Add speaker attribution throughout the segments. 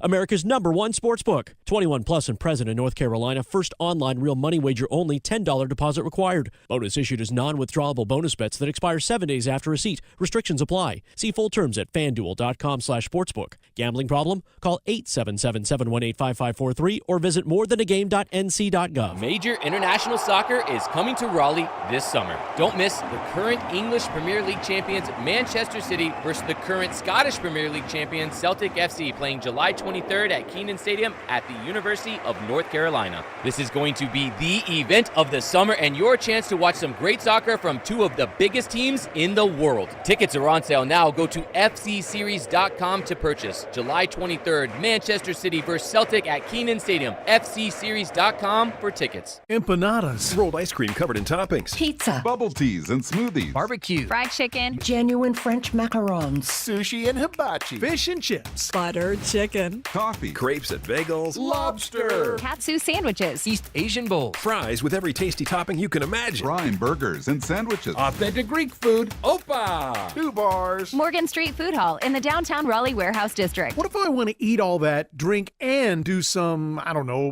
Speaker 1: America's #1 sportsbook. 21 plus and present in North Carolina. First online real money wager only. $10 deposit required. Bonus issued as non-withdrawable bonus bets that expire 7 days after receipt. Restrictions apply. See full terms at fanduel.com/sportsbook. Gambling problem? Call 877-718-5543 or visit morethanagame.nc.gov.
Speaker 2: Major International Soccer is coming to Raleigh this summer. Don't miss the current English Premier League champions Manchester City versus the current Scottish Premier League champions Celtic FC, playing July 23rd at Keenan Stadium at the University of North Carolina. This is going to be the event of the summer and your chance to watch some great soccer from two of the biggest teams in the world. Tickets are on sale now. Go to fcseries.com to purchase. July 23rd, Manchester City versus Celtic at Keenan Stadium. fcseries.com for tickets.
Speaker 3: Empanadas.
Speaker 4: Rolled ice cream covered in toppings.
Speaker 5: Pizza.
Speaker 6: Bubble teas and smoothies.
Speaker 7: Barbecue.
Speaker 5: Fried chicken.
Speaker 8: Genuine French macarons.
Speaker 3: Sushi and hibachi. Fish and chips.
Speaker 9: Buttered chicken.
Speaker 6: Coffee.
Speaker 4: Crepes and bagels.
Speaker 3: Lobster.
Speaker 5: Katsu sandwiches.
Speaker 7: East Asian bowl.
Speaker 4: Fries with every tasty topping you can imagine.
Speaker 6: Prime burgers and sandwiches.
Speaker 3: Authentic Greek food. Opa. 2 bars.
Speaker 5: Morgan Street Food Hall in the downtown Raleigh Warehouse District.
Speaker 3: What if I want to eat all that, drink, and do some,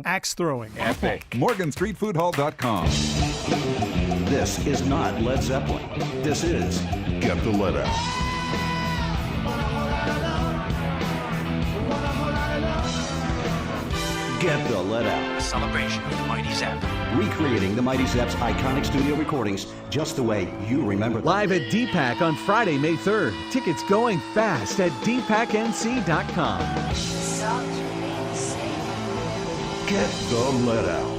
Speaker 3: axe throwing?
Speaker 5: Epic.
Speaker 6: MorganStreetFoodHall.com.
Speaker 10: This is not Led Zeppelin. This is
Speaker 6: Get the Let Out.
Speaker 10: Get the Let Out.
Speaker 11: Celebration of the Mighty Zepp.
Speaker 10: Recreating the Mighty Zepp's iconic studio recordings just the way you remember them.
Speaker 12: Live at DPAC on Friday, May 3rd. Tickets going fast at dpacnc.com.
Speaker 10: Get the Let Out.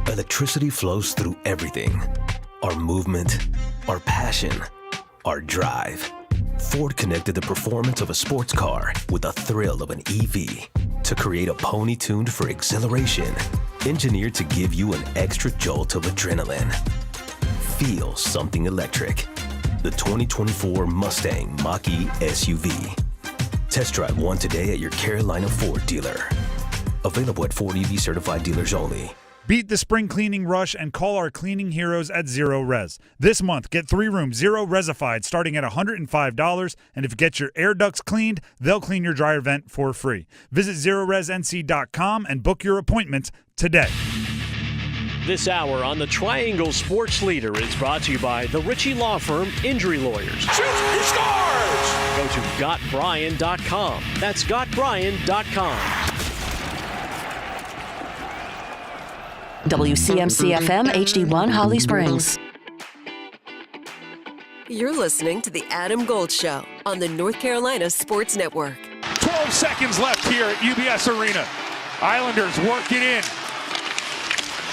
Speaker 13: Electricity flows through everything. Our movement, our passion, our drive. Ford connected the performance of a sports car with the thrill of an EV to create a pony tuned for exhilaration, engineered to give you an extra jolt of adrenaline. Feel something electric. The 2024 Mustang Mach-E SUV. Test drive one today at your Carolina Ford dealer. Available at Ford EV certified dealers only.
Speaker 14: Beat the spring cleaning rush and call our cleaning heroes at Zero Res. This month, get 3 rooms Zero Resified starting at $105, and if you get your air ducts cleaned, they'll clean your dryer vent for free. Visit ZeroResNC.com and book your appointment today.
Speaker 1: This hour on the Triangle Sports Leader is brought to you by the Ritchie Law Firm Injury Lawyers.
Speaker 3: Shoots, he scores!
Speaker 1: Go to GotBryan.com. That's GotBryan.com.
Speaker 15: WCMC-FM HD1 Holly Springs.
Speaker 16: You're listening to The Adam Gold Show on the North Carolina Sports Network.
Speaker 14: 12 seconds left here at UBS Arena. Islanders work it in.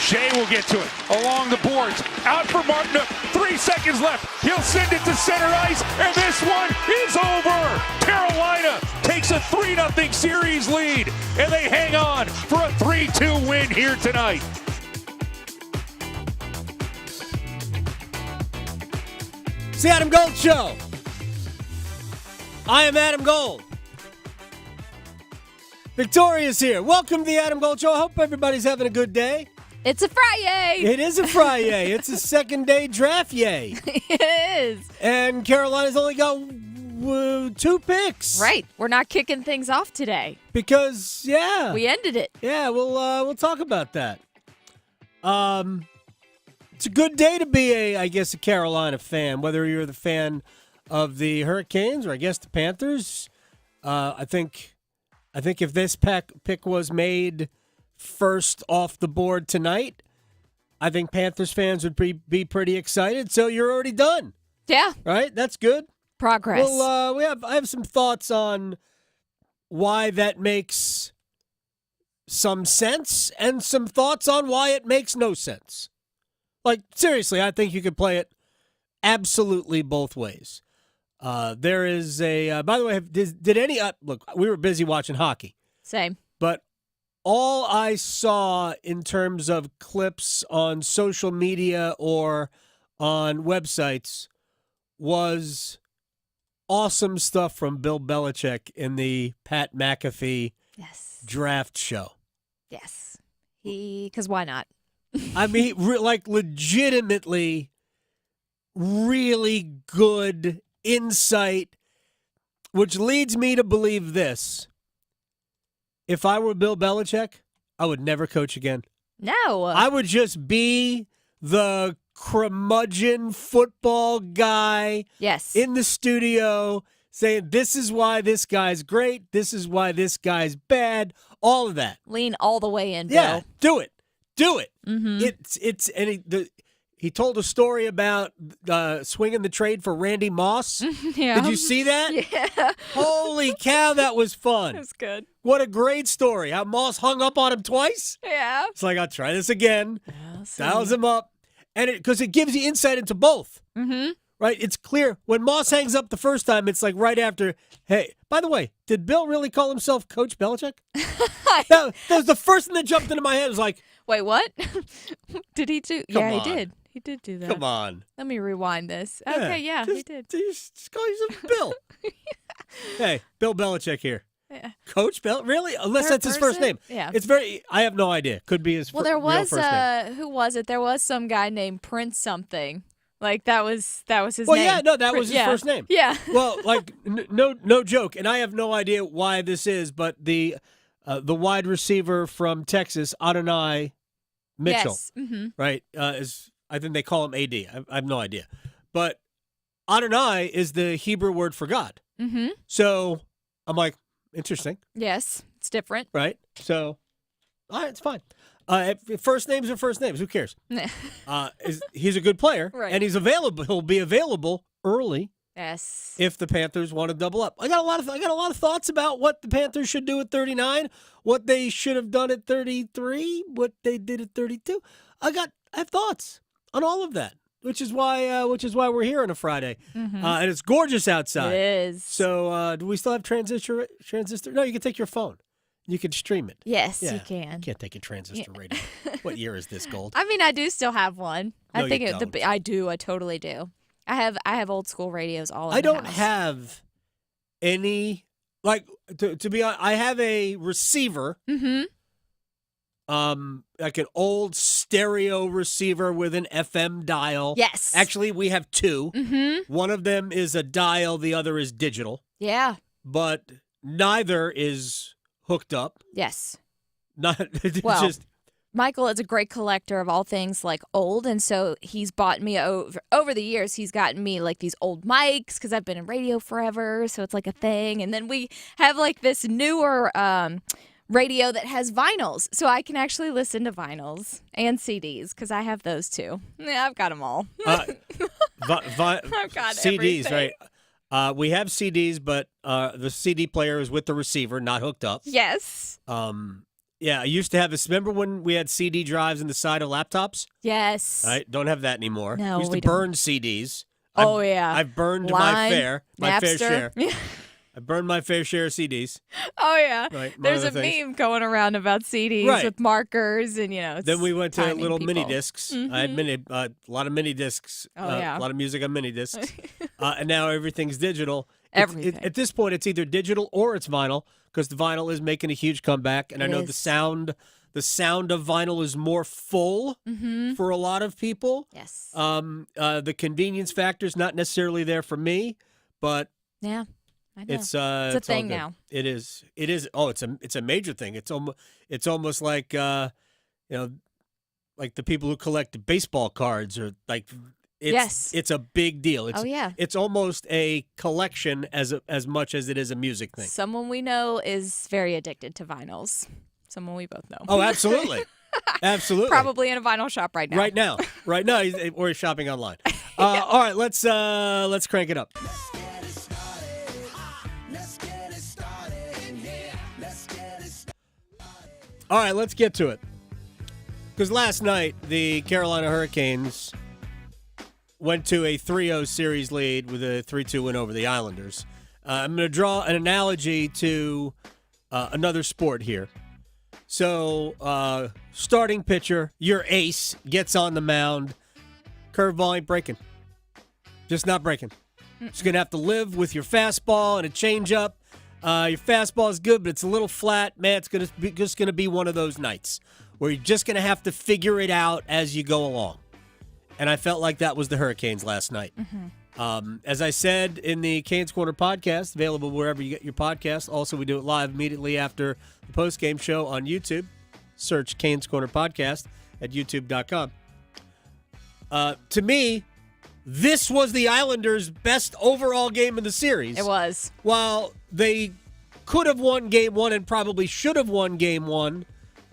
Speaker 14: Shea will get to it along the boards. Out for Martin. 3 seconds left. He'll send it to center ice, and this one is over. Carolina takes a 3-0 series lead, and they hang on for a 3-2 win here tonight.
Speaker 17: It's the Adam Gold Show. I am Adam Gold. Victoria's here. Welcome to the Adam Gold Show. I hope everybody's having a good day.
Speaker 9: It's a Friday.
Speaker 17: It is a Friday. It's a second-day draft yay.
Speaker 9: It is.
Speaker 17: And Carolina's only got 2 picks.
Speaker 9: Right. We're not kicking things off today.
Speaker 17: Because, yeah.
Speaker 9: We ended it.
Speaker 17: Yeah, we'll talk about that. It's a good day to be a Carolina fan, whether you're the fan of the Hurricanes or I guess the Panthers. I think if this pick was made first off the board tonight, I think Panthers fans would be pretty excited. So you're already done.
Speaker 9: Yeah.
Speaker 17: Right? That's good.
Speaker 9: Progress.
Speaker 17: Well, I have some thoughts on why that makes some sense and some thoughts on why it makes no sense. Like, seriously, I think you could play it absolutely both ways. There is a, by the way, did any, look, we were busy watching hockey.
Speaker 9: Same.
Speaker 17: But all I saw in terms of clips on social media or on websites was awesome stuff from Bill Belichick in the Pat McAfee draft show.
Speaker 9: Yes. Because why not?
Speaker 17: I mean, legitimately really good insight, which leads me to believe this. if I were Bill Belichick, I would never coach again.
Speaker 9: No.
Speaker 17: I would just be the curmudgeon football guy in the studio saying, this is why this guy's great, this is why this guy's bad, all of that.
Speaker 9: Lean all the way in, Bill.
Speaker 17: Yeah, do it. Do it.
Speaker 9: Mm-hmm.
Speaker 17: He told a story about swinging the trade for Randy Moss.
Speaker 9: Yeah.
Speaker 17: Did you see that?
Speaker 9: Yeah.
Speaker 17: Holy cow, that was fun.
Speaker 9: It was good.
Speaker 17: What a great story. How Moss hung up on him twice.
Speaker 9: Yeah.
Speaker 17: It's like, I'll try this again. Dials him up. And because it gives you insight into both.
Speaker 9: Mm-hmm.
Speaker 17: Right? It's clear. When Moss hangs up the first time, it's like right after, hey, by the way, did Bill really call himself Coach Belichick? that was the first thing that jumped into my head. It was like,
Speaker 9: wait, what? Did he do?
Speaker 17: Come
Speaker 9: yeah,
Speaker 17: on.
Speaker 9: he did. He did do that.
Speaker 17: Come on.
Speaker 9: Let me rewind this. Okay, yeah, he did.
Speaker 17: Just call yourself Bill. Hey, Bill Belichick here.
Speaker 9: Yeah.
Speaker 17: Coach Bell? Really? Unless
Speaker 9: Third
Speaker 17: that's his first
Speaker 9: person?
Speaker 17: name.
Speaker 9: Yeah.
Speaker 17: It's very, I have no idea. Could be his
Speaker 9: Well, there
Speaker 17: real
Speaker 9: was
Speaker 17: first name.
Speaker 9: who was it? There was some guy named Prince something. Like that was his
Speaker 17: Well,
Speaker 9: name.
Speaker 17: yeah, no, that was his first name.
Speaker 9: Yeah.
Speaker 17: Well, like no joke, and I have no idea why this is, but the wide receiver from Texas, Adonai Mitchell,
Speaker 9: Yes. Mm-hmm.
Speaker 17: right? Is I think they call him AD. I have no idea, but Adonai is the Hebrew word for God.
Speaker 9: Mm-hmm.
Speaker 17: So I'm like, interesting,
Speaker 9: Yes, it's different.
Speaker 17: right? So, all right, it's fine. If first names are first names. Who cares? He's a good player,
Speaker 9: Right.
Speaker 17: and he's available. He'll be available early
Speaker 9: Yes.
Speaker 17: if the Panthers want to double up. I got a lot of thoughts about what the Panthers should do at 39, what they should have done at 33, what they did at 32. I have thoughts on all of that, which is why we're here on a Friday, and it's gorgeous outside.
Speaker 9: It is.
Speaker 17: So, do we still have transistor? No, you can take your phone. You can stream it.
Speaker 9: Yes,
Speaker 17: Yeah.
Speaker 9: you can.
Speaker 17: You can't take a transistor radio. What year is this, Gold?
Speaker 9: I mean, I do still have one.
Speaker 17: No,
Speaker 9: I think
Speaker 17: you don't.
Speaker 9: I do. I totally do. I have old school radios all in
Speaker 17: I
Speaker 9: the
Speaker 17: don't
Speaker 9: house.
Speaker 17: have any, like, to be honest, I have a receiver,
Speaker 9: Mm-hmm.
Speaker 17: like an old stereo receiver with an FM dial.
Speaker 9: Yes.
Speaker 17: Actually, we have two.
Speaker 9: Mm-hmm.
Speaker 17: One of them is a dial, the other is digital,
Speaker 9: Yeah.
Speaker 17: but neither is hooked up.
Speaker 9: Yes.
Speaker 17: Not it's
Speaker 9: Well,
Speaker 17: just
Speaker 9: Michael is a great collector of all things like old, and so he's bought me over the years. He's gotten me like these old mics because I've been in radio forever, so it's like a thing. And then we have like this newer radio that has vinyls, so I can actually listen to vinyls and CDs because I have those too. Yeah, I've got them all. I've got
Speaker 17: CDs,
Speaker 9: everything.
Speaker 17: right? We have CDs, but the CD player is with the receiver, not hooked up.
Speaker 9: Yes.
Speaker 17: Yeah, I used to have this. Remember when we had CD drives in the side of laptops?
Speaker 9: Yes.
Speaker 17: I don't have that anymore.
Speaker 9: No,
Speaker 17: we used to
Speaker 9: we don't.
Speaker 17: burn CDs.
Speaker 9: Oh, yeah.
Speaker 17: I've burned my fair
Speaker 9: Napster.
Speaker 17: share. I burned my fair share of CDs.
Speaker 9: Oh, yeah.
Speaker 17: Right, one
Speaker 9: There's
Speaker 17: of
Speaker 9: a
Speaker 17: the things.
Speaker 9: meme going around about CDs
Speaker 17: Right.
Speaker 9: with markers and, it's
Speaker 17: Then we went to
Speaker 9: timing
Speaker 17: little mini
Speaker 9: people.
Speaker 17: discs.
Speaker 9: Mhm.
Speaker 17: I had a lot of mini discs.
Speaker 9: Oh, yeah.
Speaker 17: A lot of music on mini discs. And now everything's digital.
Speaker 9: Everything.
Speaker 17: At this point, it's either digital or it's vinyl because the vinyl is making a huge comeback. And I
Speaker 9: It
Speaker 17: know
Speaker 9: is.
Speaker 17: the sound of vinyl is more full for a lot of people.
Speaker 9: Yes.
Speaker 17: The convenience factor is not necessarily there for me, but
Speaker 9: Yeah. I know.
Speaker 17: it's
Speaker 9: a
Speaker 17: all
Speaker 9: thing
Speaker 17: good.
Speaker 9: now.
Speaker 17: It is. Oh, it's a major thing. It's almost like like the people who collect baseball cards or like.
Speaker 9: Yes.
Speaker 17: It's a big deal. It's,
Speaker 9: Oh, yeah.
Speaker 17: It's almost a collection as much as it is a music thing.
Speaker 9: Someone we know is very addicted to vinyls. Someone we both know.
Speaker 17: Oh, absolutely. Absolutely.
Speaker 9: Probably in a vinyl shop right now.
Speaker 17: Right now, or he's shopping online. All right, let's crank it up. All right, let's get to it. Because last night, the Carolina Hurricanes went to a 3-0 series lead with a 3-2 win over the Islanders. I'm going to draw an analogy to another sport here. So, starting pitcher, your ace, gets on the mound. Curveball ain't breaking. Just not breaking. Just going to have to live with your fastball and a changeup. Your fastball is good, but it's a little flat. Man, it's just going to be one of those nights where you're just going to have to figure it out as you go along. And I felt like that was the Hurricanes last night. As I said in the Canes Corner podcast, available wherever you get your podcast. Also, we do it live immediately after the post-game show on YouTube. Search Canes Corner Podcast at youtube.com. To me, this was the Islanders' best overall game in the series.
Speaker 9: It was.
Speaker 17: While they could have won Game 1 and probably should have won Game 1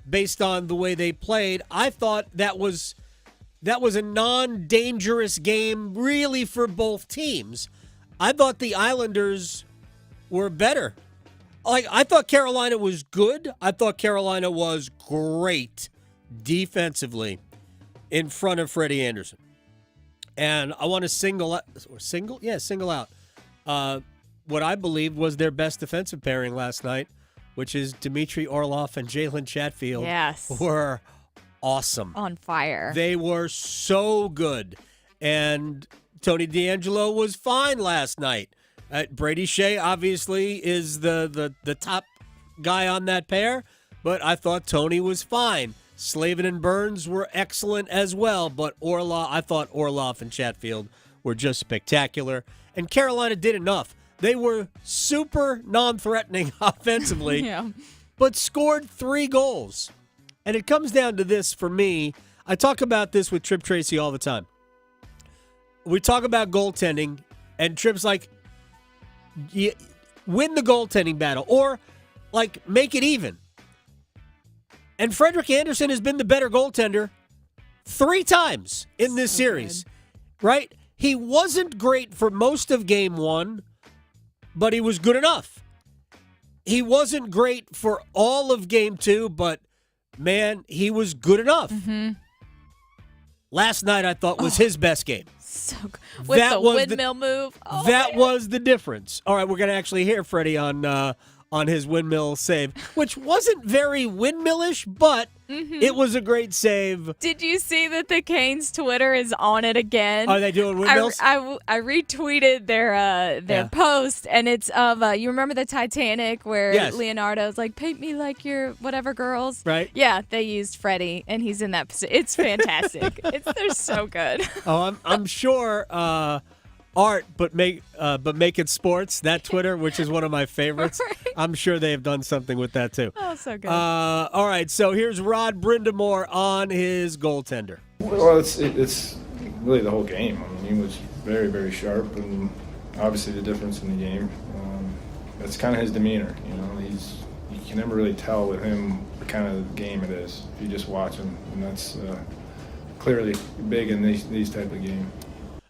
Speaker 17: based on the way they played, I thought that was a non-dangerous game really for both teams. I thought the Islanders were better. I thought Carolina was good. I thought Carolina was great defensively in front of Freddie Anderson. And I want to single out what I believe was their best defensive pairing last night, which is Dmitry Orlov and Jalen Chatfield.
Speaker 9: Yes.
Speaker 17: Were awesome.
Speaker 9: On fire.
Speaker 17: They were so good. And Tony DeAngelo was fine last night. Brady Shea obviously is the top guy on that pair, but I thought Tony was fine. Slavin and Burns were excellent as well, but I thought Orlov and Chatfield were just spectacular. And Carolina did enough. They were super non-threatening offensively, but scored 3 goals. And it comes down to this for me. I talk about this with Trip Tracy all the time. We talk about goaltending, and Trip's like, win the goaltending battle, or make it even. And Frederik Andersen has been the better goaltender 3 times in this series, right? He wasn't great for most of Game 1, but he was good enough. He wasn't great for all of Game 2, but, man, he was good enough.
Speaker 9: Mm-hmm.
Speaker 17: Last night, I thought, was his best game.
Speaker 9: So good. With the windmill move. Oh,
Speaker 17: that was the difference. All right, we're going to actually hear Freddie on his windmill save, which wasn't very windmillish, but it was a great save.
Speaker 9: Did you see that the Canes Twitter is on it again?
Speaker 17: Are they doing windmills?
Speaker 9: I retweeted their post, and it's of you remember the Titanic where Leonardo's like, paint me like your whatever girls,
Speaker 17: right?
Speaker 9: Yeah, they used Freddie, and he's in that position. It's fantastic. They're so good.
Speaker 17: Oh, I'm sure. Art, but make it sports. That Twitter, which is one of my favorites.
Speaker 9: Right.
Speaker 17: I'm sure they have done something with that too.
Speaker 9: Oh, so good.
Speaker 17: All right, so here's Rod Brindamore on his goaltender.
Speaker 7: Well, it's really the whole game. I mean, he was very, very sharp, and obviously the difference in the game. That's kind of his demeanor. You can never really tell with him the kind of game it is if you just watch him, and that's clearly big in these type of games.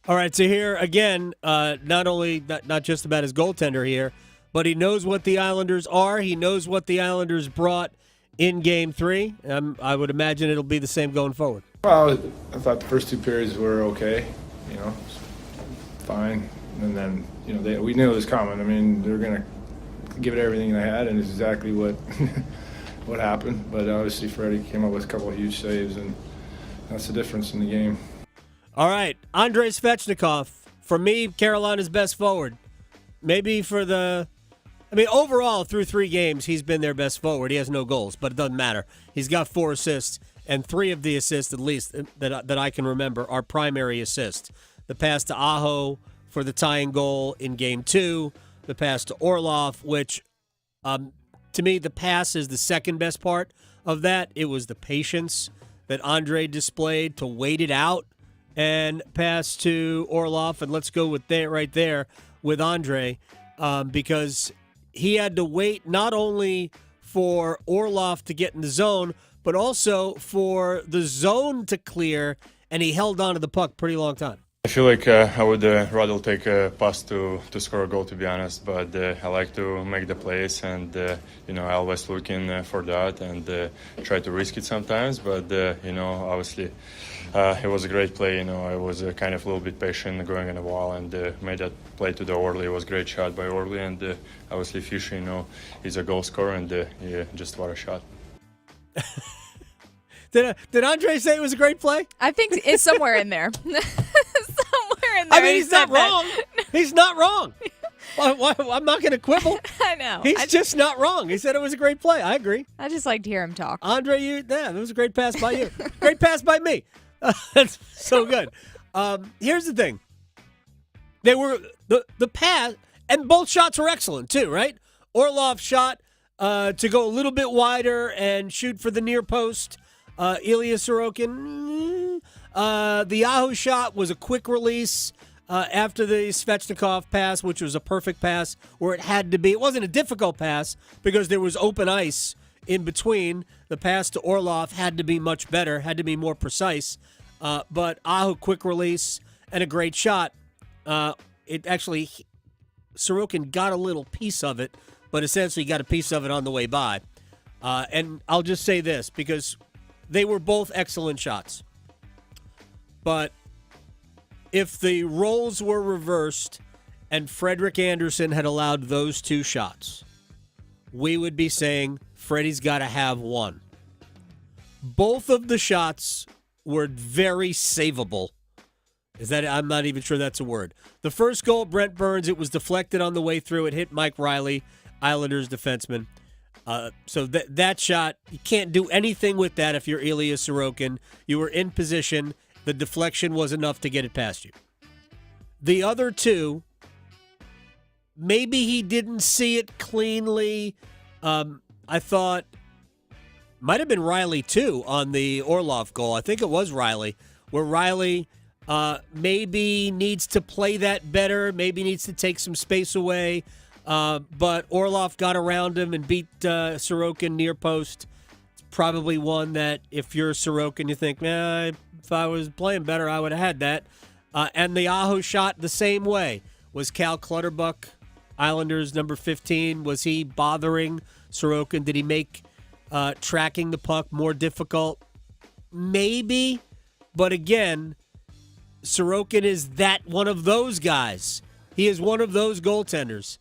Speaker 17: All right, so here again, not just about his goaltender here, but he knows what the Islanders are. He knows what the Islanders brought in Game 3. I would imagine it'll be the same going forward.
Speaker 7: Well, I thought the first 2 periods were okay, fine, and then we knew it was coming. I mean, they were going to give it everything they had, and it's exactly what what happened. But obviously, Freddie came up with a couple of huge saves, and that's the difference in the game.
Speaker 17: All right, Andrei Svechnikov, for me, Carolina's best forward. Maybe overall, through 3 games, he's been their best forward. He has no goals, but it doesn't matter. He's got 4 assists, and 3 of the assists, at least, that I can remember, are primary assists. The pass to Aho for the tying goal in Game 2, the pass to Orlov, which, to me, the pass is the second best part of that. It was the patience that Andre displayed to wait it out and pass to Orlov, and let's go with that right there with Andre, because he had to wait not only for Orlov to get in the zone, but also for the zone to clear, and he held on to the puck pretty long time.
Speaker 11: I feel like I would rather take a pass to score a goal, to be honest, but I like to make the plays, and I always looking for that and try to risk it sometimes, but obviously it was a great play. I was kind of a little bit patient going in the wall and made that play to the Orly. It was a great shot by Orly, and obviously Fisher, he's a goal scorer, and just what a shot.
Speaker 17: Did Andre say it was a great play?
Speaker 9: I think it's somewhere in there. Somewhere in there.
Speaker 17: I mean, he's not wrong. He's not wrong. I'm not going to quibble.
Speaker 9: I know.
Speaker 17: He's just not wrong. He said it was a great play. I agree.
Speaker 9: I just like to hear him talk.
Speaker 17: Andre, it was a great pass by you. Great pass by me. That's so good. Here's the thing. They were the pass, and both shots were excellent too, right? Orlov shot to go a little bit wider and shoot for the near post. Ilya Sorokin, the Aho shot was a quick release after the Svechnikov pass, which was a perfect pass where it had to be. It wasn't a difficult pass because there was open ice in between. The pass to Orlov had to be much better, had to be more precise. But Aho, quick release and a great shot. Sorokin got a little piece of it, but essentially got a piece of it on the way by. And I'll just say this, because they were both excellent shots. But if the roles were reversed and Frederik Andersen had allowed those two shots, we would be saying Freddie's got to have one. Both of the shots were very savable. I'm not even sure that's a word. The first goal, Brent Burns, it was deflected on the way through. It hit Mike Riley, Islanders defenseman. So that shot, you can't do anything with that if you're Ilya Sorokin. You were in position. The deflection was enough to get it past you. The other two, maybe he didn't see it cleanly. I thought, might have been Riley too on the Orlov goal. I think it was Riley, where Riley maybe needs to play that better, maybe needs to take some space away. But Orlov got around him and beat Sorokin near post. It's probably one that if you're Sorokin, you think, if I was playing better, I would have had that. And the Aho shot the same way. Was Cal Clutterbuck, Islanders number 15, was he bothering Sorokin? Did he make tracking the puck more difficult? Maybe. But again, Sorokin is one of those guys. He is one of those goaltenders.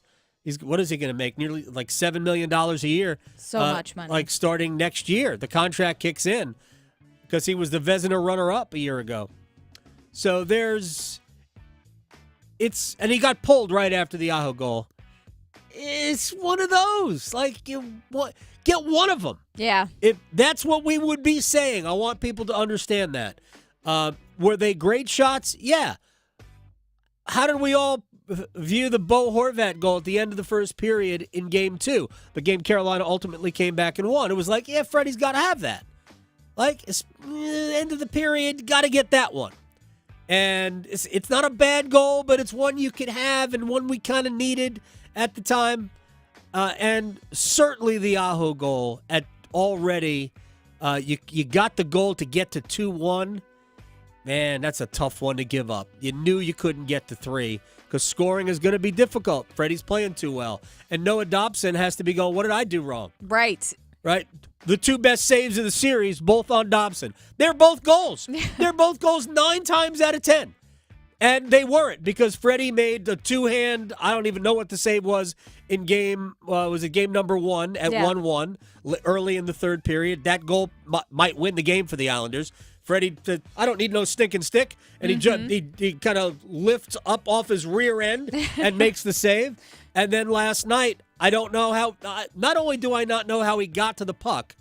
Speaker 17: What is he going to make? Nearly like $7 million a year.
Speaker 9: So much money.
Speaker 17: Like starting next year. The contract kicks in because he was the Vezina runner-up a year ago. So and he got pulled right after the Aho goal. It's one of those. Like, get one of them.
Speaker 9: Yeah.
Speaker 17: That's what we would be saying. I want people to understand that. Were they great shots? Yeah. How did we all view the Bo Horvat goal at the end of the first period in Game 2? The game Carolina ultimately came back and won. It was like, yeah, Freddie's got to have that. Like, it's end of the period, got to get that one. And it's not a bad goal, but it's one you could have and one we kind of needed at the time. And certainly the Aho goal already, you got the goal to get to 2-1. Man, that's a tough one to give up. You knew you couldn't get to 3 because scoring is going to be difficult. Freddie's playing too well. And Noah Dobson has to be going, what did I do wrong?
Speaker 9: Right.
Speaker 17: The two best saves of the series, both on Dobson. They're both goals. They're both goals 9 times out of 10. And they weren't because Freddie made a two-hand, I don't even know what the save was in game number 1 at 1-1 early in the third period. That goal might win the game for the Islanders. Freddie said, I don't need no stinking stick. And he kind of lifts up off his rear end and makes the save. And then last night, I don't know how, not only do I not know how he got to the puck,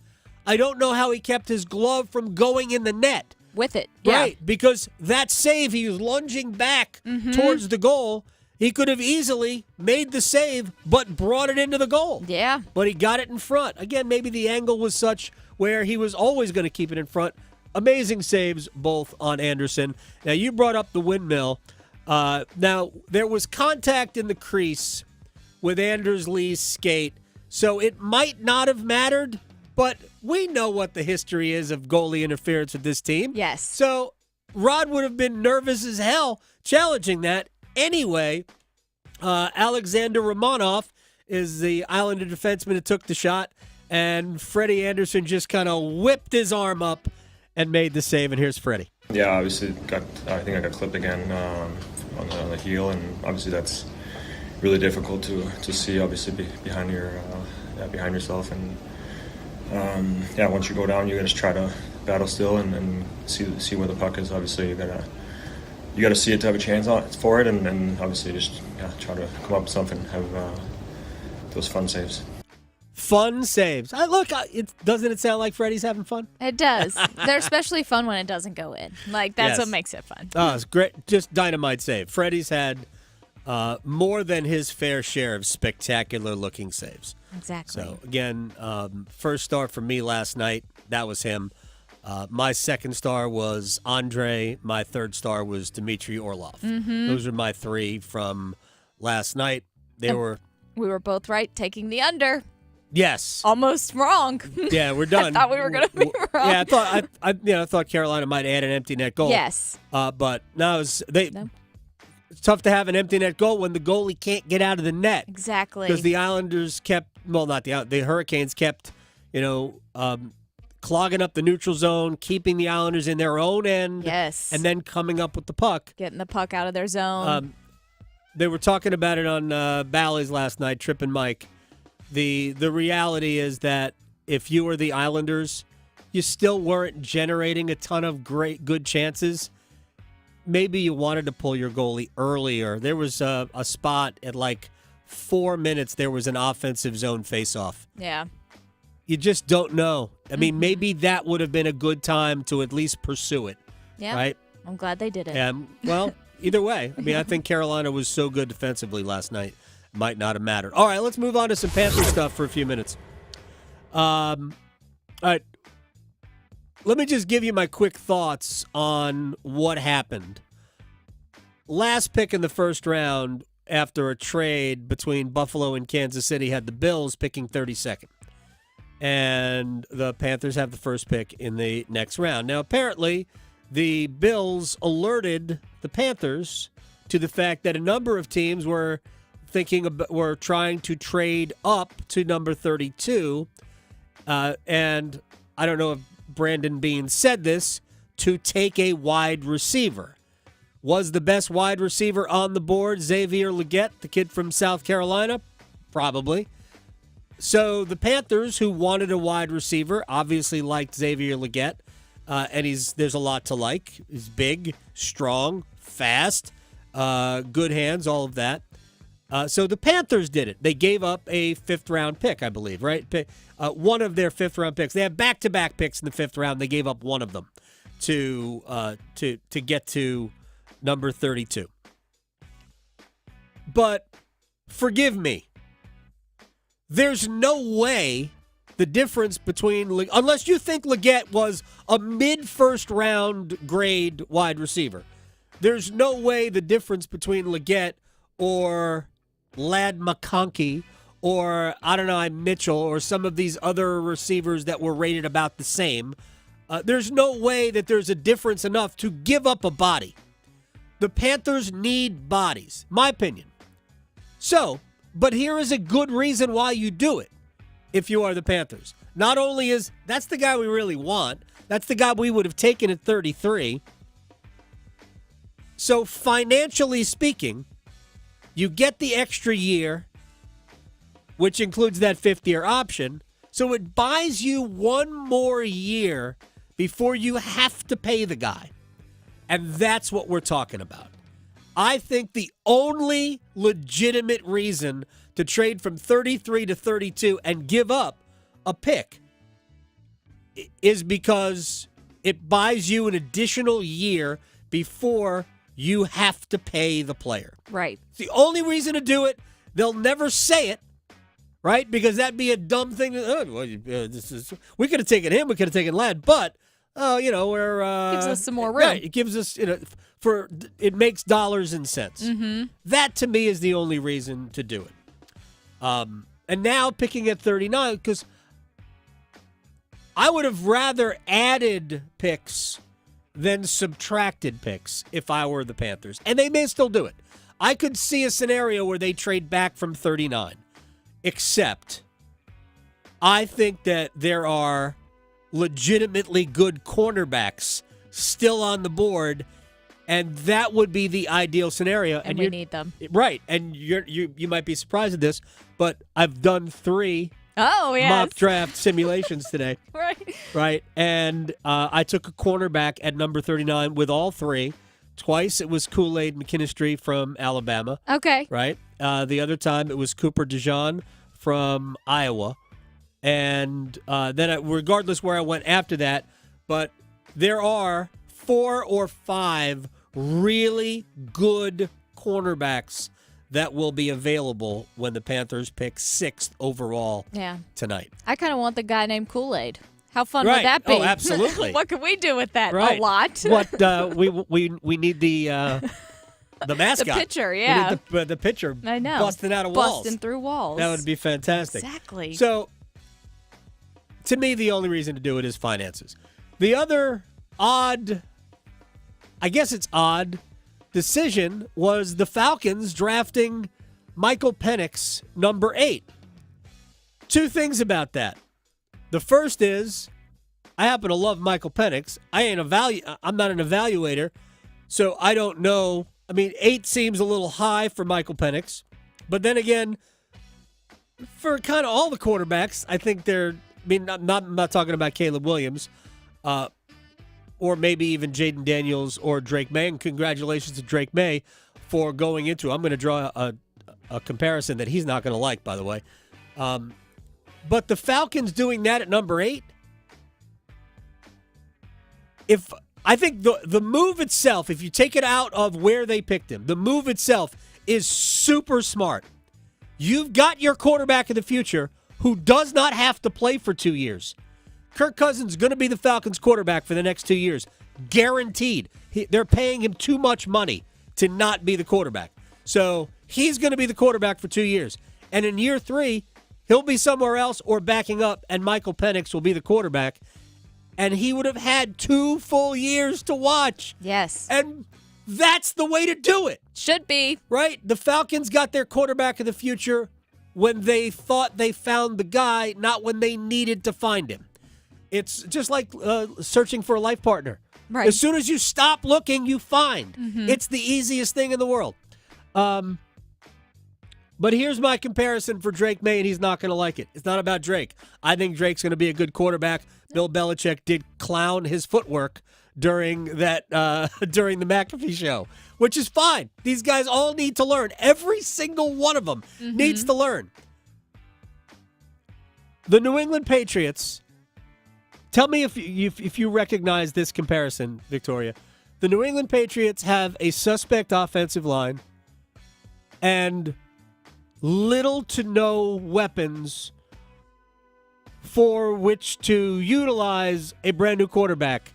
Speaker 17: I don't know how he kept his glove from going in the net.
Speaker 9: With it, yeah.
Speaker 17: Right, because that save, he was lunging back towards the goal. He could have easily made the save, but brought it into the goal.
Speaker 9: Yeah.
Speaker 17: But he got it in front. Again, maybe the angle was such where he was always going to keep it in front. Amazing saves, both on Andersen. Now, you brought up the windmill. Now, there was contact in the crease with Anders Lee's skate, so it might not have mattered, but we know what the history is of goalie interference with this team.
Speaker 9: Yes.
Speaker 17: So Rod would have been nervous as hell challenging that. Anyway, Alexander Romanov is the Islander defenseman who took the shot, and Freddie Andersen just kind of whipped his arm up and made the save, and here's Freddie.
Speaker 11: Yeah, obviously, I think I got clipped again on the heel, and obviously that's really difficult to see, obviously, behind yourself, and once you go down, you got to try to battle still and see where the puck is. Obviously, you got to see it to have a chance for it, and obviously just try to come up with something, have those fun saves.
Speaker 17: Fun saves. Doesn't it sound like Freddie's having fun?
Speaker 9: It does. They're especially fun when it doesn't go in. Like, that's
Speaker 17: Yes.
Speaker 9: what makes it fun.
Speaker 17: Oh, it's great. Just dynamite save. Freddie's had more than his fair share of spectacular-looking saves.
Speaker 9: Exactly.
Speaker 17: So, again, first star for me last night, that was him. My second star was Andre. My third star was Dmitry Orlov.
Speaker 9: Mhm.
Speaker 17: Those are my three from last night. They were...
Speaker 9: We were both right, taking the under.
Speaker 17: Yes.
Speaker 9: Almost wrong.
Speaker 17: Yeah, we're done.
Speaker 9: I thought we were going to be wrong.
Speaker 17: Yeah, I thought Carolina might add an empty net goal.
Speaker 9: Yes.
Speaker 17: But no, it's tough to have an empty net goal when the goalie can't get out of the net.
Speaker 9: Exactly.
Speaker 17: Because the Islanders kept, well, not the Hurricanes kept, clogging up the neutral zone, keeping the Islanders in their own end.
Speaker 9: Yes.
Speaker 17: And then coming up with the puck.
Speaker 9: Getting the puck out of their zone.
Speaker 17: They were talking about it on Bally's last night, Tripp and Mike. The reality is that if you were the Islanders, you still weren't generating a ton of good chances. Maybe you wanted to pull your goalie earlier. There was a spot at 4 minutes. There was an offensive zone faceoff.
Speaker 9: Yeah.
Speaker 17: You just don't know. I mean, maybe that would have been a good time to at least pursue it.
Speaker 9: Yeah.
Speaker 17: Right?
Speaker 9: I'm glad they did it.
Speaker 17: Well, either way. I mean, I think Carolina was so good defensively last night. It might not have mattered. All right, let's move on to some Panthers stuff for a few minutes. All right. Let me just give you my quick thoughts on what happened. Last pick in the first round after a trade between Buffalo and Kansas City had the Bills picking 32nd. And the Panthers have the first pick in the next round. Now, apparently, the Bills alerted the Panthers to the fact that a number of teams were trying to trade up to number 32. And I don't know if Brandon Beane said this, to take a wide receiver. Was the best wide receiver on the board Xavier Legette, the kid from South Carolina? Probably. So the Panthers, who wanted a wide receiver, obviously liked Xavier Legette, and there's a lot to like. He's big, strong, fast, good hands, all of that. So the Panthers did it. They gave up a fifth-round pick, I believe, right? One of their fifth-round picks. They have back-to-back picks in the fifth round. They gave up one of them to get to number 32. But forgive me. There's no way the difference between, unless you think Legette was a mid-first round grade wide receiver, there's no way the difference between Legette or Ladd McConkey or Adonai Mitchell or some of these other receivers that were rated about the same, there's no way that there's a difference enough to give up a body. The Panthers need bodies, my opinion. So, but here is a good reason why you do it if you are the Panthers. Not only is that's the guy we really want, that's the guy we would have taken at 33. So financially speaking, you get the extra year, which includes that fifth-year option. So it buys you one more year before you have to pay the guy. And that's what we're talking about. I think the only legitimate reason to trade from 33 to 32 and give up a pick is because it buys you an additional year before you have to pay the player.
Speaker 9: Right.
Speaker 17: It's the only reason to do it. They'll never say it, right? Because that'd be a dumb thing. We could have taken him. We could have taken Ladd. But, we're...
Speaker 9: gives us some more room.
Speaker 17: Right. It gives us, it makes dollars and cents.
Speaker 9: Mm-hmm.
Speaker 17: That, to me, is the only reason to do it. And now picking at 39, because I would have rather added picks than subtracted picks if I were the Panthers. And they may still do it. I could see a scenario where they trade back from 39. Except, I think that there are legitimately good cornerbacks still on the board, and that would be the ideal scenario.
Speaker 9: And we need them.
Speaker 17: Right. And you might be surprised at this, but I've done 3 mock draft simulations today. Right. And I took a cornerback at number 39 with all 3. Twice it was Kool-Aid McKinstry from Alabama.
Speaker 9: Okay.
Speaker 17: Right. The other time it was Cooper DeJean from Iowa. And then regardless where I went after that, but there are 4 or 5 really good cornerbacks that will be available when the Panthers pick 6th overall tonight.
Speaker 9: I kind of want the guy named Kool-Aid. How fun
Speaker 17: Right.
Speaker 9: would that be?
Speaker 17: Oh, absolutely.
Speaker 9: What could we do with that?
Speaker 17: Right.
Speaker 9: A lot.
Speaker 17: What we need the mascot.
Speaker 9: The pitcher, yeah.
Speaker 17: We need the pitcher
Speaker 9: I know.
Speaker 17: busting out of walls.
Speaker 9: Busting through walls.
Speaker 17: That would be fantastic.
Speaker 9: Exactly.
Speaker 17: So, to me, the only reason to do it is finances. The other odd, I guess it's odd, decision was the Falcons drafting Michael Penix, number 8. Two things about that. The first is, I happen to love Michael Penix. I'm not an evaluator, so I don't know. I mean, 8 seems a little high for Michael Penix. But then again, for kind of all the quarterbacks, I think I'm not talking about Caleb Williams, or maybe even Jaden Daniels or Drake May. And congratulations to Drake May for going into. I'm going to draw a comparison that he's not going to like, by the way. But the Falcons doing that at number 8, I think the move itself, if you take it out of where they picked him, the move itself is super smart. You've got your quarterback of the future who does not have to play for 2 years. Kirk Cousins is going to be the Falcons quarterback for the next 2 years. Guaranteed. They're paying him too much money to not be the quarterback. So he's going to be the quarterback for 2 years. And in year 3, he'll be somewhere else or backing up, and Michael Penix will be the quarterback. And he would have had 2 full years to watch.
Speaker 9: Yes.
Speaker 17: And that's the way to do it.
Speaker 9: Should be.
Speaker 17: Right? The Falcons got their quarterback of the future when they thought they found the guy, not when they needed to find him. It's just like searching for a life partner.
Speaker 9: Right.
Speaker 17: As soon as you stop looking, you find.
Speaker 9: Mm-hmm.
Speaker 17: It's the easiest thing in the world. But here's my comparison for Drake May, and he's not going to like it. It's not about Drake. I think Drake's going to be a good quarterback. Bill Belichick did clown his footwork during the McAfee show, which is fine. These guys all need to learn. Every single one of them needs to learn. The New England Patriots, tell me if you recognize this comparison, Victoria. The New England Patriots have a suspect offensive line and little to no weapons for which to utilize a brand new quarterback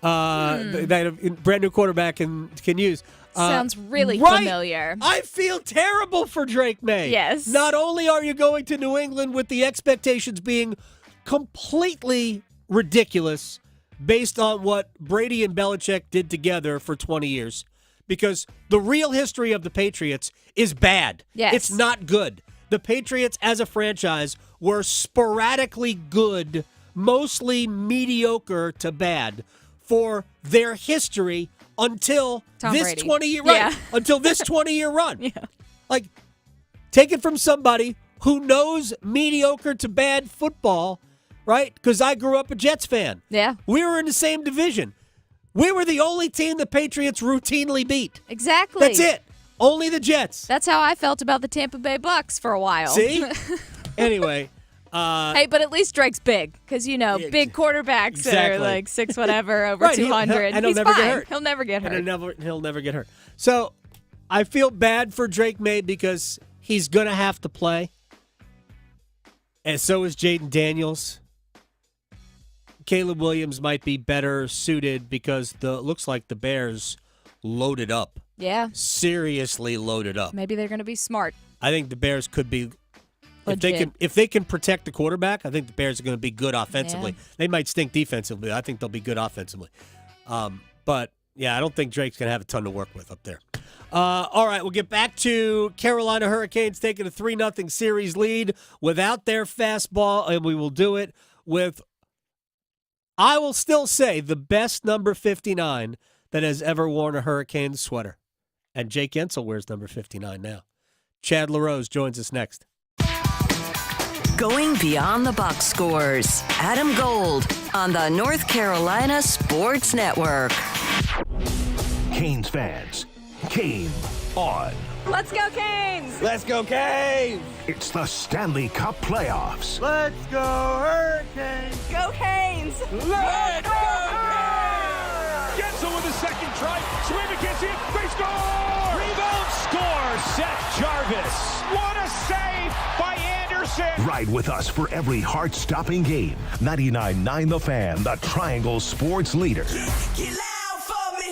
Speaker 17: that a brand new quarterback can use.
Speaker 9: Sounds really
Speaker 17: right?
Speaker 9: familiar.
Speaker 17: I feel terrible for Drake May.
Speaker 9: Yes.
Speaker 17: Not only are you going to New England with the expectations being completely ridiculous based on what Brady and Belichick did together for 20 years, because the real history of the Patriots is bad.
Speaker 9: Yes.
Speaker 17: It's not good. The Patriots as a franchise were sporadically good, mostly mediocre to bad for their history until
Speaker 9: Tom
Speaker 17: this
Speaker 9: Brady.
Speaker 17: 20-year until this 20-year run.
Speaker 9: Yeah.
Speaker 17: Like, take it from somebody who knows mediocre to bad football, right? Because I grew up a Jets fan.
Speaker 9: Yeah.
Speaker 17: We were in the same division. We were the only team the Patriots routinely beat.
Speaker 9: Exactly.
Speaker 17: That's it. Only the Jets.
Speaker 9: That's how I felt about the Tampa Bay Bucks for a while.
Speaker 17: See? Anyway.
Speaker 9: Hey, but at least Drake's big, because, big quarterbacks that are like 6 whatever, over
Speaker 17: Right,
Speaker 9: 200.
Speaker 17: he'll
Speaker 9: He's
Speaker 17: never
Speaker 9: fine.
Speaker 17: get hurt.
Speaker 9: He'll never get hurt.
Speaker 17: And he'll never get hurt. So I feel bad for Drake May because he's going to have to play. And so is Jaden Daniels. Caleb Williams might be better suited because looks like the Bears loaded up.
Speaker 9: Yeah.
Speaker 17: Seriously loaded up.
Speaker 9: Maybe they're going to be smart.
Speaker 17: I think the Bears could be
Speaker 9: Legit.
Speaker 17: if they can protect the quarterback, I think the Bears are going to be good offensively.
Speaker 9: Yeah.
Speaker 17: They might stink defensively. I think they'll be good offensively. But yeah, I don't think Drake's going to have a ton to work with up there. All right, we'll get back to Carolina Hurricanes taking a 3-0 series lead without their fastball, and we will do it with, I will still say, the best number 59 that has ever worn a Hurricanes sweater. And Jake Ensel wears number 59 now. Chad LaRose joins us next.
Speaker 15: Going beyond the box scores. Adam Gold on the North Carolina Sports Network.
Speaker 18: Canes fans, game on.
Speaker 9: Let's go, Canes!
Speaker 18: Let's go, Canes! It's the Stanley Cup playoffs.
Speaker 19: Let's go, Hurricanes!
Speaker 9: Go, Canes!
Speaker 14: Let's go, Canes! Gensel with a second try. Swim against it. They score!
Speaker 19: Rebound scores!
Speaker 14: Seth Jarvis. What a save by Anderson.
Speaker 18: Ride with us for every heart-stopping game. 99.9 The Fan, the Triangle Sports Leader.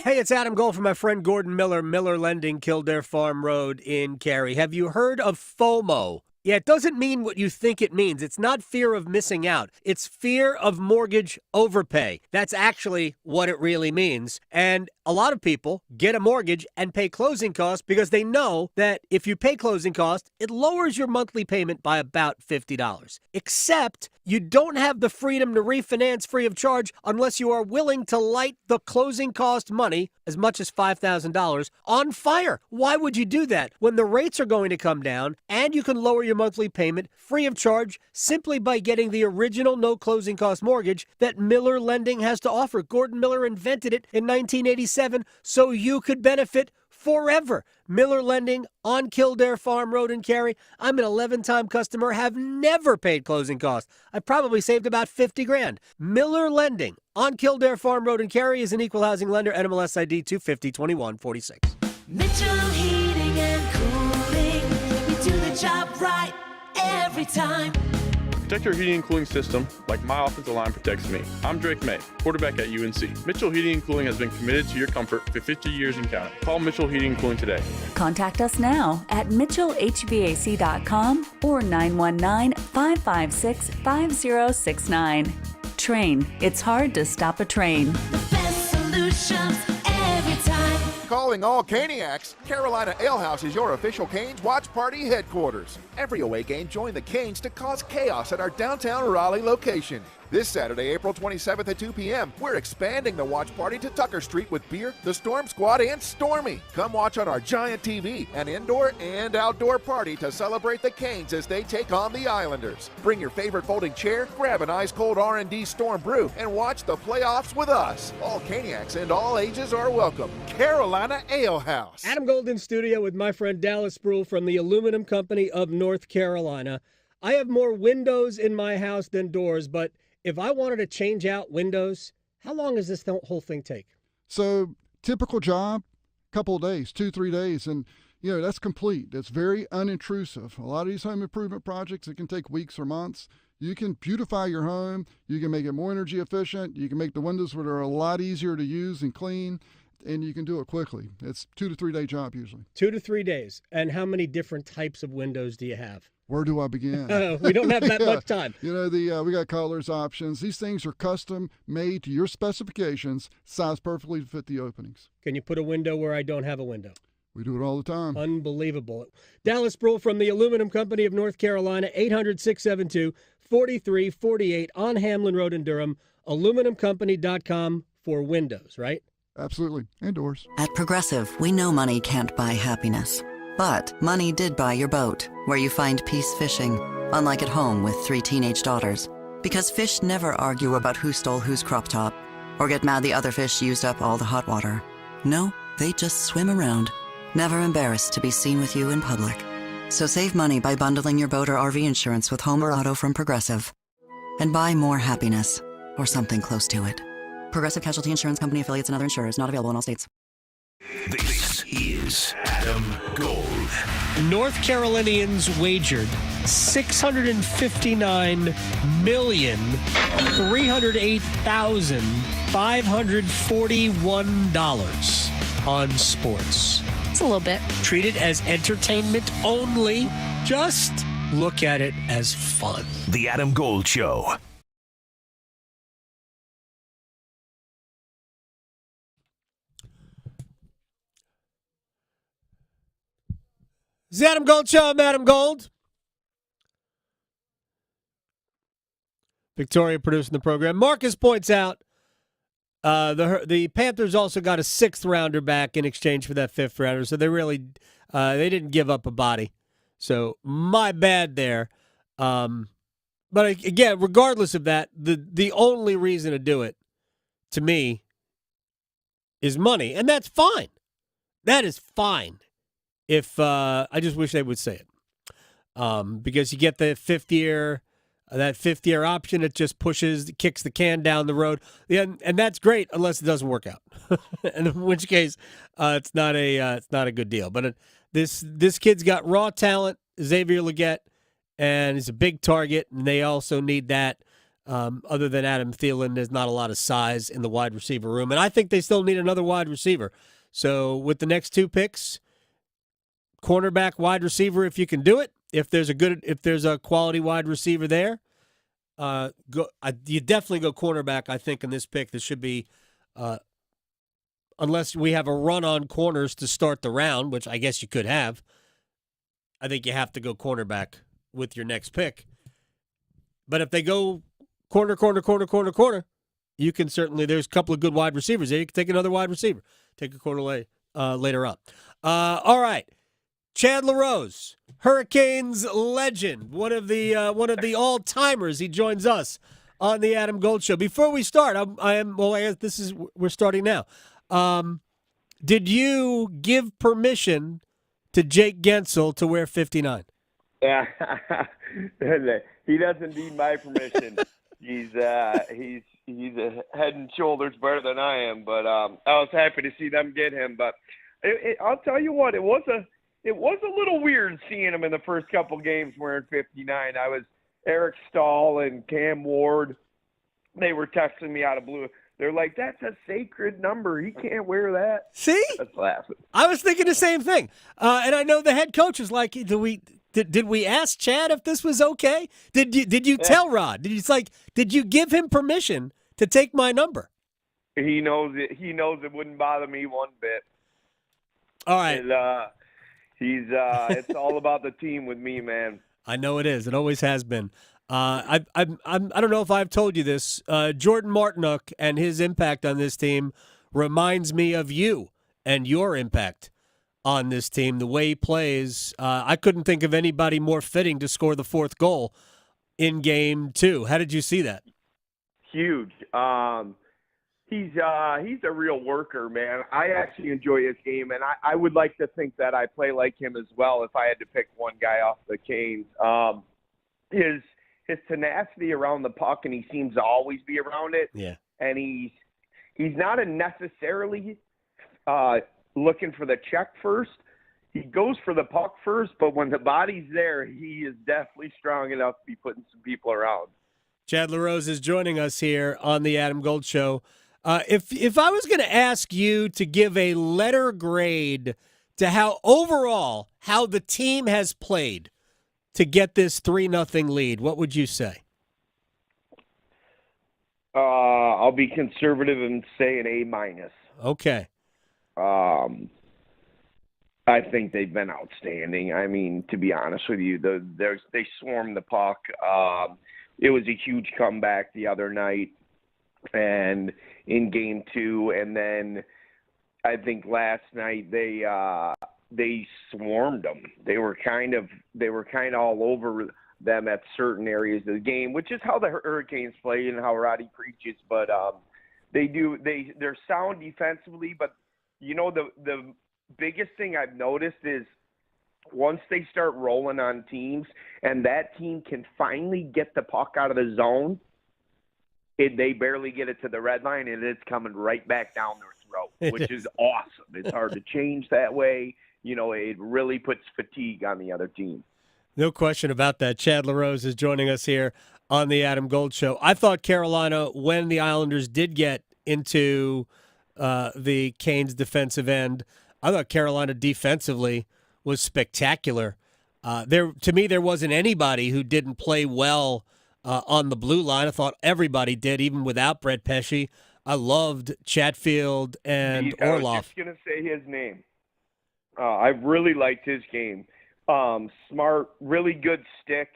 Speaker 17: Hey, it's Adam Gold from my friend Gordon Miller, Miller Lending, Kildare Farm Road in Cary. Have you heard of FOMO? Yeah, it doesn't mean what you think it means. It's not fear of missing out. It's fear of mortgage overpay. That's actually what it really means. And a lot of people get a mortgage and pay closing costs because they know that if you pay closing costs, it lowers your monthly payment by about $50. Except you don't have the freedom to refinance free of charge unless you are willing to light the closing cost money, as much as $5,000, on fire. Why would you do that when the rates are going to come down and you can lower your monthly payment free of charge simply by getting the original no closing cost mortgage that Miller Lending has to offer? Gordon Miller invented it in 1987 so you could benefit forever. Miller Lending on Kildare Farm Road in Cary. I'm an 11-time customer, have never paid closing costs. I probably saved about $50,000. Miller Lending on Kildare Farm Road in Cary is an equal housing lender. NMLS ID 2502146.
Speaker 20: Mitchell Heating and Cooling. We do the job right every time.
Speaker 21: Protect your heating and cooling system like my offensive line protects me. I'm Drake May, quarterback at UNC. Mitchell Heating and Cooling has been committed to your comfort for 50 years and counting. Call Mitchell Heating and Cooling today.
Speaker 22: Contact us now at mitchellhvac.com or 919-556-5069. Train. It's hard to stop a train.
Speaker 20: The best solutions every time.
Speaker 23: Calling all Caniacs, Carolina Ale House is your official Canes watch party headquarters. Every away game, join the Canes to cause chaos at our downtown Raleigh location. This Saturday, April 27th at 2 p.m., we're expanding the watch party to Tucker Street with Beer, the Storm Squad, and Stormy. Come watch on our giant TV, an indoor and outdoor party to celebrate the Canes as they take on the Islanders. Bring your favorite folding chair, grab an ice-cold R&D Storm brew, and watch the playoffs with us. All Caniacs and all ages are welcome. Carolina Ale House.
Speaker 17: Adam Gold in studio with my friend Dallas Spruill from the Aluminum Company of North Carolina. I have more windows in my house than doors, but if I wanted to change out windows, how long does this whole thing take?
Speaker 24: So typical job, couple of days, 2-3 days, and that's complete. It's very unintrusive. A lot of these home improvement projects, it can take weeks or months. You can beautify your home. You can make it more energy efficient. You can make the windows that are a lot easier to use and clean, and you can do it quickly. It's 2 to 3 day job usually.
Speaker 17: 2 to 3 days. And how many different types of windows do you have?
Speaker 24: Where do I begin?
Speaker 17: We don't have that much time.
Speaker 24: We got colors, options. These things are custom made to your specifications, sized perfectly to fit the openings.
Speaker 17: Can you put a window where I don't have a window?
Speaker 24: We do it all the time.
Speaker 17: Unbelievable. Dallas Spruill from the Aluminum Company of North Carolina, 800-672-4348 on Hamlin Road in Durham, aluminumcompany.com for windows, right?
Speaker 24: Absolutely. And doors.
Speaker 25: At Progressive, we know money can't buy happiness. But money did buy your boat, where you find peace fishing, unlike at home with 3 teenage daughters. Because fish never argue about who stole whose crop top, or get mad the other fish used up all the hot water. No, they just swim around, never embarrassed to be seen with you in public. So save money by bundling your boat or RV insurance with home or auto from Progressive. And buy more happiness, or something close to it. Progressive Casualty Insurance Company, affiliates, and other insurers. Not available in all states.
Speaker 18: This is Adam Gold.
Speaker 17: North Carolinians wagered $659,308,541 on sports.
Speaker 9: It's a little bit.
Speaker 17: Treat it as entertainment only. Just look at it as fun.
Speaker 18: The Adam Gold Show.
Speaker 17: This is Adam Gold Show. I'm Adam Gold. Victoria producing the program. Marcus points out the Panthers also got a 6th rounder back in exchange for that 5th rounder, so they really they didn't give up a body. So my bad there. But again, regardless of that, the only reason to do it, to me, is money, and that's fine. That is fine. If I just wish they would say it, because you get the 5th year, that 5th year option, it just kicks the can down the road, and that's great unless it doesn't work out, and in which case it's not a good deal. But This kid's got raw talent, Xavier Legette, and he's a big target, and they also need that. Other than Adam Thielen, there's not a lot of size in the wide receiver room, and I think they still need another wide receiver. So with the next 2 picks, cornerback, wide receiver, if you can do it, if there's a quality wide receiver there, you definitely go cornerback. I think in this pick, this should be, unless we have a run on corners to start the round, which I guess you could have. I think you have to go cornerback with your next pick. But if they go corner, you can certainly, there's a couple of good wide receivers there. You can take another wide receiver. Take a corner later up. All right. Chad LaRose, Hurricanes legend, one of the all-timers. He joins us on the Adam Gold Show. Before we start, I guess we're starting now. Did you give permission to Jake Gensel to wear 59?
Speaker 2: Yeah, he doesn't need my permission. He's a head and shoulders better than I am. But I was happy to see them get him. But I'll tell you what, it was a little weird seeing him in the first couple games wearing 59. I was Eric Stahl and Cam Ward. They were texting me out of blue. They're like, "That's a sacred number. He can't wear that."
Speaker 17: See,
Speaker 2: I was laughing.
Speaker 17: I was thinking the same thing. And I know the head coach is like, Did we ask Chad if this was okay? Did you tell Rod? Did you give him permission to take my number?
Speaker 2: He knows it. He knows it wouldn't bother me one bit.
Speaker 17: All right.
Speaker 2: It's all about the team with me, man.
Speaker 17: I know it is. It always has been. I don't know if I've told you this. Jordan Martinook and his impact on this team reminds me of you and your impact on this team. The way he plays, I couldn't think of anybody more fitting to score the 4th goal in Game 2. How did you see that?
Speaker 2: Huge. He's a real worker, man. I actually enjoy his game, and I would like to think that I play like him as well if I had to pick one guy off the Canes. His tenacity around the puck, and he seems to always be around it.
Speaker 17: Yeah.
Speaker 2: And he's not necessarily looking for the check first. He goes for the puck first, but when the body's there, he is definitely strong enough to be putting some people around.
Speaker 17: Chad LaRose is joining us here on the Adam Gold Show. If I was going to ask you to give a letter grade to how the team has played to get this 3-0 lead, what would you say?
Speaker 2: I'll be conservative and say an A-.
Speaker 17: Okay.
Speaker 2: I think they've been outstanding. I mean, to be honest with you, they swarmed the puck. It was a huge comeback the other night, and in Game 2, and then I think last night they swarmed them. They were kind of all over them at certain areas of the game, which is how the Hurricanes play and how Roddy preaches. But they're sound defensively. But you know, the biggest thing I've noticed is once they start rolling on teams and that team can finally get the puck out of the zone, they barely get it to the red line, and it's coming right back down their throat, which is awesome. It's hard to change that way. You know, it really puts fatigue on the other team.
Speaker 17: No question about that. Chad LaRose is joining us here on the Adam Gold Show. I thought Carolina, when the Islanders did get into the Canes' defensive end, I thought Carolina defensively was spectacular. To me, there wasn't anybody who didn't play well on the blue line. I thought everybody did, even without Brett Pesce. I loved Chatfield and Orlov.
Speaker 2: I was just going to say his name. I really liked his game. Smart, really good stick.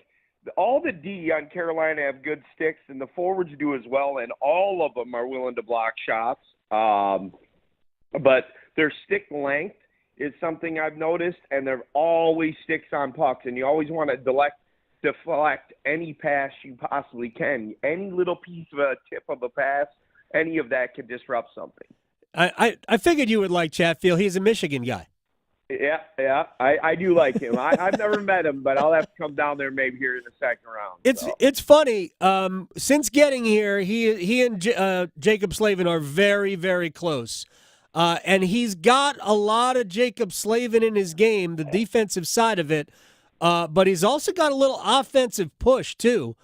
Speaker 2: All the D on Carolina have good sticks, and the forwards do as well, and all of them are willing to block shots. But their stick length is something I've noticed, and there always sticks on pucks, and you always want to deflect any pass you possibly can. Any little piece of a tip of a pass, any of that could disrupt something.
Speaker 17: I figured you would like Chatfield. He's a Michigan guy.
Speaker 2: Yeah, I do like him. I've never met him, but I'll have to come down there maybe here in the second round.
Speaker 17: It's funny. Since getting here, he and Jacob Slavin are very, very close. And he's got a lot of Jacob Slavin in his game, the defensive side of it, but he's also got a little offensive push, too.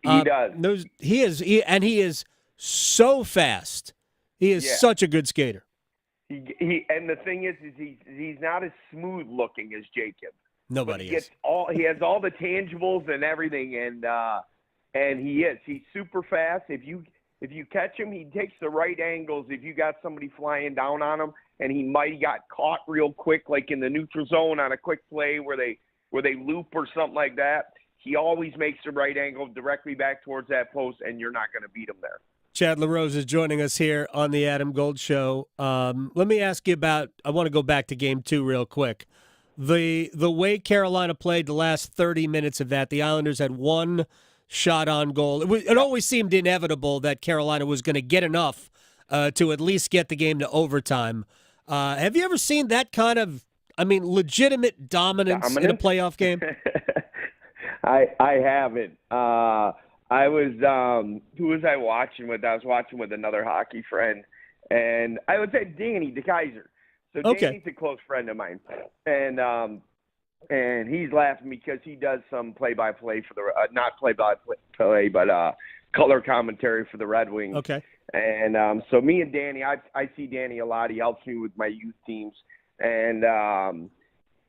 Speaker 2: He does.
Speaker 17: He is so fast. He is such a good skater.
Speaker 2: He and the thing is he's not as smooth looking as Jacob.
Speaker 17: Nobody is.
Speaker 2: He has all the tangibles and everything, and he's super fast. If you catch him, he takes the right angles. If you got somebody flying down on him, and he might got caught real quick, like in the neutral zone on a quick play where they loop or something like that, he always makes the right angle directly back towards that post, and you're not going to beat him there.
Speaker 17: Chad LaRose is joining us here on the Adam Gold Show. Let me ask you about – I want to go back to Game 2 real quick. The way Carolina played the last 30 minutes of that, the Islanders had one shot on goal. It always seemed inevitable that Carolina was going to get enough to at least get the game to overtime. Have you ever seen that kind of, legitimate dominance in a playoff game?
Speaker 2: I haven't. I was who was I watching with? I was watching with another hockey friend, and I would say Danny DeKaiser. So Danny's a close friend of mine, and he's laughing because he does some play-by-play for the not play-by-play, but color commentary for the Red Wings.
Speaker 17: Okay.
Speaker 2: And so me and Danny, I see Danny a lot. He helps me with my youth teams, and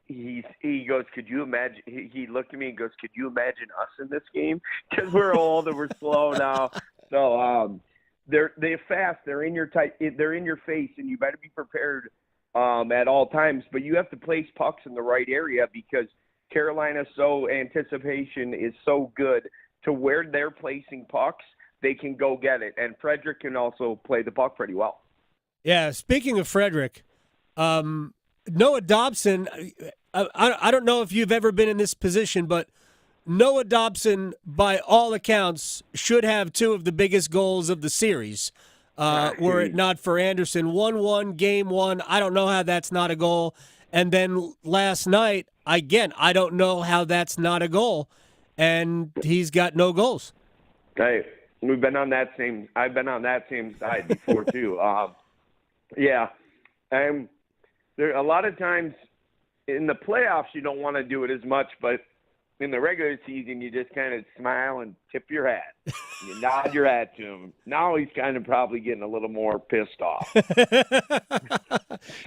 Speaker 2: he goes, could you imagine? He looked at me and goes, could you imagine us in this game? Because we're old and we're slow now. So they're fast. They're in your they're in your face, and you better be prepared at all times. But you have to place pucks in the right area because Carolina's anticipation is so good to where they're placing pucks, they can go get it. And Frederick can also play the puck pretty well.
Speaker 17: Yeah. Speaking of Frederick, Noah Dobson, I don't know if you've ever been in this position, but Noah Dobson, by all accounts, should have two of the biggest goals of the series, were it not for Anderson. 1-1, game one. I don't know how that's not a goal. And then last night, again, I don't know how that's not a goal. And he's got no goals.
Speaker 2: Hey, I've been on that same side before too. Yeah. There a lot of times in the playoffs you don't want to do it as much, but in the regular season you just kind of smile and tip your hat. You nod your hat to him. Now he's kind of probably getting a little more pissed off.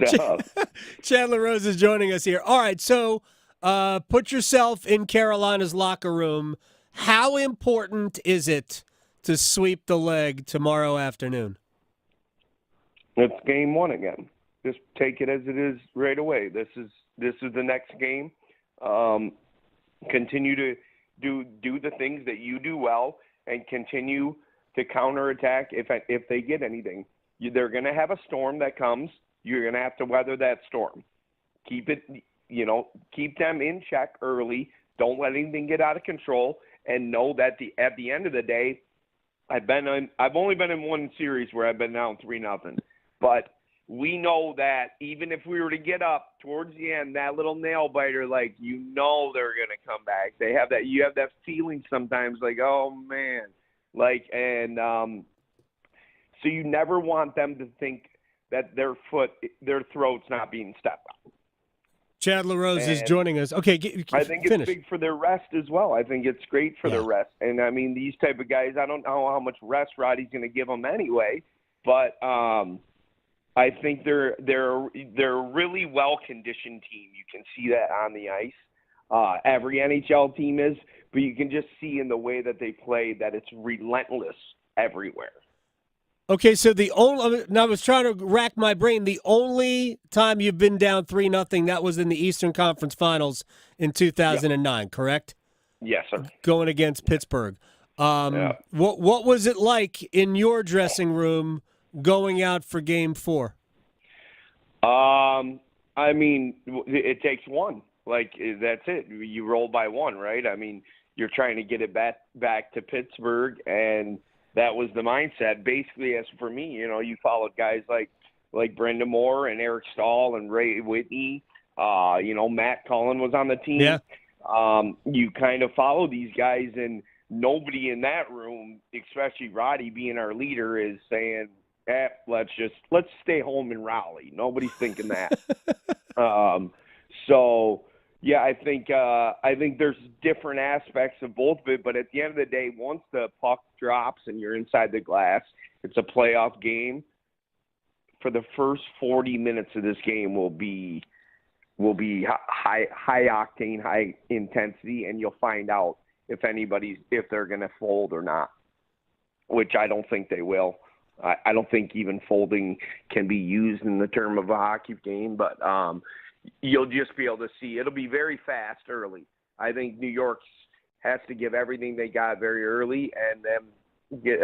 Speaker 2: So.
Speaker 17: Chad LaRose is joining us here. All right, so put yourself in Carolina's locker room. How important is it to sweep the leg tomorrow afternoon?
Speaker 2: It's game one again. Just take it as it is right away. This is the next game. Continue to do the things that you do well, and continue to counterattack if they get anything. They're going to have a storm that comes. You're going to have to weather that storm. Keep them in check early. Don't let anything get out of control, and know that at the end of the day, I've only been in one series where I've been down 3-0, but we know that even if we were to get up towards the end, that little nail biter, they're going to come back. They have that. You have that feeling sometimes, oh man, so you never want them to think that their throat's not being stepped on.
Speaker 17: Chad LaRose is joining us. Okay,
Speaker 2: I think it's big for their rest as well. I think it's great for their rest. And these type of guys, I don't know how much rest Roddy's going to give them anyway, but I think they're a really well-conditioned team. You can see that on the ice. Every NHL team is, but you can just see in the way that they play that it's relentless everywhere.
Speaker 17: Okay, so I was trying to rack my brain. The only time you've been down 3-0, that was in the Eastern Conference Finals in 2009, correct?
Speaker 2: Yes, sir.
Speaker 17: Going against Pittsburgh. What was it like in your dressing room going out for Game 4?
Speaker 2: It takes one. That's it. You roll by one, right? You're trying to get it back to Pittsburgh, and that was the mindset. Basically, as for me, you followed guys like Brendan Moore and Eric Stahl and Ray Whitney. Matt Cullen was on the team.
Speaker 17: Yeah.
Speaker 2: You kind of follow these guys, and nobody in that room, especially Roddy being our leader, is saying, let's stay home in Raleigh. Nobody's thinking that. So yeah, I think there's different aspects of both of it, but at the end of the day, once the puck drops and you're inside the glass, it's a playoff game. For the first 40 minutes of this game will be high octane, high intensity, and you'll find out if they're going to fold or not, which I don't think they will. I don't think even folding can be used in the term of a hockey game, but you'll just be able to see. It'll be very fast early. I think New York has to give everything they got very early, and then get.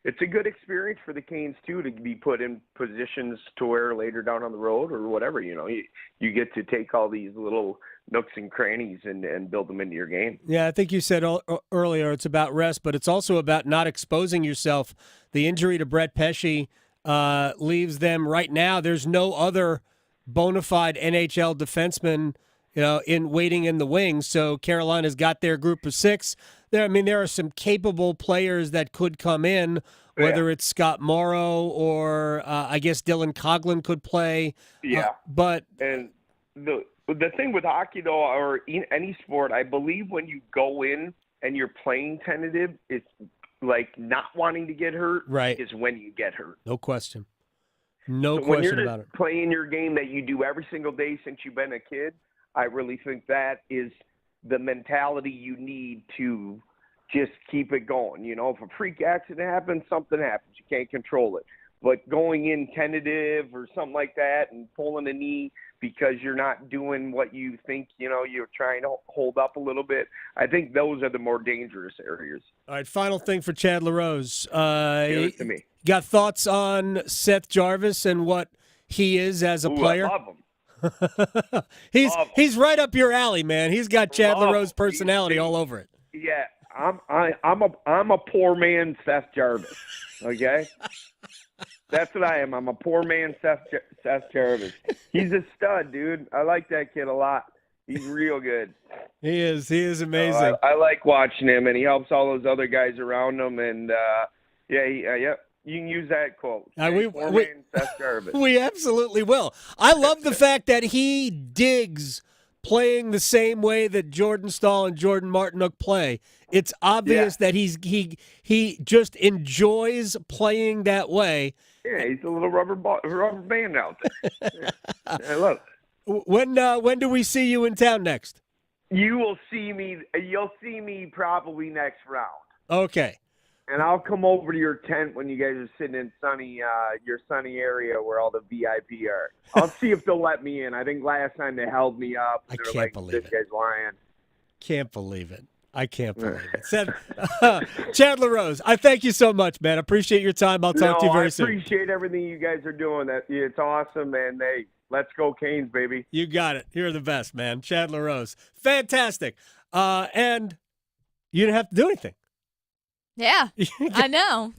Speaker 2: It's a good experience for the Canes too to be put in positions to where later down on the road or whatever, you get to take all these little nooks and crannies and build them into your game.
Speaker 17: Yeah, I think you said earlier it's about rest, but it's also about not exposing yourself. The injury to Brett Pesce leaves them right now. There's no other bona fide NHL defenseman, waiting in the wings. So Carolina's got their group of 6. There are some capable players that could come in, whether it's Scott Morrow or I guess Dylan Coghlan could play.
Speaker 2: Yeah,
Speaker 17: but
Speaker 2: the thing with hockey though, or in any sport, I believe when you go in and you're playing tentative, it's like not wanting to get hurt.
Speaker 17: Right.
Speaker 2: Is when you get hurt.
Speaker 17: No question. No
Speaker 2: So
Speaker 17: question
Speaker 2: when you're
Speaker 17: about it.
Speaker 2: Playing your game that you do every single day since you've been a kid, I really think that is the mentality you need to just keep it going. If a freak accident happens, something happens. You can't control it. But going in tentative or something like that and pulling a knee because you're not doing what you think, you're trying to hold up a little bit, I think those are the more dangerous areas.
Speaker 17: All right, final thing for Chad LaRose.
Speaker 2: Give it to me.
Speaker 17: Got thoughts on Seth Jarvis and what he is as a player?
Speaker 2: I love him.
Speaker 17: He's right up your alley, man. He's got Chad LaRose personality all over it.
Speaker 2: Yeah, I'm a poor man Seth Jarvis. Okay, that's what I am. I'm a poor man Seth Jarvis. He's a stud, dude. I like that kid a lot. He's real good.
Speaker 17: He is amazing.
Speaker 2: I like watching him, and he helps all those other guys around him. And yeah. You can use that quote. Poor man Seth Jarvis.
Speaker 17: We absolutely will. I love the fact that he digs playing the same way that Jordan Stahl and Jordan Martinook play. It's obvious that he just enjoys playing that way.
Speaker 2: Yeah, he's a little rubber band out there. I love it.
Speaker 17: When do we see you in town next?
Speaker 2: You'll see me probably next round.
Speaker 17: Okay.
Speaker 2: And I'll come over to your tent when you guys are sitting in your sunny area where all the VIP are. I'll see if they'll let me in. I think last time they held me up.
Speaker 17: I can't believe
Speaker 2: this guy's lying.
Speaker 17: Can't believe it. I can't believe it. Chad LaRose, I thank you so much, man. I appreciate your time. I'll talk to you very soon.
Speaker 2: I appreciate everything you guys are doing. It's awesome, and hey, let's go Canes, baby.
Speaker 17: You got it. You're the best, man. Chad LaRose. Fantastic. And you didn't have to do anything.
Speaker 9: Yeah, I know.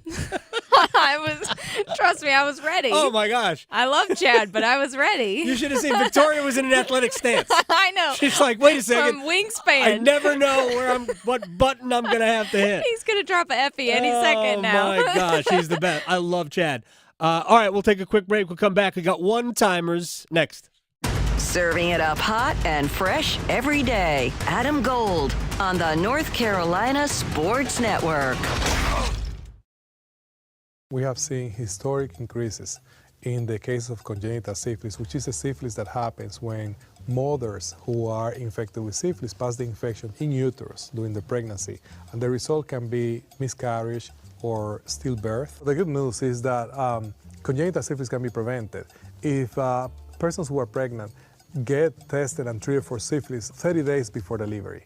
Speaker 9: Trust me, I was ready.
Speaker 17: Oh, my gosh.
Speaker 9: I love Chad, but I was ready.
Speaker 17: You should have seen Victoria was in an athletic stance.
Speaker 9: I know.
Speaker 17: She's like, wait a second.
Speaker 9: From wingspan.
Speaker 17: I never know what button I'm going to have to hit.
Speaker 9: He's going to drop an Effie any second now.
Speaker 17: Oh, my gosh. He's the best. I love Chad. All right, we'll take a quick break. We'll come back. We got one-timers next.
Speaker 15: Serving it up hot and fresh every day. Adam Gold on the North Carolina Sports Network.
Speaker 4: We have seen historic increases in the case of congenital syphilis, which is a syphilis that happens when mothers who are infected with syphilis pass the infection in uterus during the pregnancy, and the result can be miscarriage or stillbirth. The good news is that congenital syphilis can be prevented if persons who are pregnant get tested and treated for syphilis 30 days before delivery.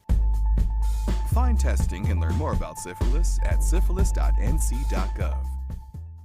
Speaker 5: Find testing and learn more about syphilis at syphilis.nc.gov.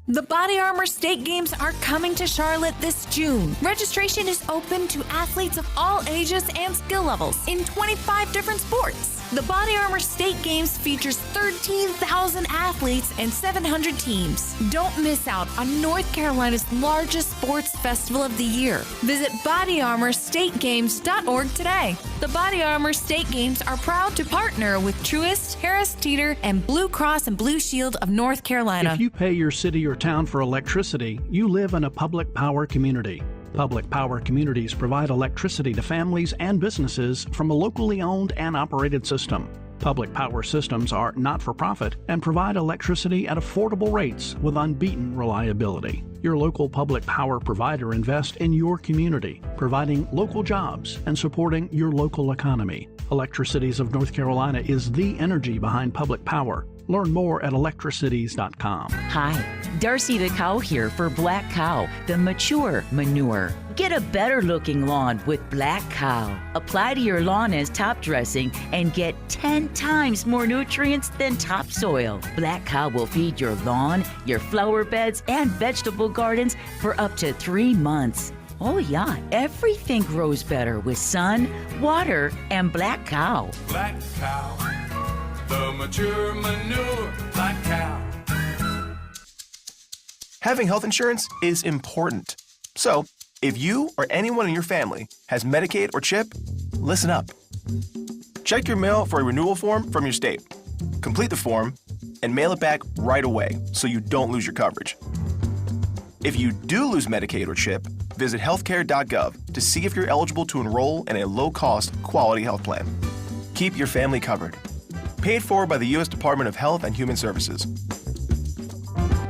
Speaker 6: The Body Armor State Games are coming to Charlotte this June. Registration is open to athletes of all ages and skill levels in 25 different sports. The Body Armor State Games features 13,000 athletes and 700 teams. Don't miss out on North Carolina's largest sports festival of the year. Visit bodyarmorstategames.org today. The Body Armor State Games are proud to partner with Truist, Harris Teeter, and Blue Cross and Blue Shield of North Carolina.
Speaker 8: If you pay your city or
Speaker 3: your town for electricity, you live in a public power community. Public power communities provide electricity to families and businesses from a locally owned and operated system. Public power systems are not-for-profit and provide electricity at affordable rates with unbeaten reliability. Your local public power provider invests in your community, providing local jobs and supporting your local economy. Electricities of North Carolina is the energy behind public power. Learn more at electricities.com.
Speaker 8: Hi, Darcy the Cow here for Black Cow, the mature manure. Get a better looking lawn with Black Cow. Apply to your lawn as top dressing and get 10 times more nutrients than topsoil. Black Cow will feed your lawn, your flower beds, and vegetable gardens for up to 3 months. Oh yeah, everything grows better with sun, water, and Black Cow.
Speaker 10: Black Cow, the mature manure, Black Cow.
Speaker 12: Having health insurance is important. So, if you or anyone in your family has Medicaid or CHIP, listen up. Check your mail for a renewal form from your state. Complete the form and mail it back right away so you don't lose your coverage. If you do lose Medicaid or CHIP, visit healthcare.gov to see if you're eligible to enroll in a low-cost, quality health plan. Keep your family covered. Paid for by the U.S. Department of Health and Human Services.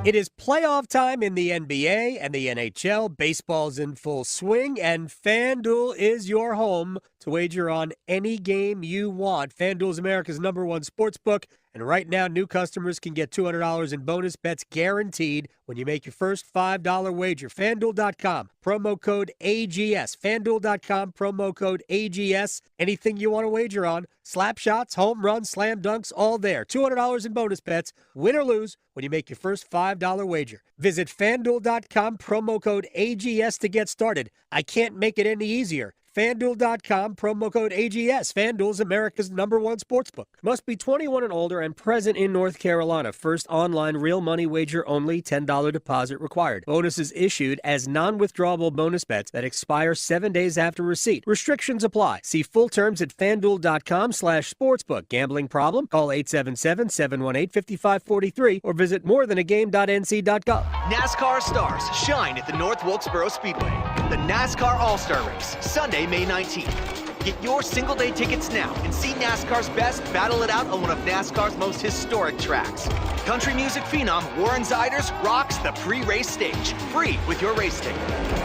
Speaker 17: It is playoff time in the NBA and the NHL. Baseball's in full swing, and FanDuel is your home to wager on any game you want. FanDuel is America's #1 sportsbook, and right now new customers can get $200 in bonus bets guaranteed when you make your first $5 wager. FanDuel.com, promo code AGS. FanDuel.com, promo code AGS. Anything you want to wager on, slap shots, home runs, slam dunks, all there. $200 in bonus bets, win or lose, when you make your first $5 wager. Visit FanDuel.com, promo code AGS to get started. I can't make it any easier. FanDuel.com, promo code AGS. FanDuel's America's #1 sportsbook. Must be 21 and older and present in North Carolina. First online real money wager only. $10 deposit required. Bonuses issued as non-withdrawable bonus bets that expire 7 days after receipt. Restrictions apply. See full terms at FanDuel.com/sportsbook. Gambling problem? Call 877-718-5543 or visit morethanagame.nc.gov.
Speaker 13: NASCAR stars shine at the North Wilkesboro Speedway. The NASCAR All-Star Race, Sunday, May 19th. Get your single-day tickets now and see NASCAR's best battle it out on one of NASCAR's most historic tracks. Country music phenom Warren Ziders rocks the pre-race stage, free with your race ticket.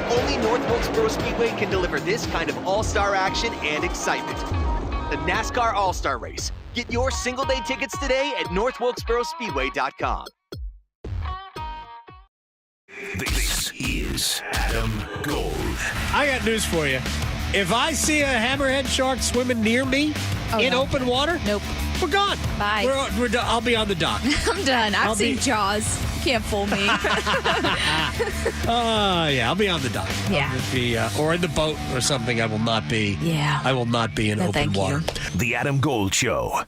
Speaker 13: Only North Wilkesboro Speedway can deliver this kind of all-star action and excitement. The NASCAR All-Star Race. Get your single-day tickets today at northwilkesborospeedway.com.
Speaker 18: This is Adam Gold.
Speaker 17: I got news for you. If I see a hammerhead shark swimming near me in open water,
Speaker 9: nope,
Speaker 17: we're gone.
Speaker 9: Bye.
Speaker 17: We're done. I'll be on the dock.
Speaker 9: I'm done. I've seen Jaws. You can't fool me.
Speaker 17: Yeah, I'll be on the dock.
Speaker 9: Yeah.
Speaker 17: I'll be, or in the boat or something. I will not be.
Speaker 9: Yeah.
Speaker 17: I will not be in open water.
Speaker 18: The Adam Gold Show.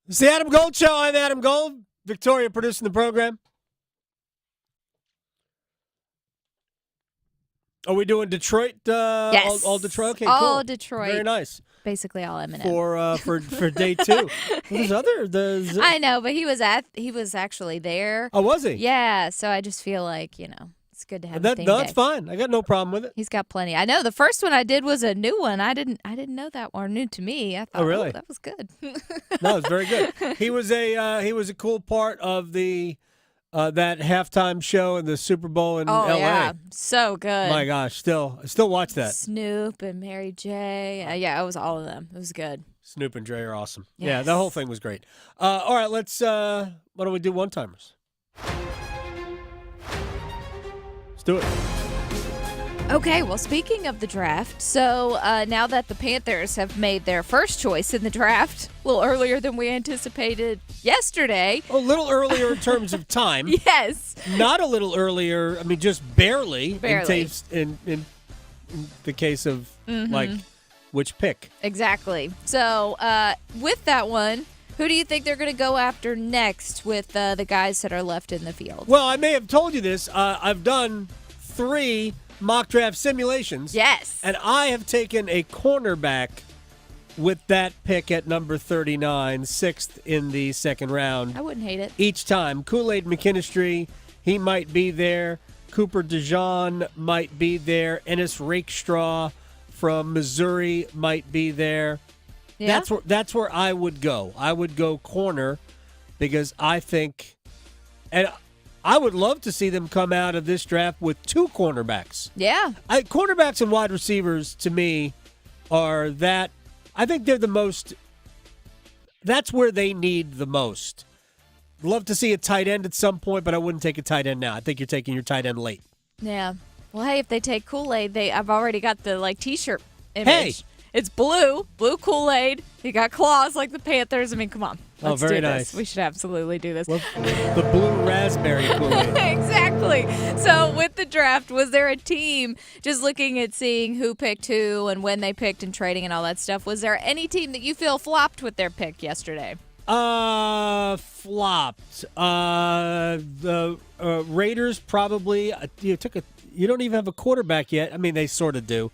Speaker 17: It's the Adam Gold Show. I'm Adam Gold. Victoria producing the program. Are we doing Detroit?
Speaker 9: Yes.
Speaker 17: All Detroit? Okay,
Speaker 9: all
Speaker 17: cool.
Speaker 9: Detroit.
Speaker 17: Very nice.
Speaker 9: Basically all Eminem.
Speaker 17: For day two. There's other.
Speaker 9: I know, but he was actually there.
Speaker 17: Oh, was he?
Speaker 9: Yeah, so I just feel like, it's good to have a theme
Speaker 17: That's
Speaker 9: day.
Speaker 17: fine. I got no problem with it.
Speaker 9: He's got plenty. I know the first one I did was a new one. I didn't know that one, new to me. I thought,
Speaker 17: really?
Speaker 9: That was good.
Speaker 17: No, it's very good. He was a cool part of the that halftime show in the Super Bowl in L.A.
Speaker 9: Yeah, so good.
Speaker 17: My gosh, I still watch that.
Speaker 9: Snoop and Mary J. Yeah, it was all of them. It was good.
Speaker 17: Snoop and Dre are awesome.
Speaker 9: Yes.
Speaker 17: Yeah, the whole thing was great. All right, let's. Why don't we do one-timers? Let's do it.
Speaker 9: Okay, well, speaking of the draft, so now that the Panthers have made their first choice in the draft, a little earlier than we anticipated yesterday.
Speaker 17: A little earlier in terms of time.
Speaker 9: Yes.
Speaker 17: Not a little earlier, I mean, just barely.
Speaker 9: Barely.
Speaker 17: In the case of, like, which pick.
Speaker 9: Exactly. So with that one, Who do you think they're going to go after next with the guys that are left in the field?
Speaker 17: Well, I may have told you this. I've done 3 mock draft simulations.
Speaker 9: Yes.
Speaker 17: And I have taken a cornerback with that pick at number 39, 6th in the second round.
Speaker 9: I wouldn't hate it.
Speaker 17: Each time. Kool-Aid McKinstry, he might be there. Cooper DeJean might be there. Ennis Rakestraw from Missouri might be there.
Speaker 9: Yeah.
Speaker 17: That's where I would go. I would go corner because I think, and I would love to see them come out of this draft with 2 cornerbacks.
Speaker 9: Yeah.
Speaker 17: Cornerbacks and wide receivers, to me, are that, I think they're the most, that's where they need the most. Love to see a tight end at some point, but I wouldn't take a tight end now. I think you're taking your tight end late.
Speaker 9: Yeah. Well, hey, if they take Kool-Aid, I've already got the T-shirt image.
Speaker 17: Hey!
Speaker 9: It's blue Kool-Aid. You got claws like the Panthers. I mean, come on. Let's
Speaker 17: very
Speaker 9: do this.
Speaker 17: nice.
Speaker 9: We should absolutely do this.
Speaker 17: Well, the blue raspberry Kool-Aid.
Speaker 9: Exactly. So with the draft, was there a team, just looking at seeing who picked who and when they picked and trading and all that stuff, was there any team that you feel flopped with their pick yesterday?
Speaker 17: Flopped. The Raiders probably. You don't even have a quarterback yet. I mean, they sort of do.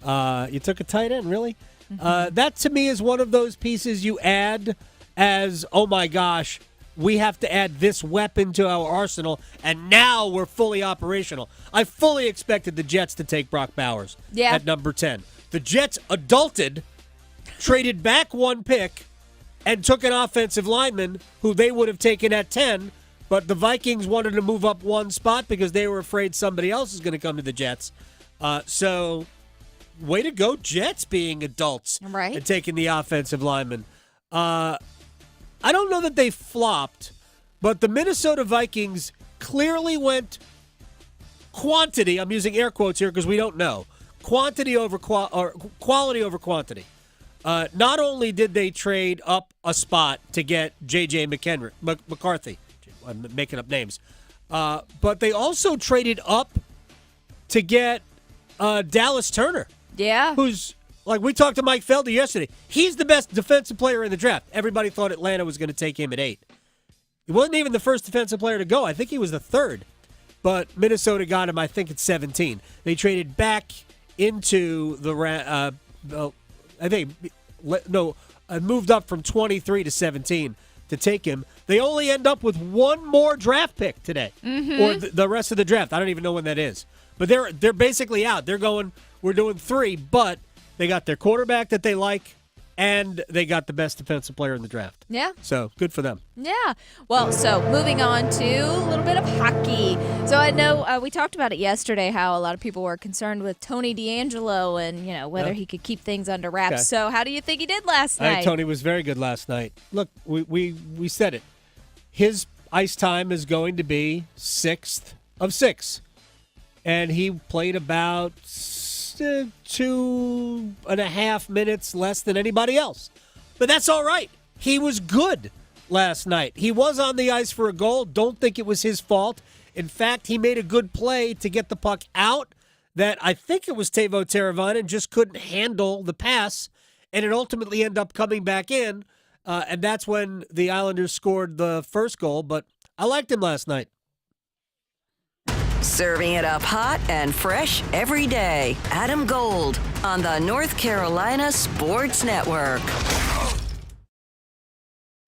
Speaker 17: You took a tight end, really?
Speaker 9: Mm-hmm.
Speaker 17: That to me is one of those pieces you add as, oh my gosh, we have to add this weapon to our arsenal, and now we're fully operational. I fully expected the Jets to take Brock Bowers at number 10. The Jets adulted, traded back 1 pick, and took an offensive lineman who they would have taken at 10, but the Vikings wanted to move up 1 spot because they were afraid somebody else was going to come to the Jets. So, way to go, Jets, being adults and taking the offensive lineman. I don't know that they flopped, but the Minnesota Vikings clearly went quantity. I'm using air quotes here because we don't know. Quantity over quality over quantity. Not only did they trade up a spot to get J.J. McCarthy, I'm making up names, but they also traded up to get Dallas Turner.
Speaker 9: Yeah.
Speaker 17: Who's, like we talked to Mike Felder yesterday, he's the best defensive player in the draft. Everybody thought Atlanta was going to take him at 8. He wasn't even the first defensive player to go. I think he was the 3rd. But Minnesota got him, I think, at 17. They traded back into moved up from 23 to 17 to take him. They only end up with 1 more draft pick today, or the rest of the draft. I don't even know when that is. But they're basically out. They're going, we're doing 3, but they got their quarterback that they like, and they got the best defensive player in the draft.
Speaker 9: Yeah.
Speaker 17: So, good for them.
Speaker 9: Yeah. Well, so moving on to a little bit of hockey. So I know we talked about it yesterday, how a lot of people were concerned with Tony DeAngelo and, whether he could keep things under wraps.
Speaker 17: Okay.
Speaker 9: So how do you think he did last night?
Speaker 17: I think Tony was very good last night. Look, we said it. His ice time is going to be 6th of 6. And he played about 2.5 minutes less than anybody else. But that's all right. He was good last night. He was on the ice for a goal. Don't think it was his fault. In fact, he made a good play to get the puck out that I think it was Teuvo Teravainen just couldn't handle the pass, and it ultimately ended up coming back in, and that's when the Islanders scored the first goal. But I liked him last night.
Speaker 15: Serving it up hot and fresh every day. Adam Gold on the North Carolina Sports Network.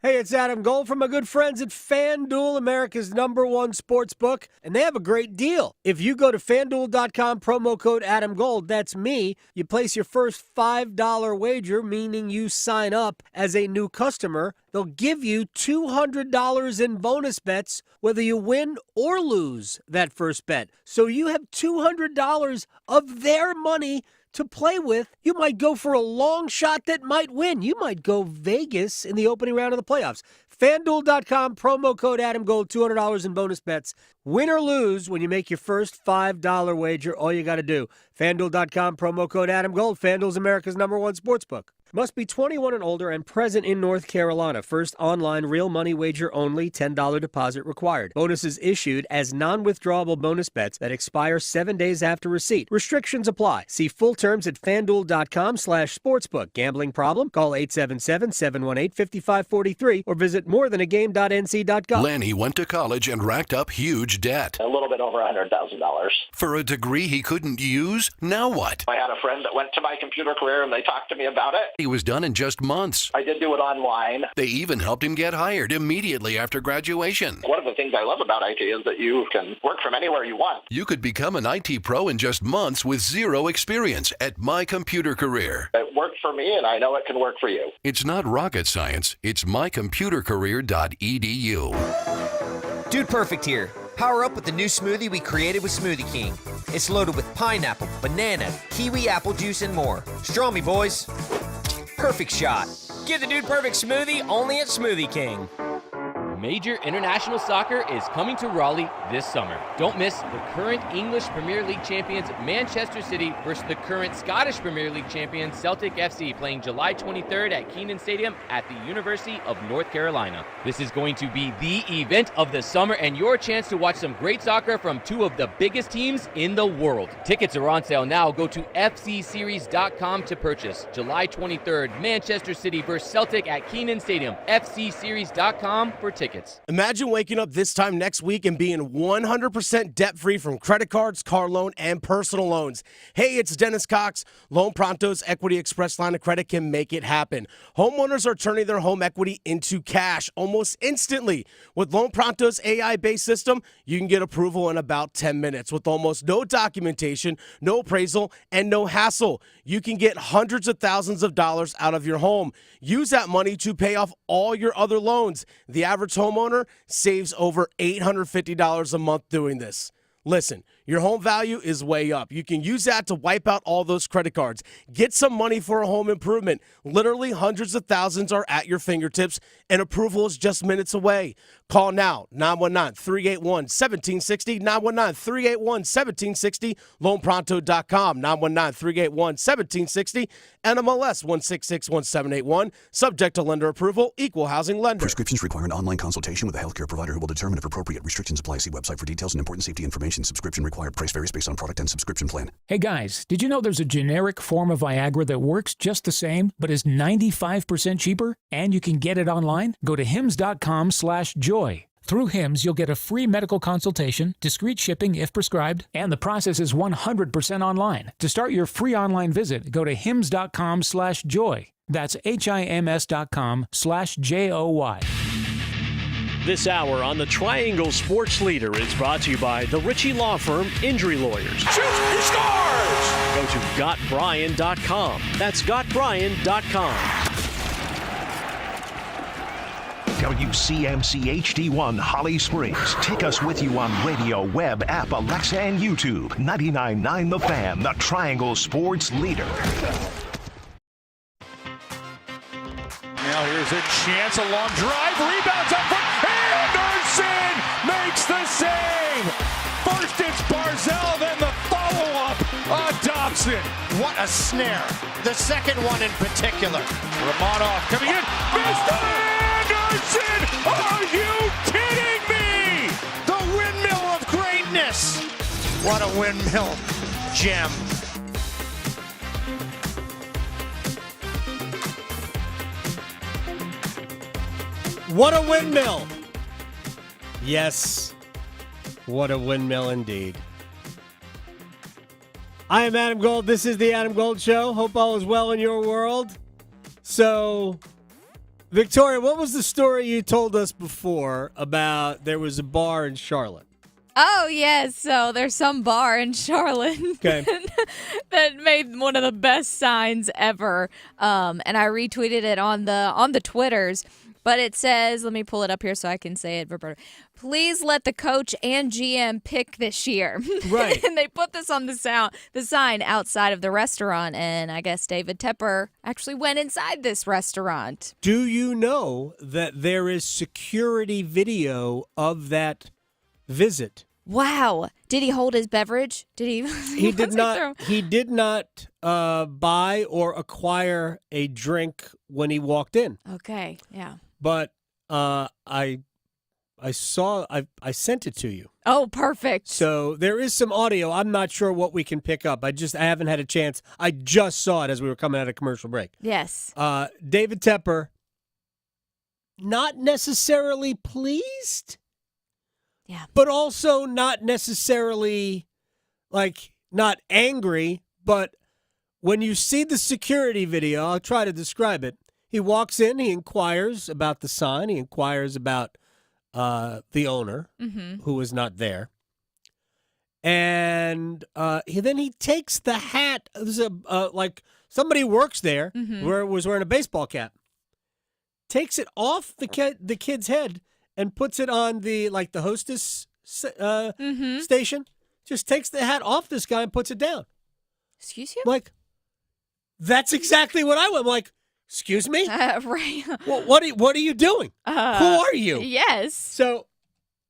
Speaker 17: Hey, it's Adam Gold from my good friends at FanDuel, America's #1 sports book, and they have a great deal. If you go to FanDuel.com, promo code AdamGold, that's me, you place your first $5 wager, meaning you sign up as a new customer, they'll give you $200 in bonus bets, whether you win or lose that first bet. So you have $200 of their money to play with. You might go for a long shot that might win. You might go Vegas in the opening round of the playoffs. FanDuel.com, promo code AdamGold, $200 in bonus bets. Win or lose when you make your first $5 wager. All you got to do. FanDuel.com, promo code Adam Gold. FanDuel's America's #1 sportsbook. Must be 21 and older and present in North Carolina. First online real money wager only. $10 deposit required. Bonuses issued as non-withdrawable bonus bets that expire 7 days after receipt. Restrictions apply. See full terms at FanDuel.com/sportsbook. Gambling problem? Call 877-718-5543 or visit morethanagame.nc.gov.
Speaker 1: Lanny went to college and racked up huge debt.
Speaker 7: A little bit over $100,000.
Speaker 1: For a degree he couldn't use? Now what?
Speaker 7: I had a friend that went to my computer career and they talked to me about it.
Speaker 1: He was done in just months.
Speaker 7: I did do it online.
Speaker 1: They even helped him get hired immediately after graduation.
Speaker 7: One of the things I love about IT is that you can work from anywhere you want.
Speaker 1: You could become an IT pro in just months with zero experience at My Computer Career.
Speaker 7: It worked for me, and I know it can work for you.
Speaker 1: It's not rocket science. It's mycomputercareer.edu.
Speaker 13: Dude Perfect here. Power up with the new smoothie we created with Smoothie King. It's loaded with pineapple, banana, kiwi apple juice, and more. Straw me, boys. Perfect shot. Get the Dude Perfect smoothie only at Smoothie King.
Speaker 11: Major international soccer is coming to Raleigh this summer. Don't miss the current English Premier League champions Manchester City versus the current Scottish Premier League champions Celtic FC, playing July 23rd at Keenan Stadium at the University of North Carolina. This is going to be the event of the summer and your chance to watch some great soccer from two of the biggest teams in the world. Tickets are on sale now. Go to fcseries.com to purchase. July 23rd, Manchester City versus Celtic at Keenan Stadium. fcseries.com for tickets.
Speaker 16: Imagine waking up this time next week and being 100% debt-free from credit cards, car loan, and personal loans. Hey, it's Dennis Cox. Loan Pronto's Equity Express line of credit can make it happen. Homeowners are turning their home equity into cash almost instantly. With Loan Pronto's AI-based system, you can get approval in about 10 minutes with almost no documentation, no appraisal, and no hassle. You can get hundreds of thousands of dollars out of your home. Use that money to pay off all your other loans. The average homeowner saves over $850 a month doing this. Listen, your home value is way up. You can use that to wipe out all those credit cards. Get some money for a home improvement. Literally hundreds of thousands are at your fingertips, and approval is just minutes away. Call now, 919-381-1760, 919-381-1760, loanpronto.com, 919-381-1760, NMLS 1661781, subject to lender approval, equal housing lender.
Speaker 19: Prescriptions require an online consultation with a healthcare provider who will determine if appropriate. Restrictions apply. See website for details and important safety information. Subscription required. Price varies based on product and subscription plan.
Speaker 26: Hey guys, did you know there's a generic form of Viagra that works just the same, but is 95% cheaper? And you can get it online? Go to hims.com/joy. Through Hims, you'll get a free medical consultation, discreet shipping if prescribed, and the process is 100% online. To start your free online visit, go to hims.com/joy. That's HIMS.com/JOY.
Speaker 27: This hour on the Triangle Sports Leader is brought to you by the Ritchie Law Firm Injury Lawyers.
Speaker 10: Shoots, he scores!
Speaker 27: Go to GotBryan.com. That's GotBryan.com.
Speaker 18: WCMC HD1 Holly Springs. Take us with you on radio, web, app, Alexa, and YouTube. 99.9 The Fan, the Triangle Sports Leader.
Speaker 14: Now here's a chance, a long drive, rebounds up front. Anderson makes the save. First it's Barzell, then the follow-up on Dobson.
Speaker 28: What a snare. The second one in particular.
Speaker 14: Romanov coming in. Mr. Anderson! Are you kidding me?
Speaker 28: The windmill of greatness. What a windmill gem.
Speaker 17: What a windmill! Yes, what a windmill indeed. I am Adam Gold. This is the Adam Gold Show. Hope all is well in your world. So, Victoria, what was the story you told us before about there was a bar in Charlotte?
Speaker 9: Oh, yes. So there's some bar in Charlotte that made one of the best signs ever. And I retweeted it on the Twitters. But it says, let me pull it up here so I can say it verbatim. Please let the coach and GM pick this year.
Speaker 17: Right.
Speaker 9: And they put this on the sign outside of the restaurant. And I guess David Tepper actually went inside this restaurant.
Speaker 17: Do you know that there is security video of that visit
Speaker 9: Wow. Did he hold his beverage? Did he?
Speaker 17: He did not. He did not buy or acquire a drink when he walked in.
Speaker 9: Okay. Yeah.
Speaker 17: But I sent it to you.
Speaker 9: Oh, perfect.
Speaker 17: So there is some audio. I'm not sure what we can pick up. I haven't had a chance. I just saw it as we were coming out of commercial break.
Speaker 9: Yes.
Speaker 17: David Tepper, not necessarily pleased.
Speaker 9: Yeah.
Speaker 17: But also not necessarily, not angry. But when you see the security video, I'll try to describe it. He walks in, he inquires about the sign, he inquires about the owner, who is not there. And then he takes the hat. There's somebody works there, was wearing a baseball cap. Takes it off the kid's head and puts it on the hostess station. Just takes the hat off this guy and puts it down.
Speaker 9: Excuse you?
Speaker 17: That's exactly what I went. I'm like, excuse me?
Speaker 9: Right.
Speaker 17: Well, what are you doing? Who are you?
Speaker 9: Yes.
Speaker 17: So,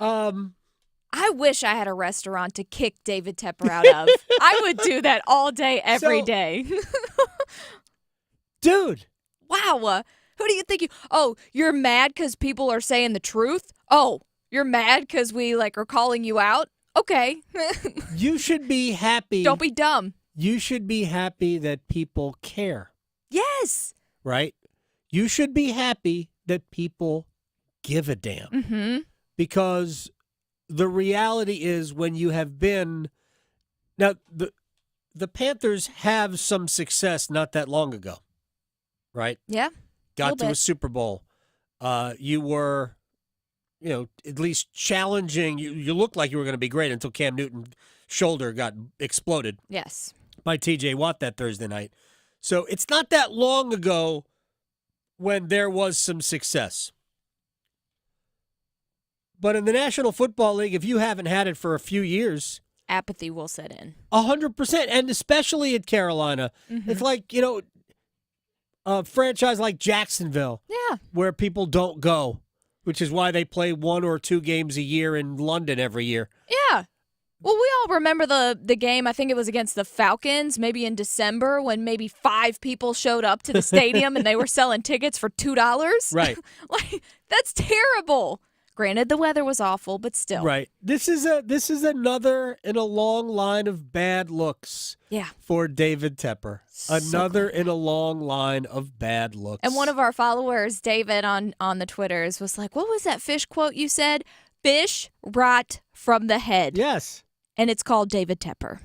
Speaker 9: I wish I had a restaurant to kick David Tepper out of. I would do that all day, every day.
Speaker 17: Dude.
Speaker 9: Wow. Who do you think you're mad because people are saying the truth? Oh, you're mad because we are calling you out? Okay.
Speaker 17: You should be happy.
Speaker 9: Don't be dumb.
Speaker 17: You should be happy that people care.
Speaker 9: Yes.
Speaker 17: Right? You should be happy that people give a damn.
Speaker 9: Mm-hmm.
Speaker 17: Because the reality is when you have been... Now, the Panthers have some success not that long ago. Right?
Speaker 9: Yeah.
Speaker 17: Got to a Super Bowl. You were, at least challenging. You looked like you were going to be great until Cam Newton's shoulder got exploded.
Speaker 9: Yes.
Speaker 17: By T.J. Watt that Thursday night. So it's not that long ago when there was some success. But in the National Football League, if you haven't had it for a few years...
Speaker 9: Apathy will set in.
Speaker 17: 100%. And especially at Carolina.
Speaker 9: Mm-hmm.
Speaker 17: It's like, a franchise like Jacksonville.
Speaker 9: Yeah.
Speaker 17: Where people don't go, which is why they play 1 or 2 games a year in London every year.
Speaker 9: Yeah. Well, we all remember the game, I think it was against the Falcons, maybe in December, when maybe 5 people showed up to the stadium and they were selling tickets for $2.
Speaker 17: Right.
Speaker 9: That's terrible. Granted, the weather was awful, but still.
Speaker 17: Right. This is another in a long line of bad looks.
Speaker 9: Yeah.
Speaker 17: For David Tepper. Another in a long line of bad looks.
Speaker 9: And one of our followers, David, on the Twitters was like, what was that fish quote you said? Fish rot from the head.
Speaker 17: Yes.
Speaker 9: And it's called David Tepper.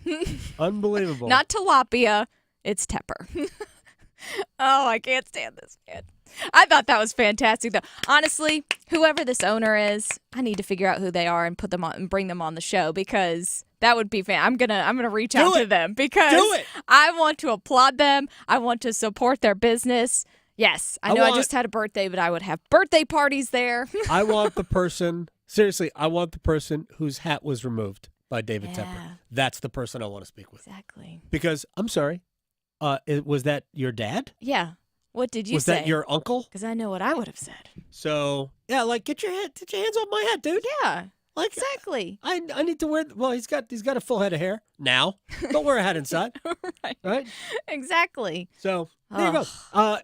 Speaker 17: Unbelievable.
Speaker 9: Not tilapia, it's Tepper. Oh, I can't stand this man. I thought that was fantastic, though. Honestly, whoever this owner is, I need to figure out who they are and put them on and bring them on the show because that would be fan. I'm gonna reach out to them because I want to applaud them. I want to support their business. Yes, I know I just had a birthday, but I would have birthday parties there.
Speaker 17: I want the person whose hat was removed by David Tepper. That's the person I want to speak with.
Speaker 9: Exactly.
Speaker 17: Because I'm sorry, was that your dad?
Speaker 9: Yeah. What did you say?
Speaker 17: Was that your uncle?
Speaker 9: Because I know what I would have said.
Speaker 17: So, yeah, get your hands off my head, dude.
Speaker 9: Yeah, exactly.
Speaker 17: I need to wear, he's got a full head of hair now. Don't wear a hat inside. Right?
Speaker 9: Exactly.
Speaker 17: So, there you go.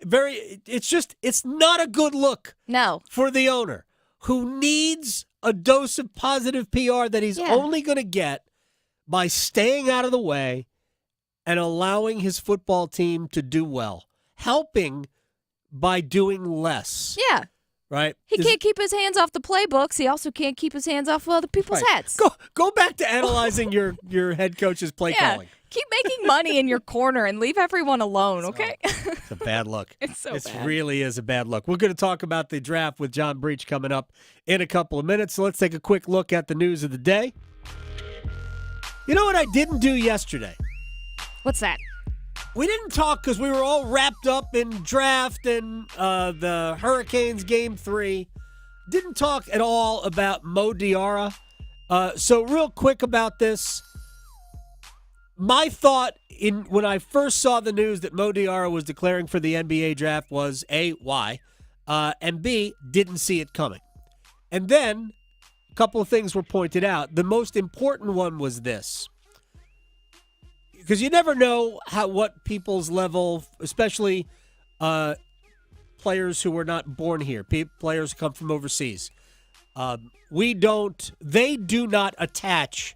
Speaker 17: It's not a good look.
Speaker 9: No.
Speaker 17: For the owner who needs a dose of positive PR that he's only going to get by staying out of the way and allowing his football team to do well. Helping by doing less.
Speaker 9: Yeah.
Speaker 17: Right?
Speaker 9: He can't keep his hands off the playbooks. He also can't keep his hands off other people's hats.
Speaker 17: Go back to analyzing your head coach's play calling.
Speaker 9: Keep making money in your corner and leave everyone alone, okay?
Speaker 17: It's a bad look.
Speaker 9: It's so bad.
Speaker 17: It really is a bad look. We're going to talk about the draft with John Breech coming up in a couple of minutes. So let's take a quick look at the news of the day. You know what I didn't do yesterday?
Speaker 9: What's that?
Speaker 17: We didn't talk because we were all wrapped up in draft and the Hurricanes Game 3. Didn't talk at all about Mo Diarra. So real quick about this. My thought when I first saw the news that Mo Diarra was declaring for the NBA draft was A, why? And B, didn't see it coming. And then a couple of things were pointed out. The most important one was this. Because you never know what people's level, especially players who were not born here, players who come from overseas. They do not attach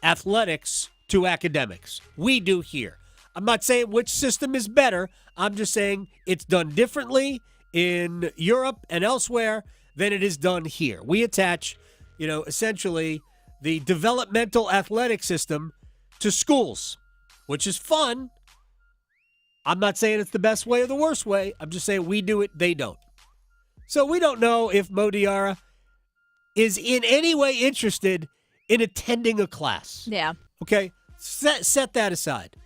Speaker 17: athletics to academics. We do here. I'm not saying which system is better. I'm just saying it's done differently in Europe and elsewhere than it is done here. We attach, essentially the developmental athletic system to schools, which is fun. I'm not saying it's the best way or the worst way. I'm just saying we do it, they don't. So we don't know if Mo Diarra is in any way interested in attending a class.
Speaker 9: Yeah.
Speaker 17: Okay? Set that aside.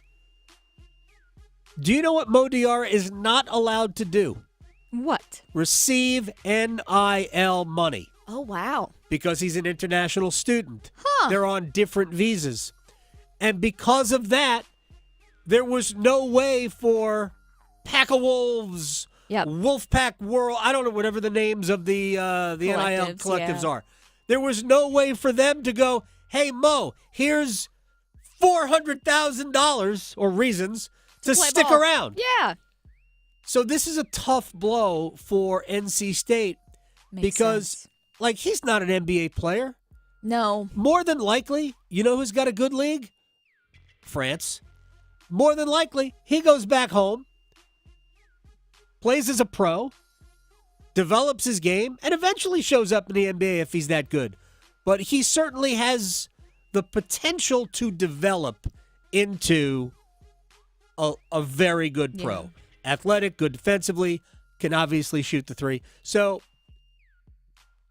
Speaker 17: Do you know what Mo Diarra is not allowed to do?
Speaker 9: What?
Speaker 17: Receive NIL money.
Speaker 9: Oh, wow.
Speaker 17: Because he's an international student.
Speaker 9: Huh.
Speaker 17: They're on different visas. And because of that, there was no way for Pack-a-Wolves, Wolfpack World, I don't know, whatever the names of the NIL collectives are. There was no way for them to go, hey, Mo, here's $400,000 or reasons to stick around.
Speaker 9: Yeah.
Speaker 17: So this is a tough blow for NC State because, he's not an NBA player.
Speaker 9: No.
Speaker 17: More than likely, you know who's got a good league? France. More than likely, he goes back home, plays as a pro, develops his game, and eventually shows up in the NBA if he's that good. But he certainly has the potential to develop into a very good pro.
Speaker 9: Yeah.
Speaker 17: Athletic, good defensively, can obviously shoot the three. So,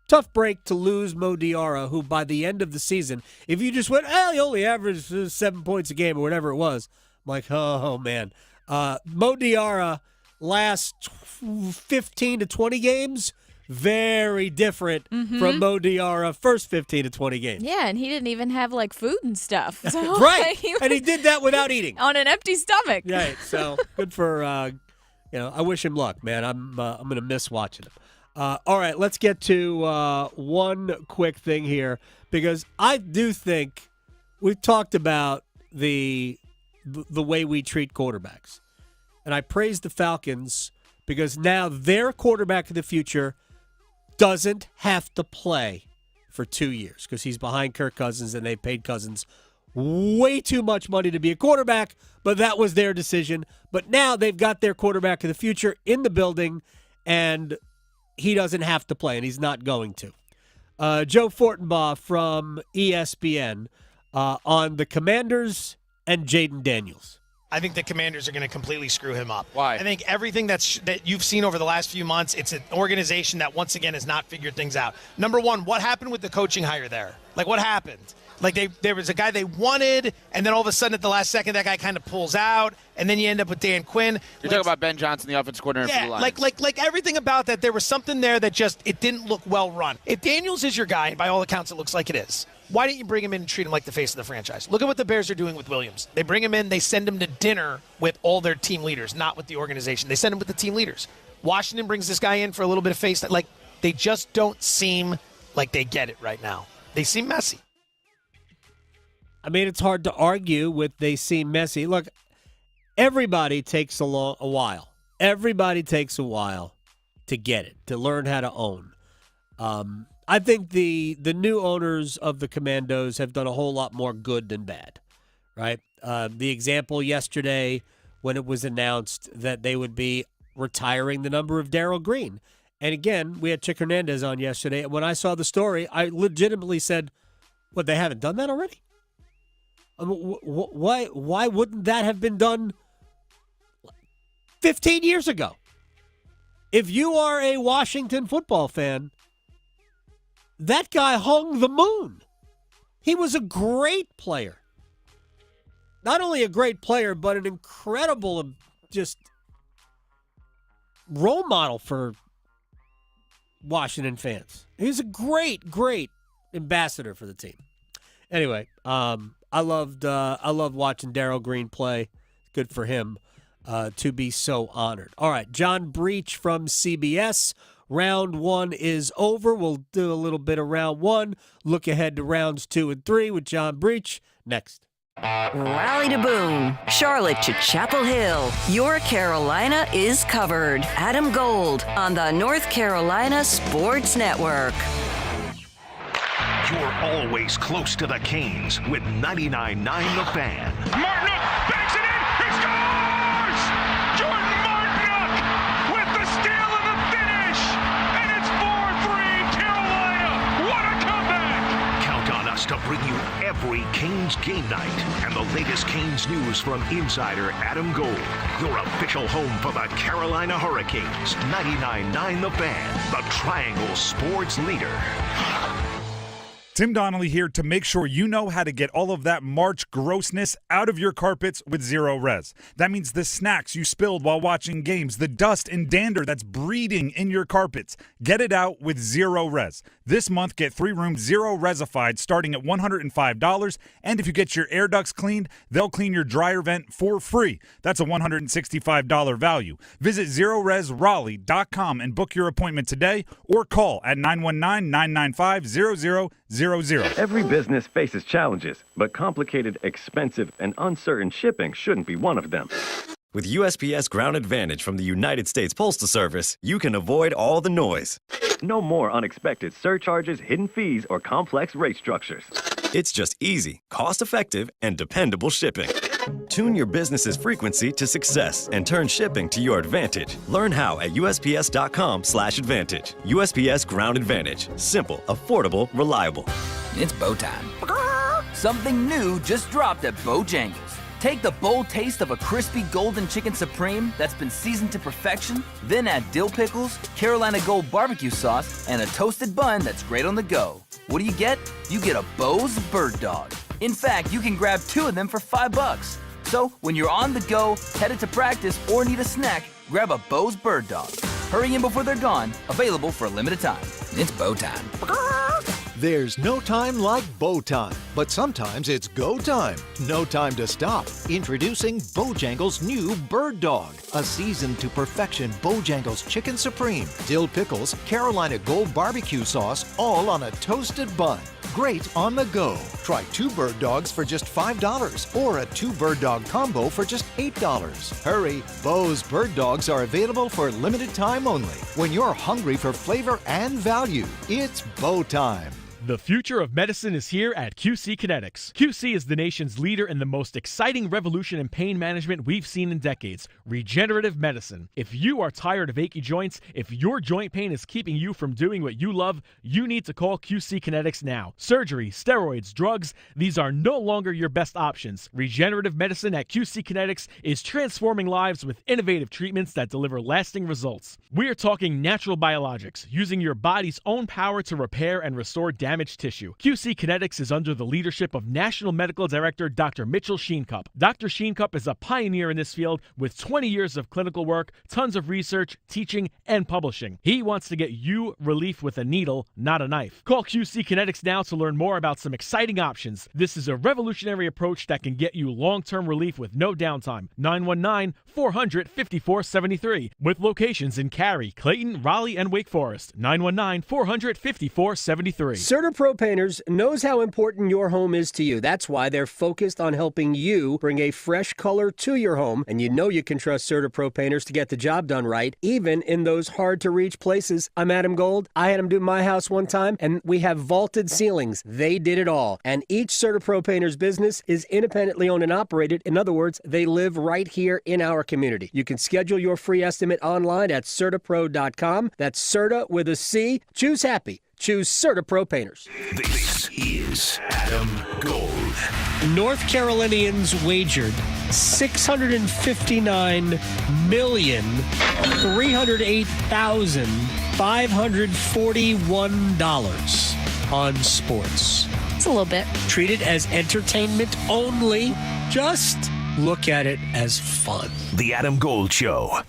Speaker 17: tough break to lose Mo Diarra, who by the end of the season, if you just went, he only averaged 7 points a game or whatever it was, I'm like, oh man. Mo Diarra last 15 to 20 games, very different from Mo Diarra first 15 to 20 games.
Speaker 9: Yeah, and he didn't even have food and stuff. So,
Speaker 17: right. And he did that without eating.
Speaker 9: On an empty stomach.
Speaker 17: Right. So good for, I wish him luck, man. I'm going to miss watching him. All right, let's get to one quick thing here because I do think we've talked about the way we treat quarterbacks. And I praise the Falcons because now their quarterback of the future doesn't have to play for 2 years because he's behind Kirk Cousins and they paid Cousins way too much money to be a quarterback, but that was their decision. But now they've got their quarterback of the future in the building and he doesn't have to play, and he's not going to. Joe Fortenbaugh from ESPN on the Commanders and Jaden Daniels.
Speaker 2: I think the Commanders are going to completely screw him up.
Speaker 11: Why?
Speaker 2: I think everything that you've seen over the last few months, it's an organization that, once again, has not figured things out. Number one, what happened with the coaching hire there? What happened? There was a guy they wanted, and then all of a sudden at the last second, that guy kind of pulls out, and then you end up with Dan Quinn.
Speaker 11: You're talking about Ben Johnson, the offensive coordinator for the Lions.
Speaker 2: Like everything about that, there was something there that it didn't look well run. If Daniels is your guy, and by all accounts it looks like it is, why didn't you bring him in and treat him like the face of the franchise? Look at what the Bears are doing with Williams. They bring him in, they send him to dinner with all their team leaders, not with the organization. They send him with the team leaders. Washington brings this guy in for a little bit of face. They just don't seem like they get it right now. They seem messy.
Speaker 17: I mean, it's hard to argue with they seem messy. Look, everybody takes a while. Everybody takes a while to get it, to learn how to own. I think the new owners of the Commandos have done a whole lot more good than bad, right? The example yesterday when it was announced that they would be retiring the number of Darryl Green. And again, we had Chick Hernandez on yesterday, and when I saw the story, I legitimately said, what, they haven't done that already? I mean, why wouldn't that have been done 15 years ago? If you are a Washington football fan, that guy hung the moon. He was a great player. Not only a great player, but an incredible just role model for Washington fans. He's a great, great ambassador for the team. Anyway, I loved watching Darryl Green play. Good for him to be so honored. All right, John Breech from CBS, Round 1 is over. We'll do a little bit of round 1. Look ahead to rounds 2 and 3 with John Breech next.
Speaker 15: Raleigh to Boone, Charlotte to Chapel Hill. Your Carolina is covered. Adam Gold on the North Carolina Sports Network.
Speaker 18: You're always close to the Canes with 99.9 The Fan.
Speaker 14: Martinook banks it in. He scores! Jordan Martinook with the steal and the finish. And it's 4-3 Carolina. What a comeback!
Speaker 18: Count on us to bring you every Canes game night and the latest Canes news from insider Adam Gold. Your official home for the Carolina Hurricanes. 99.9 The Fan, the Triangle Sports Leader.
Speaker 4: Tim Donnelly here to make sure you know how to get all of that March grossness out of your carpets with Zero Res. That means the snacks you spilled while watching games, the dust and dander that's breeding in your carpets. Get it out with Zero Res. This month, get 3 rooms Zero Resified starting at $105. And if you get your air ducts cleaned, they'll clean your dryer vent for free. That's a $165 value. Visit ZeroResRaleigh.com and book your appointment today or call at 919-995-0000.
Speaker 5: Every business faces challenges, but complicated, expensive, and uncertain shipping shouldn't be one of them.
Speaker 20: With USPS Ground Advantage from the United States Postal Service, you can avoid all the noise.
Speaker 5: No more unexpected surcharges, hidden fees, or complex rate structures.
Speaker 20: It's just easy, cost-effective, and dependable shipping. Tune your business's frequency to success and turn shipping to your advantage. Learn how at USPS.com/advantage. USPS Ground Advantage. Simple, affordable, reliable.
Speaker 21: It's bow time. Something new just dropped at Bojangles. Take the bold taste of a crispy golden chicken supreme that's been seasoned to perfection, then add dill pickles, Carolina Gold barbecue sauce, and a toasted bun that's great on the go. What do you get? You get a Bo's Bird Dog. In fact, you can grab 2 of them for $5. So when you're on the go, headed to practice, or need a snack, grab a Bo's Bird Dog. Hurry in before they're gone. Available for a limited time. It's bow time.
Speaker 22: There's no time like bow time, but sometimes it's go time. No time to stop. Introducing Bojangles' new Bird Dog, a seasoned to perfection Bojangles Chicken Supreme, dill pickles, Carolina Gold barbecue sauce, all on a toasted bun. Great on the go. Try 2 Bird Dogs for just $5 or a 2 Bird Dog combo for just $8. Hurry, Bo's Bird Dogs are available for limited time only. When you're hungry for flavor and value, it's bow time.
Speaker 23: The future of medicine is here at QC Kinetics. QC is the nation's leader in the most exciting revolution in pain management we've seen in decades, regenerative medicine. If you are tired of achy joints, if your joint pain is keeping you from doing what you love, you need to call QC Kinetics now. Surgery, steroids, drugs, these are no longer your best options. Regenerative medicine at QC Kinetics is transforming lives with innovative treatments that deliver lasting results. We are talking natural biologics, using your body's own power to repair and restore damaged tissue. QC Kinetics is under the leadership of National Medical Director Dr. Mitchell Sheencup. Dr. Sheencup is a pioneer in this field with 20 years of clinical work, tons of research, teaching, and publishing. He wants to get you relief with a needle, not a knife. Call QC Kinetics now to learn more about some exciting options. This is a revolutionary approach that can get you long-term relief with no downtime. 919-400-5473. With locations in Cary, Clayton, Raleigh, and Wake Forest. 919-400-5473.
Speaker 24: Pro Painters knows how important your home is to you. That's why they're focused on helping you bring a fresh color to your home. And you know you can trust Pro Painters to get the job done right, even in those hard-to-reach places. I'm Adam Gold. I had them do my house one time, and we have vaulted ceilings. They did it all. And each Pro Painters business is independently owned and operated. In other words, they live right here in our community. You can schedule your free estimate online at CertaPro.com. That's Certa with a C. Choose happy. Choose Pro Painters.
Speaker 18: This is Adam Gold.
Speaker 17: North Carolinians wagered $659,308,541 on sports.
Speaker 9: It's a little bit.
Speaker 17: Treat it as entertainment only. Just look at it as fun.
Speaker 18: The Adam Gold Show.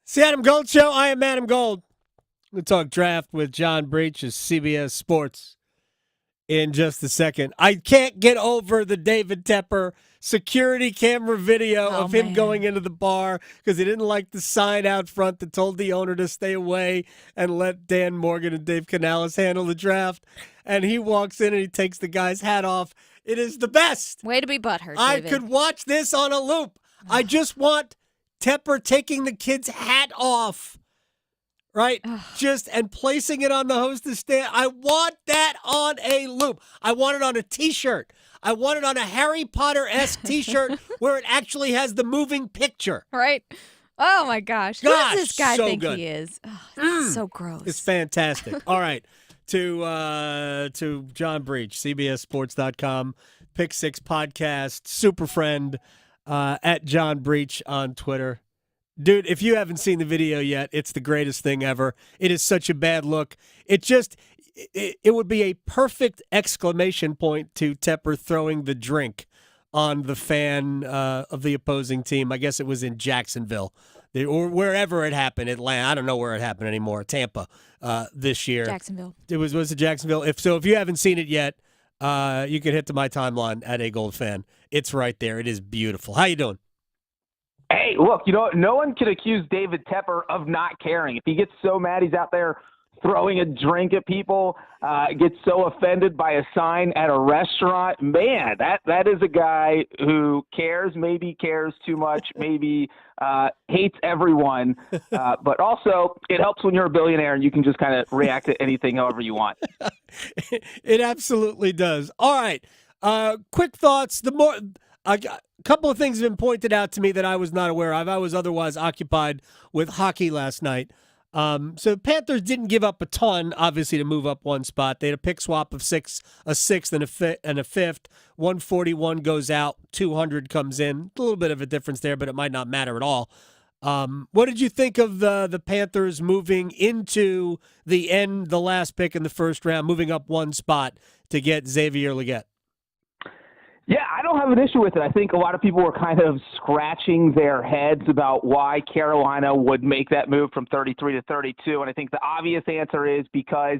Speaker 17: It's the Adam Gold Show. I am Adam Gold. We'll talk draft with John Breech of CBS Sports in just a second. I can't get over the David Tepper security camera video of him going into the bar because he didn't like the sign out front that told the owner to stay away and let Dan Morgan and Dave Canales handle the draft. And he walks in and he takes the guy's hat off. It is the best.
Speaker 9: Way to be butthurt,
Speaker 17: I
Speaker 9: David.
Speaker 17: could watch this on a loop. I just want Tepper taking the kid's hat off. Right? And placing it on the hostess stand. I want that on a loop. I want it on a T-shirt. I want it on a Harry Potter-esque T-shirt where it actually has the moving picture.
Speaker 9: Right? Oh, my gosh. Who does this guy think he is? Oh, so gross.
Speaker 17: It's fantastic. All right. To John Breech, CBSSports.com, Pick Six Podcast, super friend, at John Breech on Twitter. Dude, if you haven't seen the video yet, it's the greatest thing ever. It is such a bad look. It would be a perfect exclamation point to Tepper throwing the drink on the fan of the opposing team. I guess it was in Jacksonville or wherever it happened. Atlanta. I don't know where it happened anymore. Tampa this year.
Speaker 9: Jacksonville.
Speaker 17: Was it Jacksonville? If you haven't seen it yet, you can hit to my timeline at A Gold Fan. It's right there. It is beautiful. How you doing?
Speaker 1: Hey, look, no one can accuse David Tepper of not caring. If he gets so mad he's out there throwing a drink at people, gets so offended by a sign at a restaurant, man, that is a guy who maybe cares too much, maybe hates everyone. But also, it helps when you're a billionaire and you can just kind of react to anything however you want.
Speaker 17: It absolutely does. All right. Quick thoughts. A couple of things have been pointed out to me that I was not aware of. I was otherwise occupied with hockey last night. So Panthers didn't give up a ton, obviously, to move up one spot. They had a pick swap of a sixth and a fifth. 141 goes out, 200 comes in. A little bit of a difference there, but it might not matter at all. What did you think of the Panthers moving into the last pick in the first round, moving up one spot to get Xavier Legette?
Speaker 1: Yeah, I don't have an issue with it. I think a lot of people were kind of scratching their heads about why Carolina would make that move from 33 to 32. And I think the obvious answer is because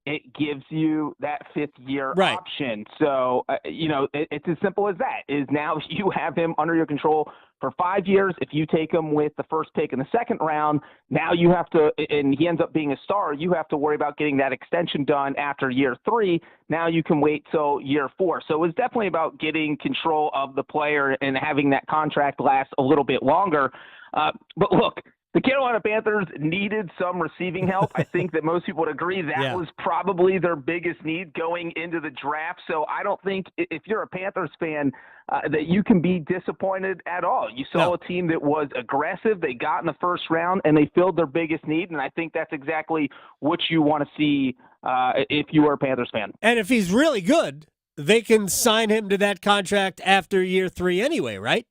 Speaker 1: it gives you that fifth-year option. So, it's as simple as that. Is now you have him under your control for 5 years. If you take him with the first pick in the second round, now you have to, and he ends up being a star, you have to worry about getting that extension done after year 3. Now you can wait till year 4. So it was definitely about getting control of the player and having that contract last a little bit longer. But look, the Carolina Panthers needed some receiving help. I think that most people would agree that was probably their biggest need going into the draft. So I don't think if you're a Panthers fan that you can be disappointed at all. You saw a team that was aggressive. They got in the first round, and they filled their biggest need. And I think that's exactly what you want to see if you are a Panthers fan.
Speaker 17: And if he's really good, they can sign him to that contract after year 3 anyway, right?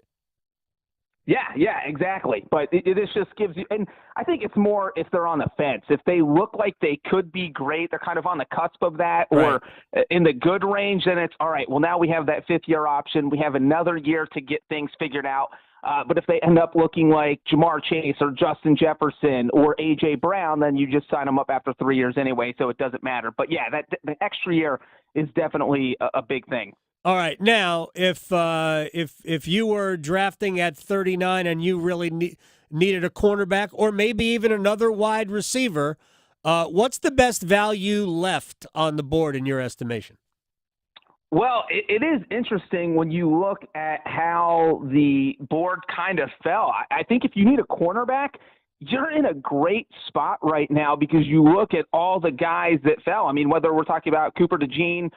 Speaker 1: Yeah, exactly. But this just gives you – and I think it's more if they're on the fence. If they look like they could be great, they're kind of on the cusp of that, or in the good range, then it's, all right, well, now we have that fifth-year option. We have another year to get things figured out. But if they end up looking like Jamar Chase or Justin Jefferson or A.J. Brown, then you just sign them up after 3 years anyway, so it doesn't matter. But, yeah, the extra year is definitely a big thing.
Speaker 17: All right. Now, if you were drafting at 39 and you really needed a cornerback or maybe even another wide receiver, what's the best value left on the board in your estimation?
Speaker 1: Well, it is interesting when you look at how the board kind of fell. I think if you need a cornerback, you're in a great spot right now because you look at all the guys that fell. I mean, whether we're talking about Cooper DeJean,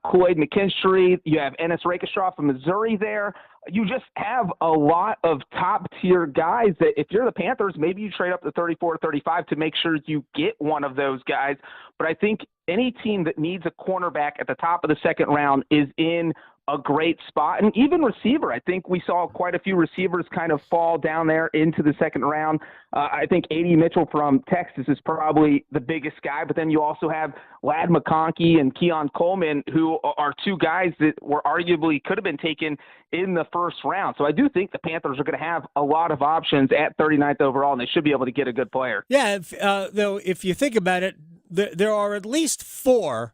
Speaker 1: Cloyd McKinstry, you have Ennis Rakestraw from Missouri there. You just have a lot of top-tier guys that if you're the Panthers, maybe you trade up to 34 or 35 to make sure you get one of those guys. But I think any team that needs a cornerback at the top of the second round is in a great spot. And even receiver, I think we saw quite a few receivers kind of fall down there into the second round. I think A.D. Mitchell from Texas is probably the biggest guy, but then you also have Ladd McConkey and Keon Coleman, who are two guys that were arguably could have been taken in the first round. So I do think the Panthers are going to have a lot of options at 39th overall, and they should be able to get a good player.
Speaker 17: Yeah, though, if you think about it, there are at least 4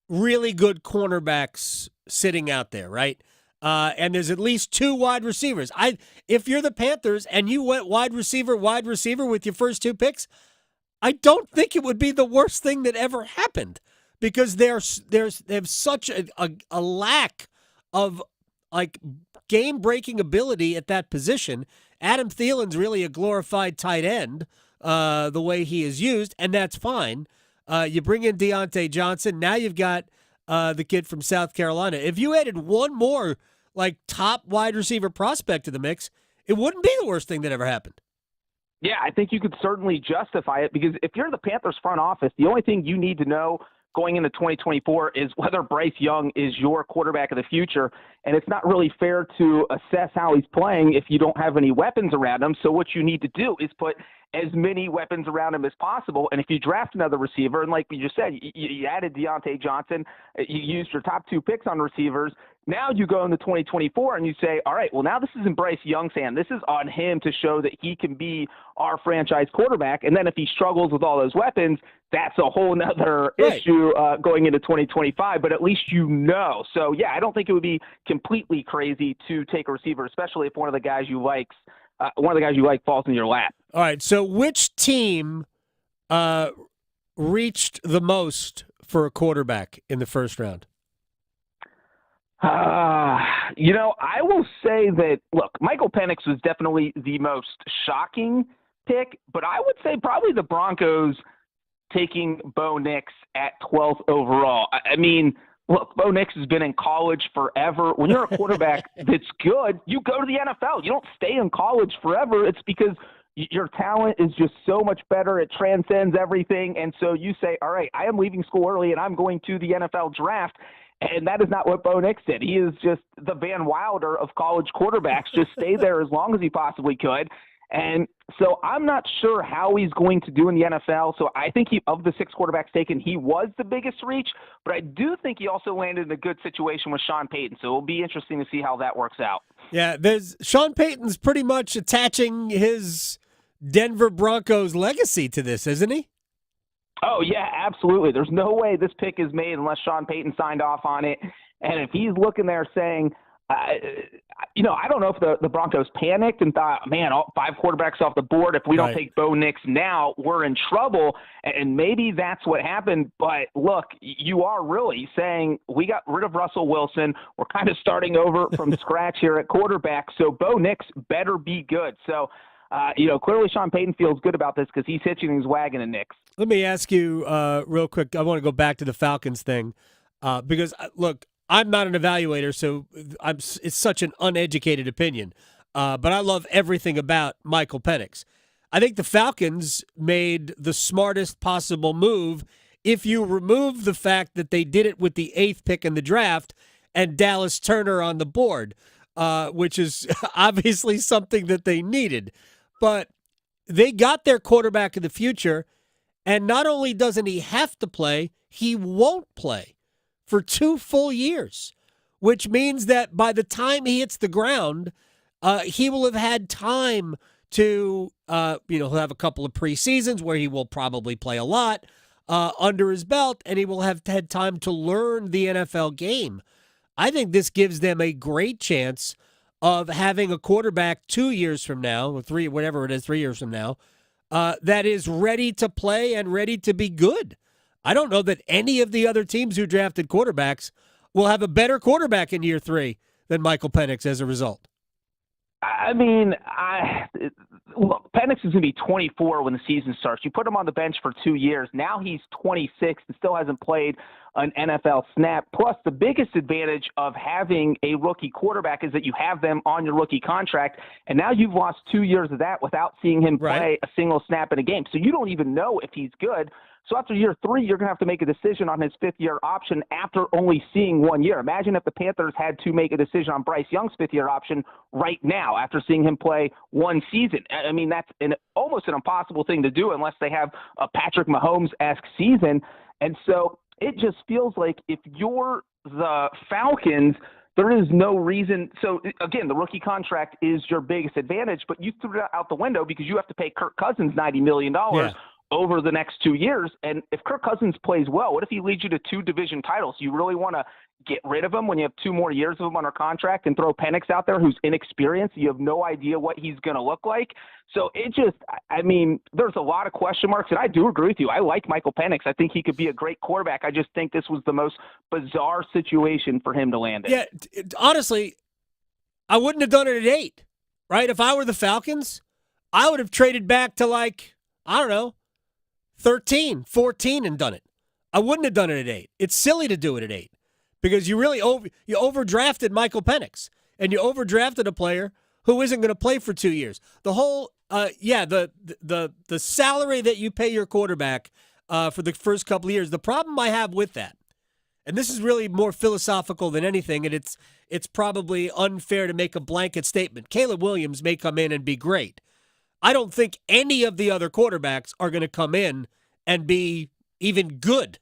Speaker 17: really good cornerbacks sitting out there, right? And there's at least 2 wide receivers. If you're the Panthers and you went wide receiver with your first 2 picks, I don't think it would be the worst thing that ever happened, because they have such a lack of like game-breaking ability at that position. Adam Thielen's really a glorified tight end, the way he is used, and that's fine. You bring in Deontay Johnson. Now you've got the kid from South Carolina. If you added one more like top wide receiver prospect to the mix, it wouldn't be the worst thing that ever happened.
Speaker 1: Yeah, I think you could certainly justify it, because if you're the Panthers front office, the only thing you need to know going into 2024 is whether Bryce Young is your quarterback of the future. And it's not really fair to assess how he's playing if you don't have any weapons around him. So what you need to do is put as many weapons around him as possible. And if you draft another receiver, and like we just said, you added Deontay Johnson, you used your top 2 picks on receivers. Now you go into 2024 and you say, all right, well, now this isn't Bryce Young's hand. This is on him to show that he can be our franchise quarterback. And then if he struggles with all those weapons, that's a whole nother issue going into 2025, but at least you know. So, yeah, I don't think it would be completely crazy to take a receiver, especially if one of the guys you like falls in your lap.
Speaker 17: All right, so which team reached the most for a quarterback in the first round?
Speaker 1: I will say that, look, Michael Penix was definitely the most shocking pick, but I would say probably the Broncos taking Bo Nix at 12th overall. I mean, look, Bo Nix has been in college forever. When you're a quarterback that's good, you go to the NFL. You don't stay in college forever. It's because your talent is just so much better. It transcends everything. And so you say, all right, I am leaving school early and I'm going to the NFL draft. And that is not what Bo Nix did. He is just the Van Wilder of college quarterbacks, just stay there as long as he possibly could. And so I'm not sure how he's going to do in the NFL. So I think of the 6 quarterbacks taken, he was the biggest reach, but I do think he also landed in a good situation with Sean Payton. So it'll be interesting to see how that works out.
Speaker 17: Yeah, Sean Payton's pretty much attaching his Denver Broncos legacy to this, isn't he?
Speaker 1: Oh, yeah, absolutely. There's no way this pick is made unless Sean Payton signed off on it. And if he's looking there saying, I don't know if the Broncos panicked and thought, man, 5 quarterbacks off the board. If we don't take Bo Nix now, we're in trouble. And maybe that's what happened. But look, you are really saying we got rid of Russell Wilson. We're kind of starting over from scratch here at quarterback. So Bo Nix better be good. So, clearly Sean Payton feels good about this because he's hitching his wagon to Nix.
Speaker 17: Let me ask you real quick. I want to go back to the Falcons thing because, look, I'm not an evaluator, so it's such an uneducated opinion. But I love everything about Michael Penix. I think the Falcons made the smartest possible move if you remove the fact that they did it with the 8th pick in the draft and Dallas Turner on the board, which is obviously something that they needed. But they got their quarterback of the future, and not only doesn't he have to play, he won't play for 2 full years, which means that by the time he hits the ground, he will have had time to, he'll have a couple of preseasons where he will probably play a lot under his belt, and he will have had time to learn the NFL game. I think this gives them a great chance of having a quarterback 2 years from now, or 3, whatever it is, 3 years from now, that is ready to play and ready to be good. I don't know that any of the other teams who drafted quarterbacks will have a better quarterback in year 3 than Michael Penix as a result.
Speaker 1: I mean, look, Penix is going to be 24 when the season starts. You put him on the bench for 2 years. Now he's 26 and still hasn't played an NFL snap. Plus, the biggest advantage of having a rookie quarterback is that you have them on your rookie contract, and now you've lost 2 years of that without seeing him play a single snap in a game. So you don't even know if he's good. So after year 3, you're going to have to make a decision on his 5th-year option after only seeing 1 year. Imagine if the Panthers had to make a decision on Bryce Young's 5th-year option right now after seeing him play 1 season. I mean, that's almost an impossible thing to do unless they have a Patrick Mahomes-esque season. And so it just feels like if you're the Falcons, there is no reason. So, again, the rookie contract is your biggest advantage, but you threw it out the window because you have to pay Kirk Cousins $90 million. Yeah. over the next 2 years. And if Kirk Cousins plays well, what if he leads you to 2 division titles? You really want to get rid of him when you have 2 more years of him under contract and throw Penix out there who's inexperienced? You have no idea what he's going to look like. So it just, I mean, there's a lot of question marks, and I do agree with you. I like Michael Penix. I think he could be a great quarterback. I just think this was the most bizarre situation for him to land in.
Speaker 17: Yeah, honestly, I wouldn't have done it at 8, right? If I were the Falcons, I would have traded back to 13, 14 and done it. I wouldn't have done it at 8. It's silly to do it at 8. Because you really overdrafted Michael Penix, and you overdrafted a player who isn't going to play for 2 years. The whole the salary that you pay your quarterback for the first couple of years. The problem I have with that, and this is really more philosophical than anything, and it's probably unfair to make a blanket statement. Caleb Williams may come in and be great. I don't think any of the other quarterbacks are going to come in and be even good.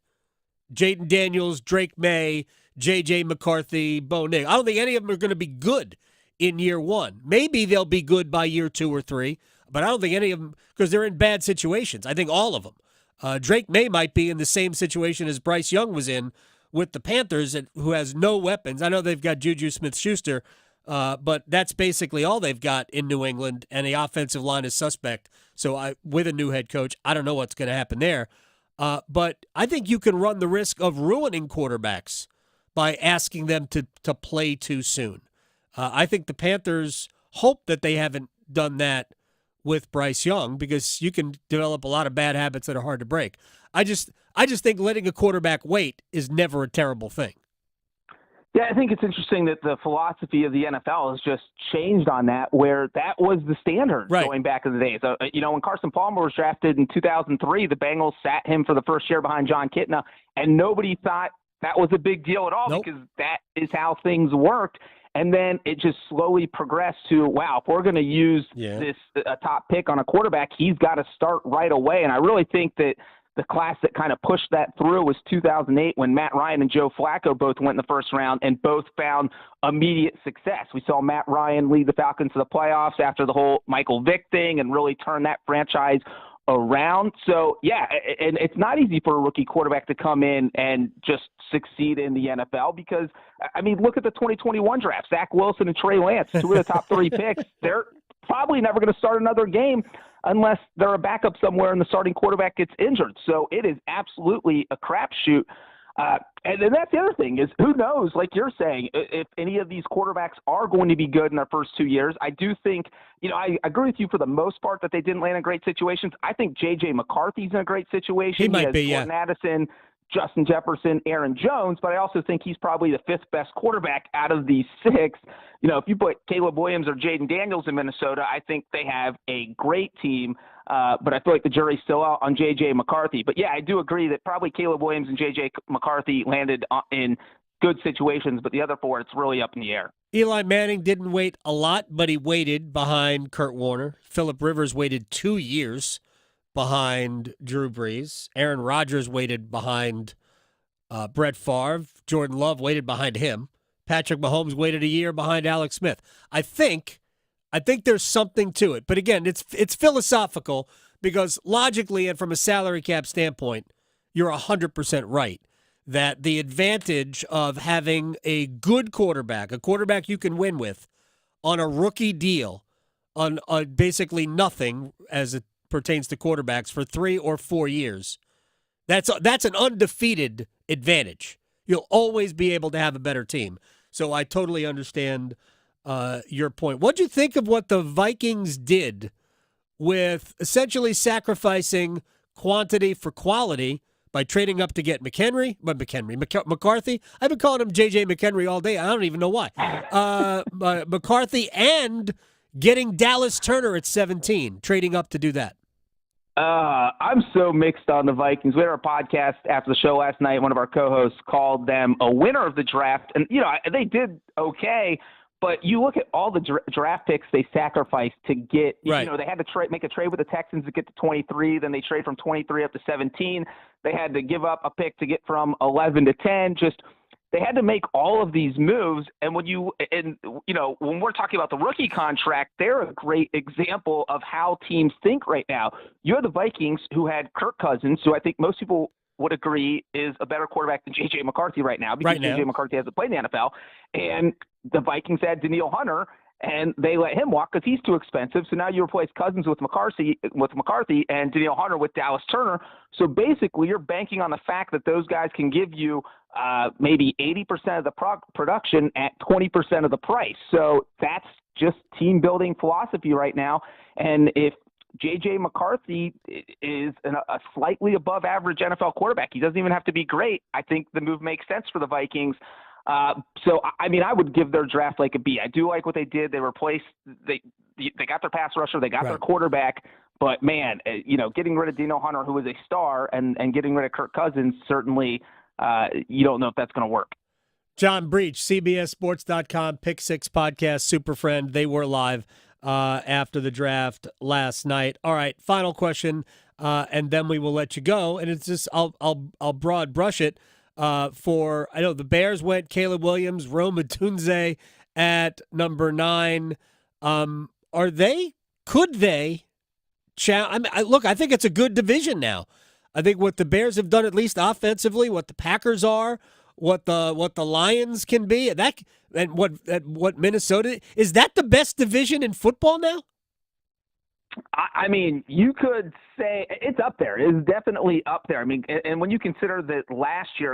Speaker 17: Jaden Daniels, Drake May, J.J. McCarthy, Bo Nix. I don't think any of them are going to be good in year 1. Maybe they'll be good by year 2 or 3, but I don't think any of them, because they're in bad situations. I think all of them. Drake May might be in the same situation as Bryce Young was in with the Panthers, who has no weapons. I know they've got Juju Smith-Schuster, but that's basically all they've got in New England, and the offensive line is suspect. So with a new head coach, I don't know what's going to happen there. But I think you can run the risk of ruining quarterbacks by asking them to play too soon. I think the Panthers hope that they haven't done that with Bryce Young, because you can develop a lot of bad habits that are hard to break. I just think letting a quarterback wait is never a terrible thing.
Speaker 1: Yeah, I think it's interesting that the philosophy of the NFL has just changed on that, where that was the standard going back in the days. When Carson Palmer was drafted in 2003, the Bengals sat him for the first year behind John Kitna, and nobody thought that was a big deal at all because that is how things worked. And then it just slowly progressed to, wow, if we're going to use a top pick on a quarterback, he's got to start right away. And I really think that the class that kind of pushed that through was 2008 when Matt Ryan and Joe Flacco both went in the first round and both found immediate success. We saw Matt Ryan lead the Falcons to the playoffs after the whole Michael Vick thing and really turn that franchise around. So, yeah, and it's not easy for a rookie quarterback to come in and just succeed in the NFL because, I mean, look at the 2021 draft. Zach Wilson and Trey Lance, 2 of the top 3 picks. They're probably never going to start another game unless they're a backup somewhere and the starting quarterback gets injured. So it is absolutely a crapshoot. And then that's the other thing is who knows, like you're saying, if any of these quarterbacks are going to be good in their first 2 years. I do think, I agree with you for the most part that they didn't land in great situations. I think J.J. McCarthy's in a great situation.
Speaker 17: He might be,
Speaker 1: Jordan Addison, Justin Jefferson, Aaron Jones, but I also think he's probably the 5th best quarterback out of these 6. If you put Caleb Williams or Jaden Daniels in Minnesota, I think they have a great team. But I feel like the jury's still out on J.J. McCarthy. But, yeah, I do agree that probably Caleb Williams and J.J. McCarthy landed in good situations, but the other 4, it's really up in the air.
Speaker 17: Eli Manning didn't wait a lot, but he waited behind Kurt Warner. Phillip Rivers waited 2 years behind Drew Brees. Aaron Rodgers waited behind Brett Favre. Jordan Love waited behind him. Patrick Mahomes waited a year behind Alex Smith. I think there's something to it. But again, it's philosophical because logically and from a salary cap standpoint, you're 100% right that the advantage of having a good quarterback, a quarterback you can win with, on a rookie deal, on basically nothing as it pertains to quarterbacks for 3 or 4 years, that's an undefeated advantage. You'll always be able to have a better team. So I totally understand your point. What'd you think of what the Vikings did with essentially sacrificing quantity for quality by trading up to get McCarthy? I've been calling him J.J. McHenry all day. I don't even know why. McCarthy and getting Dallas Turner at 17, trading up to do that.
Speaker 1: I'm so mixed on the Vikings. We had our podcast after the show last night. One of our co-hosts called them a winner of the draft. And, they did okay. But you look at all the draft picks they sacrificed to get, they had to make a trade with the Texans to get to 23. Then they trade from 23 up to 17. They had to give up a pick to get from 11 to 10. Just they had to make all of these moves. And when we're talking about the rookie contract, they're a great example of how teams think right now. You're the Vikings, who had Kirk Cousins, who I think most people would agree is a better quarterback than J.J. McCarthy right now, because J.J. McCarthy hasn't played in the NFL. And the Vikings had Danielle Hunter, and they let him walk because he's too expensive. So now you replace Cousins with McCarthy and Danielle Hunter with Dallas Turner. So basically you're banking on the fact that those guys can give you maybe 80% of the production at 20% of the price. So that's just team building philosophy right now. And if J.J. McCarthy is a slightly above average NFL quarterback, he doesn't even have to be great, I think the move makes sense for the Vikings. So, I mean, I would give their draft like a B. I do like what they did. They replaced they got their pass rusher, they got their quarterback, but man, getting rid of Danielle Hunter, who was a star, and getting rid of Kirk Cousins, certainly you don't know if that's going to work.
Speaker 17: John Breech, CBSSports.com, Pick Six Podcast, Super Friend. They were live after the draft last night. All right, final question, and then we will let you go. And it's just I'll broad brush it. I know the Bears went Caleb Williams, Rome Odunze at number 9. Could they? I think it's a good division now. I think what the Bears have done, at least offensively, what the Packers are, what the Lions can be, and what Minnesota is, that the best division in football now?
Speaker 1: I mean, you could say it's up there. It's definitely up there. I mean, and when you consider that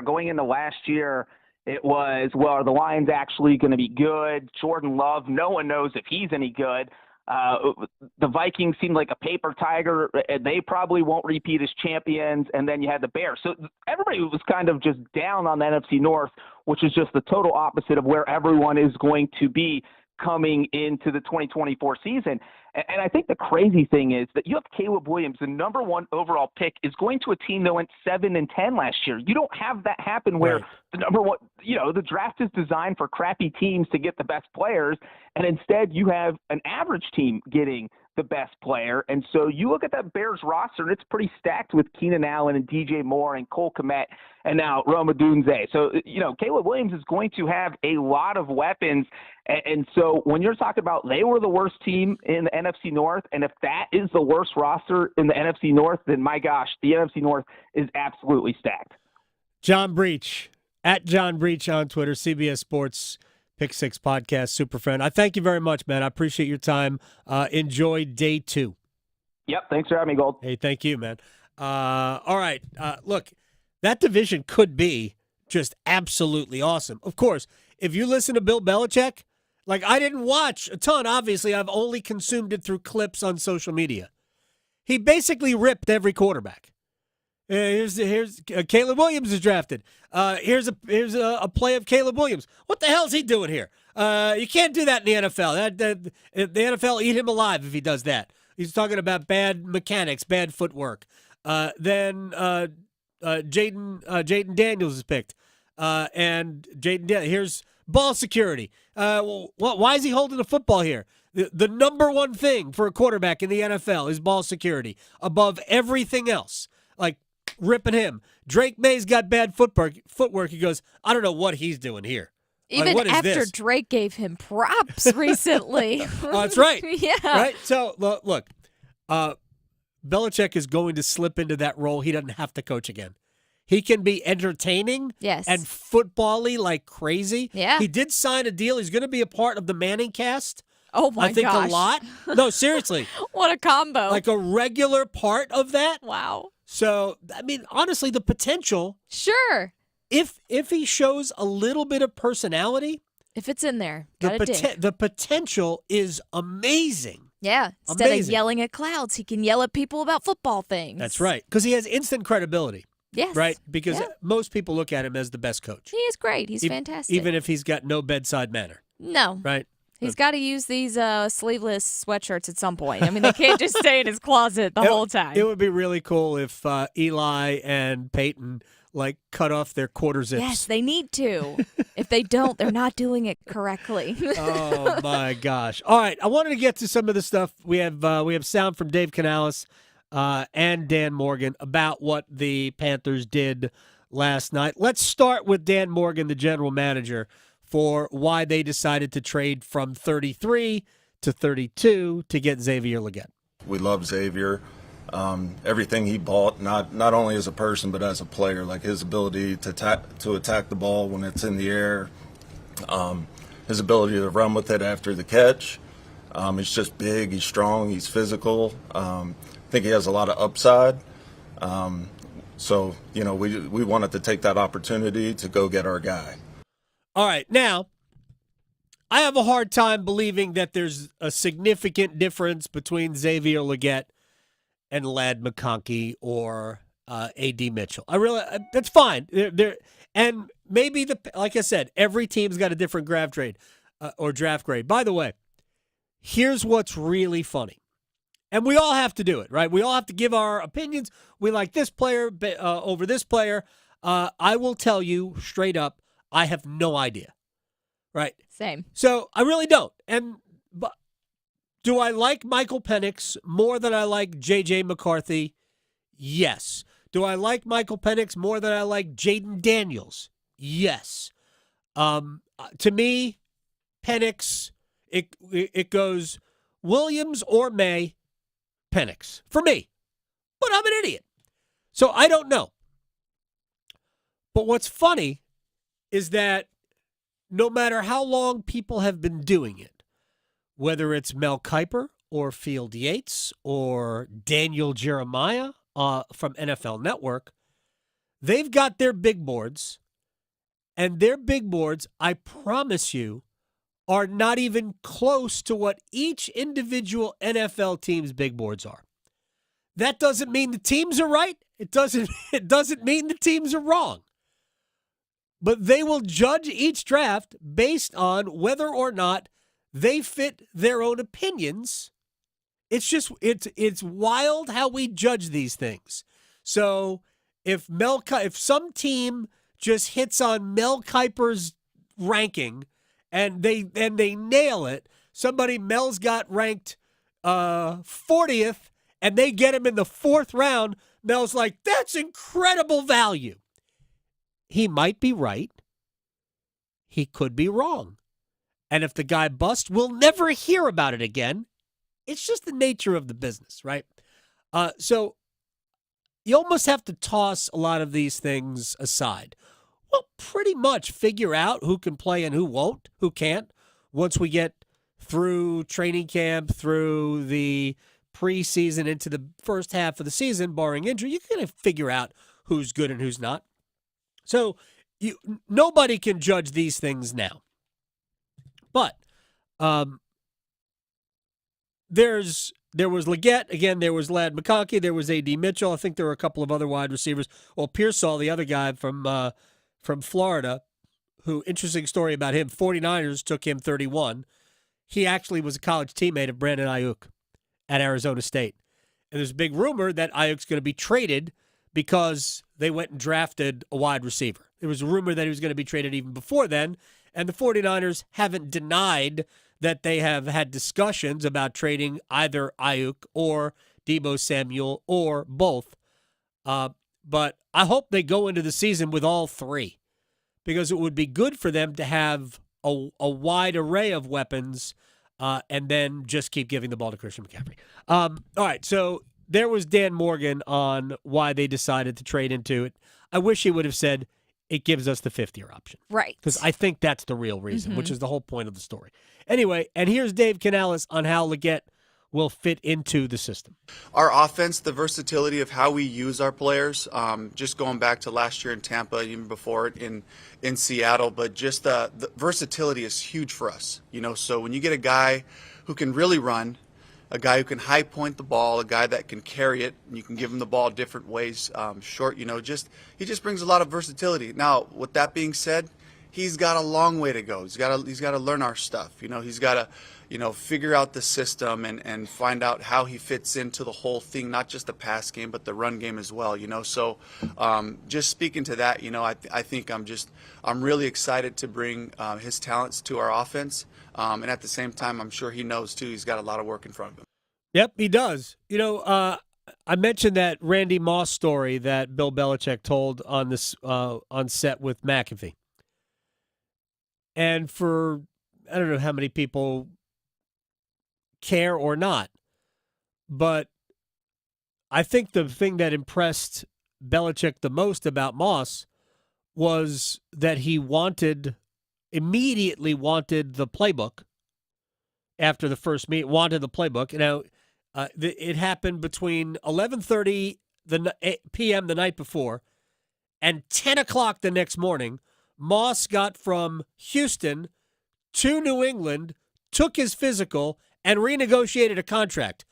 Speaker 1: going into last year, it was, well, are the Lions actually going to be good? Jordan Love, no one knows if he's any good. The Vikings seemed like a paper tiger. They probably won't repeat as champions. And then you had the Bears. So everybody was kind of just down on the NFC North, which is just the total opposite of where everyone is going to be coming into the 2024 season. And I think the crazy thing is that you have Caleb Williams, the number 1 overall pick, is going to a team that went 7-10 last year. You don't have that happen where the number 1, the draft is designed for crappy teams to get the best players, and instead you have an average team getting the best player. And so you look at that Bears roster, and it's pretty stacked with Keenan Allen and DJ Moore and Cole Kmet and now Rome Odunze. So, Caleb Williams is going to have a lot of weapons. And so when you're talking about they were the worst team in the NFC North, and if that is the worst roster in the NFC North, then my gosh, the NFC North is absolutely stacked.
Speaker 17: John Breech, at John Breech on Twitter, CBS Sports Pick Six Podcast, Super Friend. I thank you very much, man. I appreciate your time. Enjoy day 2.
Speaker 1: Yep. Thanks for having me, Gold.
Speaker 17: Hey, thank you, man. All right. Look, that division could be just absolutely awesome. Of course, if you listen to Bill Belichick, like, I didn't watch a ton, obviously. I've only consumed it through clips on social media. He basically ripped every quarterback. Here's Caleb Williams is drafted. Here's a play of Caleb Williams. What the hell is he doing here? You can't do that in the NFL. The NFL eat him alive if he does that. He's talking about bad mechanics, bad footwork. Then Jaden Daniels is picked. And here's ball security. Why is he holding the football here? The number 1 thing for a quarterback in the NFL is ball security above everything else. Like, ripping him. Drake May's got bad footwork. He goes, I don't know what he's doing here.
Speaker 9: Even
Speaker 17: what is
Speaker 9: after
Speaker 17: this?
Speaker 9: Drake gave him props recently.
Speaker 17: That's right.
Speaker 9: Yeah.
Speaker 17: Right? So, look, Belichick is going to slip into that role. He doesn't have to coach again. He can be entertaining and football-y like crazy.
Speaker 9: Yeah.
Speaker 17: He did sign a deal. He's going to be a part of the Manning cast.
Speaker 9: Oh, my gosh.
Speaker 17: I think a lot. No, seriously.
Speaker 9: What a combo.
Speaker 17: Like a regular part of that.
Speaker 9: Wow.
Speaker 17: So, I mean, honestly, the potential.
Speaker 9: Sure.
Speaker 17: If he shows a little bit of personality.
Speaker 9: If it's in there. The
Speaker 17: potential is amazing.
Speaker 9: Yeah. Instead of yelling at clouds, he can yell at people about football things.
Speaker 17: That's right. Because he has instant credibility.
Speaker 9: Yes.
Speaker 17: Right? Because most people look at him as the best coach.
Speaker 9: He is great. He's fantastic.
Speaker 17: Even if he's got no bedside manner.
Speaker 9: No.
Speaker 17: Right?
Speaker 9: He's got to use these sleeveless sweatshirts at some point. I mean, they can't just stay in his closet the whole time.
Speaker 17: It would be really cool if Eli and Peyton, cut off their quarter zips.
Speaker 9: Yes, they need to. If they don't, they're not doing it correctly.
Speaker 17: Oh, my gosh. All right, I wanted to get to some of the stuff. We have sound from Dave Canales and Dan Morgan about what the Panthers did last night. Let's start with Dan Morgan, the general manager, for why they decided to trade from 33 to 32 to get Xavier Legette.
Speaker 3: We love Xavier. Everything he bought, not only as a person but as a player, like his ability to attack the ball when it's in the air, his ability to run with it after the catch. He's just big, he's strong, he's physical. I think he has a lot of upside. So, we wanted to take that opportunity to go get our guy.
Speaker 17: All right, now, I have a hard time believing that there's a significant difference between Xavier Legette and Ladd McConkey or A.D. Mitchell. That's fine. And maybe, like I said, every team's got a different draft grade. By the way, here's what's really funny. And we all have to do it, right? We all have to give our opinions. We like this player over this player. I will tell you straight up, I have no idea, right?
Speaker 9: Same.
Speaker 17: So I really don't. But do I like Michael Penix more than I like J.J. McCarthy? Yes. Do I like Michael Penix more than I like Jaden Daniels? Yes. To me, Penix, it goes Williams or May, Penix. For me. But I'm an idiot. So I don't know. But what's funny is that no matter how long people have been doing it, whether it's Mel Kiper or Field Yates or Daniel Jeremiah from NFL Network, they've got their big boards, and their big boards, I promise you, are not even close to what each individual NFL team's big boards are. That doesn't mean the teams are right. It doesn't mean the teams are wrong. But they will judge each draft based on whether or not they fit their own opinions. It's wild how we judge these things. So if some team just hits on Mel Kiper's ranking and they nail it, Mel's got ranked 40th and they get him in the 4th round, Mel's like, that's incredible value. He might be right. He could be wrong. And if the guy busts, we'll never hear about it again. It's just the nature of the business, right? So you almost have to toss a lot of these things aside. Well, pretty much figure out who can play and who won't, who can't. Once we get through training camp, through the preseason, into the first half of the season, barring injury, you can kind of figure out who's good and who's not. So nobody can judge these things now. But there was Legette. Again, there was Ladd McConkey. There was A.D. Mitchell. I think there were a couple of other wide receivers. Well, Pearsall, the other guy from Florida, who, interesting story about him, 49ers took him 31. He actually was a college teammate of Brandon Ayuk at Arizona State. And there's a big rumor that Ayuk's going to be traded because they went and drafted a wide receiver. There was a rumor that he was going to be traded even before then, and the 49ers haven't denied that they have had discussions about trading either Ayuk or Deebo Samuel or both. But I hope they go into the season with all three, because it would be good for them to have a wide array of weapons and then just keep giving the ball to Christian McCaffrey. All right, so there was Dan Morgan on why they decided to trade into it. I wish he would have said it gives us the 5th-year option.
Speaker 9: Right.
Speaker 17: Because I think that's the real reason, which is the whole point of the story. Anyway, and here's Dave Canales on how Legette will fit into the system.
Speaker 6: Our offense, the versatility of how we use our players, just going back to last year in Tampa, even before it in Seattle, but just the versatility is huge for us. So when you get a guy who can really run, a guy who can high point the ball, a guy that can carry it, and you can give him the ball different ways, short, he just brings a lot of versatility. Now, with that being said, he's got a long way to go. He's got to learn our stuff. He's got to, figure out the system and find out how he fits into the whole thing, not just the pass game, but the run game as well. So just speaking to that, I think I'm really excited to bring his talents to our offense. And at the same time, I'm sure he knows, too, he's got a lot of work in front of him.
Speaker 17: Yep, he does. I mentioned that Randy Moss story that Bill Belichick told on this on set with McAfee. And for, I don't know how many people care or not, but I think the thing that impressed Belichick the most about Moss was that he immediately wanted the playbook after the first meet, wanted the playbook. Now, it happened between 11:30 p.m. the night before and 10 o'clock the next morning. Moss got from Houston to New England, took his physical, and renegotiated a contract.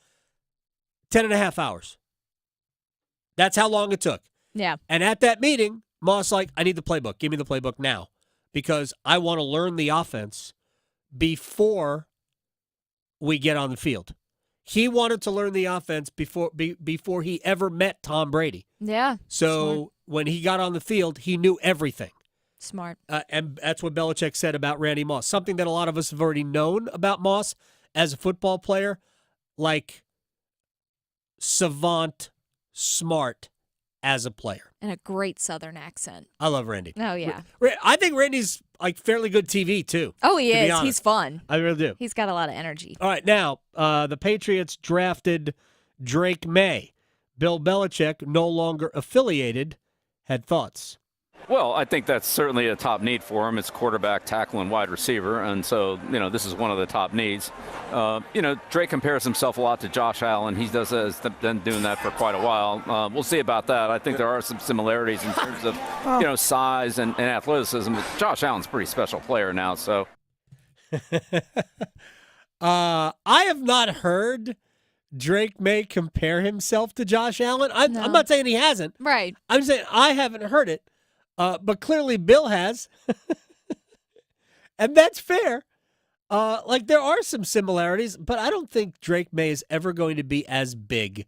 Speaker 17: 10 and a half hours. That's how long it took.
Speaker 9: Yeah.
Speaker 17: And at that meeting, Moss like, I need the playbook. Give me the playbook now because I want to learn the offense before we get on the field. He wanted to learn the offense before he ever met Tom Brady.
Speaker 9: Yeah.
Speaker 17: So
Speaker 9: smart.
Speaker 17: When he got on the field, he knew everything.
Speaker 9: Smart.
Speaker 17: And that's what Belichick said about Randy Moss. Something that a lot of us have already known about Moss as a football player, like savant, smart as a player.
Speaker 9: And a great Southern accent.
Speaker 17: I love Randy.
Speaker 9: Oh, yeah.
Speaker 17: I think Randy's like fairly good TV, too.
Speaker 9: Oh, he is. He's fun.
Speaker 17: I really do.
Speaker 9: He's got a lot of energy.
Speaker 17: All right, now, the Patriots drafted Drake May. Bill Belichick, no longer affiliated, had thoughts.
Speaker 7: Well, I think that's certainly a top need for him. It's quarterback, tackle, and wide receiver, and so, this is one of the top needs. Drake compares himself a lot to Josh Allen. He has been doing that for quite a while. We'll see about that. I think there are some similarities in terms of, size and athleticism. But Josh Allen's a pretty special player now, so.
Speaker 17: I have not heard Drake May compare himself to Josh Allen. I'm not saying he hasn't.
Speaker 9: Right.
Speaker 17: I'm saying I haven't heard it. But clearly Bill has. And that's fair. There are some similarities, but I don't think Drake May is ever going to be as big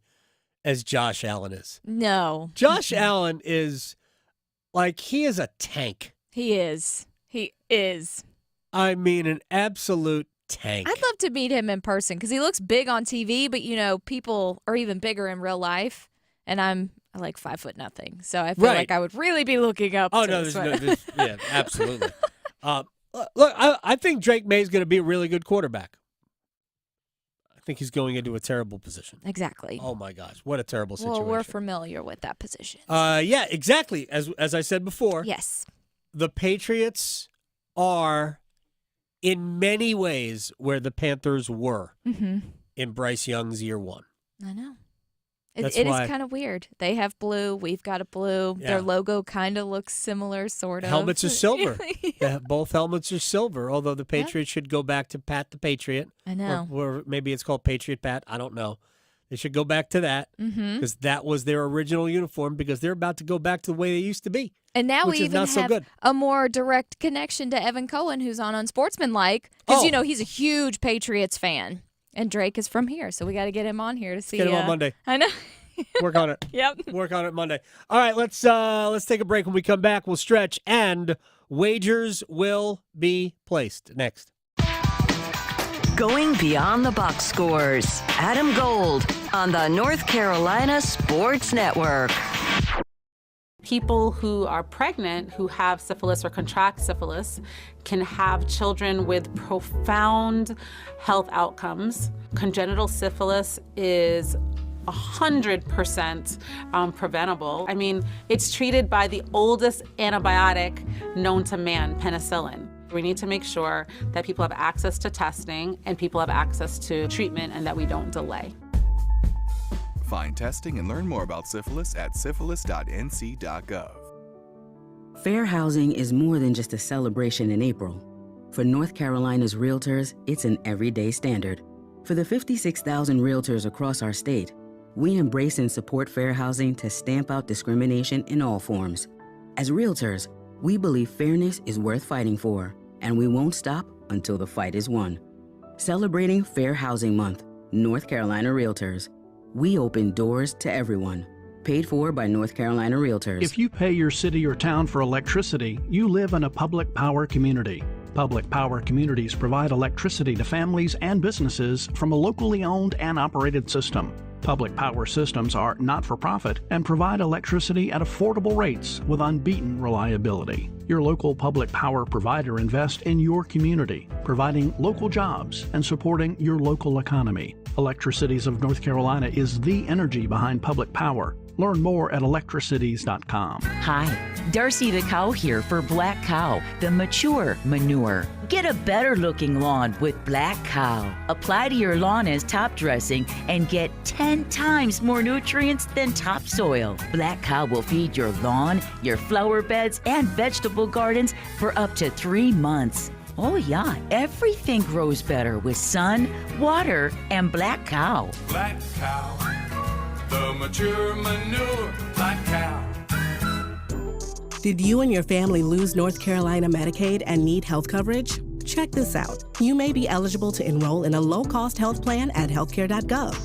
Speaker 17: as Josh Allen is.
Speaker 9: No.
Speaker 17: Josh Allen is, he is a tank.
Speaker 9: He is. He is.
Speaker 17: I mean, an absolute tank.
Speaker 9: I'd love to meet him in person because he looks big on TV, but, people are even bigger in real life. And I'm like 5'0", so I feel like I would really be looking up.
Speaker 17: Oh,
Speaker 9: to
Speaker 17: no, yeah, absolutely. Look, I think Drake May is going to be a really good quarterback. I think he's going into a terrible position.
Speaker 9: Exactly.
Speaker 17: Oh my gosh, what a terrible situation.
Speaker 9: Well, we're familiar with that position.
Speaker 17: Yeah, exactly. As I said before.
Speaker 9: Yes.
Speaker 17: The Patriots are, in many ways, where the Panthers were in Bryce Young's year one.
Speaker 9: I know. It is kind of weird. They have blue. We've got a blue.
Speaker 17: Yeah.
Speaker 9: Their logo kind of looks similar, sort of.
Speaker 17: Helmets are silver.
Speaker 9: Yeah.
Speaker 17: Both helmets are silver, although the Patriots should go back to Pat the Patriot.
Speaker 9: I know.
Speaker 17: Or maybe it's called Patriot Pat. I don't know. They should go back to that because that was their original uniform because they're about to go back to the way they used to be.
Speaker 9: And now we even
Speaker 17: have
Speaker 9: a more direct connection to Evan Cohen, who's on Unsportsmanlike, because, he's a huge Patriots fan. And Drake is from here, so we got to get him on here to see.
Speaker 17: Get him on Monday.
Speaker 9: I know.
Speaker 17: Work on it.
Speaker 9: Yep.
Speaker 17: Work on it Monday. All right, let's take a break. When we come back, we'll stretch, and wagers will be placed. Next.
Speaker 15: Going beyond the box scores. Adam Gold on the North Carolina Sports Network.
Speaker 8: People who are pregnant who have syphilis or contract syphilis can have children with profound health outcomes. Congenital syphilis is 100% preventable. I mean, it's treated by the oldest antibiotic known to man, penicillin. We need to make sure that people have access to testing and people have access to treatment and that we don't delay.
Speaker 12: Find testing and learn more about syphilis at syphilis.nc.gov.
Speaker 13: Fair housing is more than just a celebration in April. For North Carolina's realtors, it's an everyday standard. For the 56,000 realtors across our state, we embrace and support fair housing to stamp out discrimination in all forms. As realtors, we believe fairness is worth fighting for, and we won't stop until the fight is won. Celebrating Fair Housing Month, North Carolina Realtors. We open doors to everyone. Paid for by North Carolina Realtors.
Speaker 16: If you pay your city or town for electricity, you live in a public power community. Public power communities provide electricity to families and businesses from a locally owned and operated system. Public Power Systems are not-for-profit and provide electricity at affordable rates with unbeaten reliability. Your local public power provider invests in your community, providing local jobs and supporting your local economy. Electricities of North Carolina is the energy behind public power. Learn more at electricities.com.
Speaker 2: Hi, Darcy the cow here for Black Cow, the mature manure. Get a better looking lawn with Black Cow. Apply to your lawn as top dressing and get 10 times more nutrients than topsoil. Black Cow will feed your lawn, your flower beds, and vegetable gardens for up to 3 months. Oh yeah, everything grows better with sun, water, and Black Cow.
Speaker 10: Black Cow, the mature manure, Black Cow.
Speaker 11: Did you and your family lose North Carolina Medicaid and need health coverage? Check this out. You may be eligible to enroll in a low-cost health plan at healthcare.gov.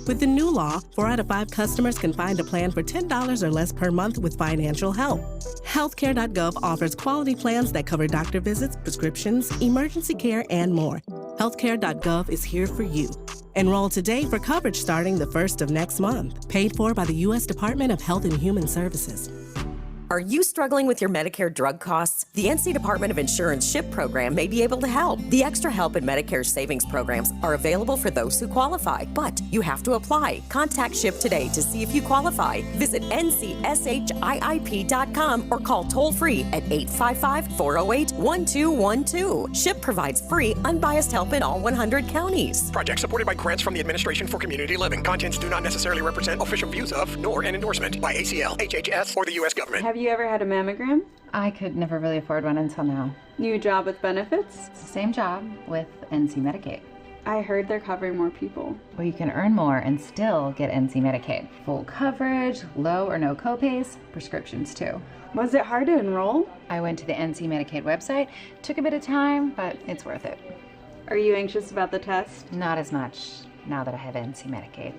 Speaker 11: With the new law, 4 out of 5 customers can find a plan for $10 or less per month with financial help. Healthcare.gov offers quality plans that cover doctor visits, prescriptions, emergency care, and more. Healthcare.gov is here for you. Enroll today for coverage starting the 1st of next month. Paid for by the U.S. Department of Health and Human Services.
Speaker 19: Are you struggling with your Medicare drug costs? The NC Department of Insurance SHIP program may be able to help. The Extra Help and Medicare savings programs are available for those who qualify, but you have to apply. Contact SHIP today to see if you qualify. Visit ncshiip.com or call toll-free at 855-408-1212. SHIP provides free, unbiased help in all 100 counties.
Speaker 25: Project supported by grants from the Administration for Community Living. Contents do not necessarily represent official views of, nor an endorsement by ACL, HHS, or the U.S. government.
Speaker 26: Have you ever had a mammogram?
Speaker 27: I could never really afford one until now.
Speaker 26: New job with benefits?
Speaker 27: It's the same job with NC Medicaid.
Speaker 26: I heard they're covering more people.
Speaker 27: Well, you can earn more and still get NC Medicaid. Full coverage, low or no copays, prescriptions too.
Speaker 26: Was it hard to enroll?
Speaker 27: I went to the NC Medicaid website. Took a bit of time, but it's worth it.
Speaker 26: Are you anxious about the test?
Speaker 27: Not as much now that I have NC Medicaid.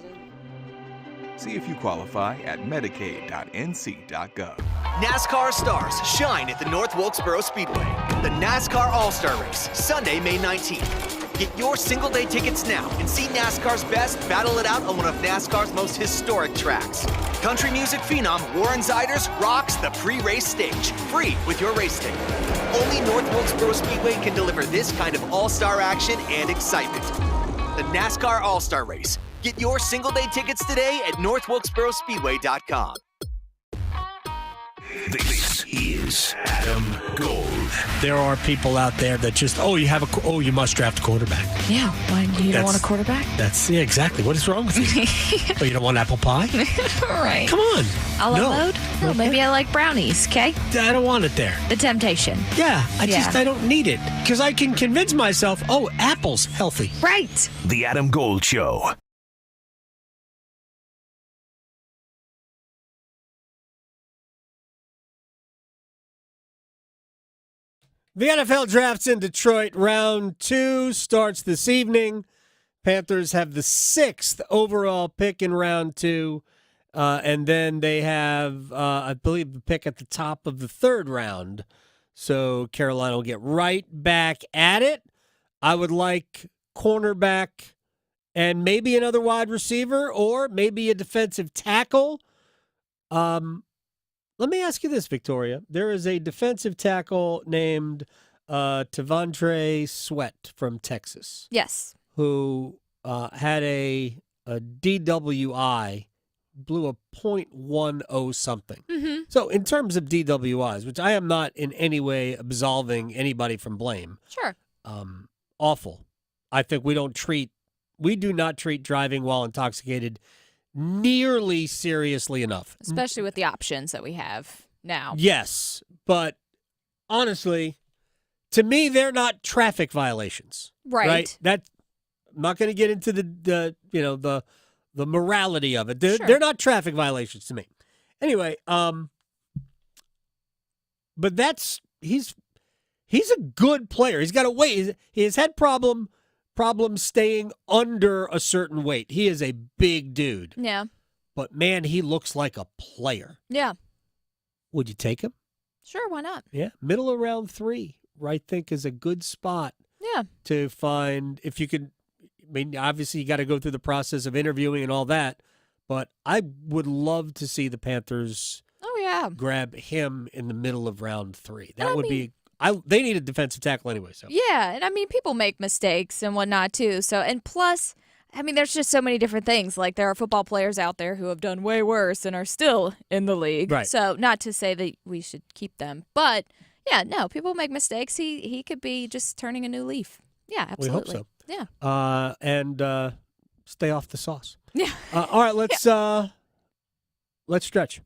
Speaker 12: See if you qualify at medicaid.nc.gov.
Speaker 28: NASCAR stars shine at the North Wilkesboro Speedway. The NASCAR All-Star Race, Sunday, May 19th. Get your single-day tickets now and see NASCAR's best battle it out on one of NASCAR's most historic tracks. Country music phenom Warren Ziders rocks the pre-race stage, free with your race ticket. Only North Wilkesboro Speedway can deliver this kind of all-star action and excitement. The NASCAR All-Star Race. Get your single-day tickets today at northwilkesborospeedway.com.
Speaker 18: This is Adam Gold.
Speaker 17: There are people out there that just, you must draft a quarterback.
Speaker 9: Yeah, why you don't want a quarterback?
Speaker 17: Yeah, exactly. What is wrong with you? Oh, you don't want apple pie?
Speaker 9: Right.
Speaker 17: Come on.
Speaker 9: A la mode? No, maybe I like brownies, okay?
Speaker 17: I don't want it there.
Speaker 9: The temptation.
Speaker 17: Yeah, I don't need it. Because I can convince myself, apple's healthy.
Speaker 9: Right.
Speaker 18: The Adam Gold Show.
Speaker 17: The NFL draft's in Detroit. Round 2 starts this evening. Panthers have the 6th overall pick in round 2. And then they have, I believe, the pick at the top of the 3rd round. So Carolina will get right back at it. I would like cornerback and maybe another wide receiver or maybe a defensive tackle. Let me ask you this, Victoria. There is a defensive tackle named Tavondre Sweat from Texas.
Speaker 9: Yes.
Speaker 17: Who had a DWI, blew a .10 something.
Speaker 9: Mm-hmm.
Speaker 17: So in terms of DWIs, which I am not in any way absolving anybody from blame.
Speaker 9: Sure.
Speaker 17: Awful. I think we do not treat driving while intoxicated nearly seriously enough.
Speaker 9: Especially with the options that we have now.
Speaker 17: Yes, but honestly, to me, they're not traffic violations.
Speaker 9: Right.
Speaker 17: I'm not going to get into the morality of it. They're not traffic violations to me. Anyway, but he's a good player. He's got a weight. He has had problems staying under a certain weight. He is a big dude.
Speaker 9: Yeah.
Speaker 17: But, man, he looks like a player.
Speaker 9: Yeah.
Speaker 17: Would you take him?
Speaker 9: Sure, why not?
Speaker 17: Yeah. Middle of round 3, I think, is a good spot.
Speaker 9: Yeah.
Speaker 17: To find, if you could, obviously you got to go through the process of interviewing and all that, But I would love to see the Panthers grab him in the middle of round 3. That would be they need a defensive tackle anyway. So
Speaker 9: Yeah, and I mean, people make mistakes and whatnot too. So, and plus, I mean, there's just so many different things. Like there are football players out there who have done way worse and are still in the league.
Speaker 17: Right.
Speaker 9: So, not to say that we should keep them, but yeah, no, people make mistakes. He could be just turning a new leaf. Yeah, absolutely.
Speaker 17: We hope so.
Speaker 9: Yeah.
Speaker 17: And stay off the sauce.
Speaker 9: Yeah.
Speaker 17: All right, let's stretch.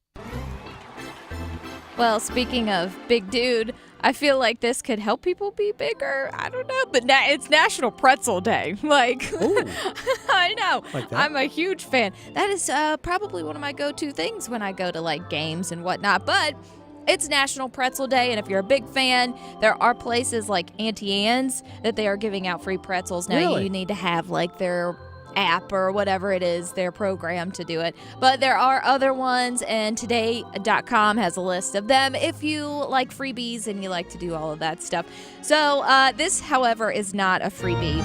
Speaker 9: Well, speaking of big dude, I feel like this could help people be bigger. I don't know, but it's National Pretzel Day. Like, I know.
Speaker 17: Like that?
Speaker 9: I'm a huge fan. That is probably one of my go-to things when I go to like games and whatnot. But it's National Pretzel Day, and if you're a big fan, there are places like Auntie Anne's that they are giving out free pretzels. Now,
Speaker 17: Really?
Speaker 9: you need to have like their app or whatever it is, their program to do it. But there are other ones, and today.com has a list of them if you like freebies and you like to do all of that stuff. So this, however, is not a freebie.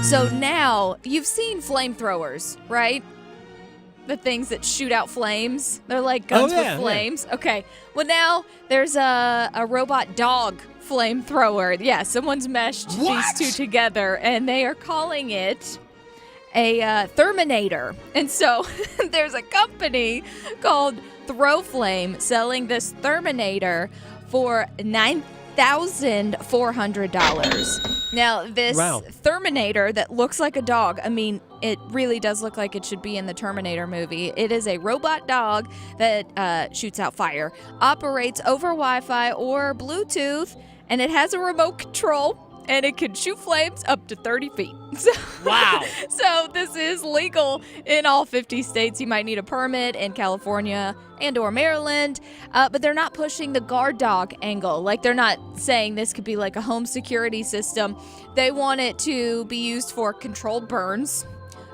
Speaker 9: So now, you've seen flamethrowers, right? The things that shoot out flames. They're like guns with flames. Yeah. Okay. Well, now there's a robot dog flamethrower. Yeah, someone's meshed these two together, and they are calling it a Terminator. And so there's a company called Throwflame selling this Terminator for $9,400. Now, this Terminator that looks like a dog, I mean, it really does look like it should be in the Terminator movie. It is a robot dog that shoots out fire, operates over Wi-Fi or Bluetooth, and it has a remote control, and it can shoot flames up to 30 feet.
Speaker 17: Wow.
Speaker 9: So this is legal in all 50 states. You might need a permit in California and or Maryland, but they're not pushing the guard dog angle. Like, they're not saying this could be like a home security system. They want it to be used for controlled burns,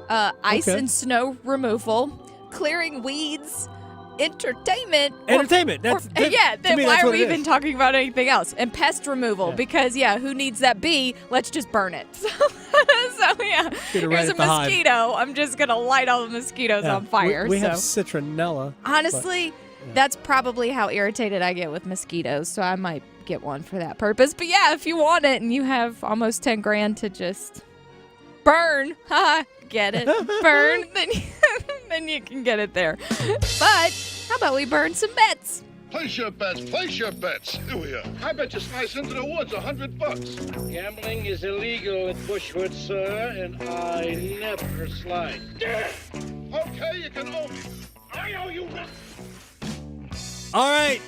Speaker 9: ice and snow removal, clearing weeds, entertainment.
Speaker 17: That's
Speaker 9: why are we even talking about anything else? And pest removal, because who needs that bee? Let's just burn it. So here's a mosquito. I'm just gonna light all the mosquitoes on fire.
Speaker 17: We have citronella.
Speaker 9: Honestly, that's probably how irritated I get with mosquitoes. So I might get one for that purpose. But yeah, if you want it and you have almost 10 grand to just burn, get it, burn, then you can get it there. But how about we burn some bets?
Speaker 4: Place your bets, Here we are. I bet you slice into the woods $100.
Speaker 5: Gambling is illegal at Bushwood, sir, and I never slide.
Speaker 4: Okay, you can owe me. I owe you one.
Speaker 17: All right.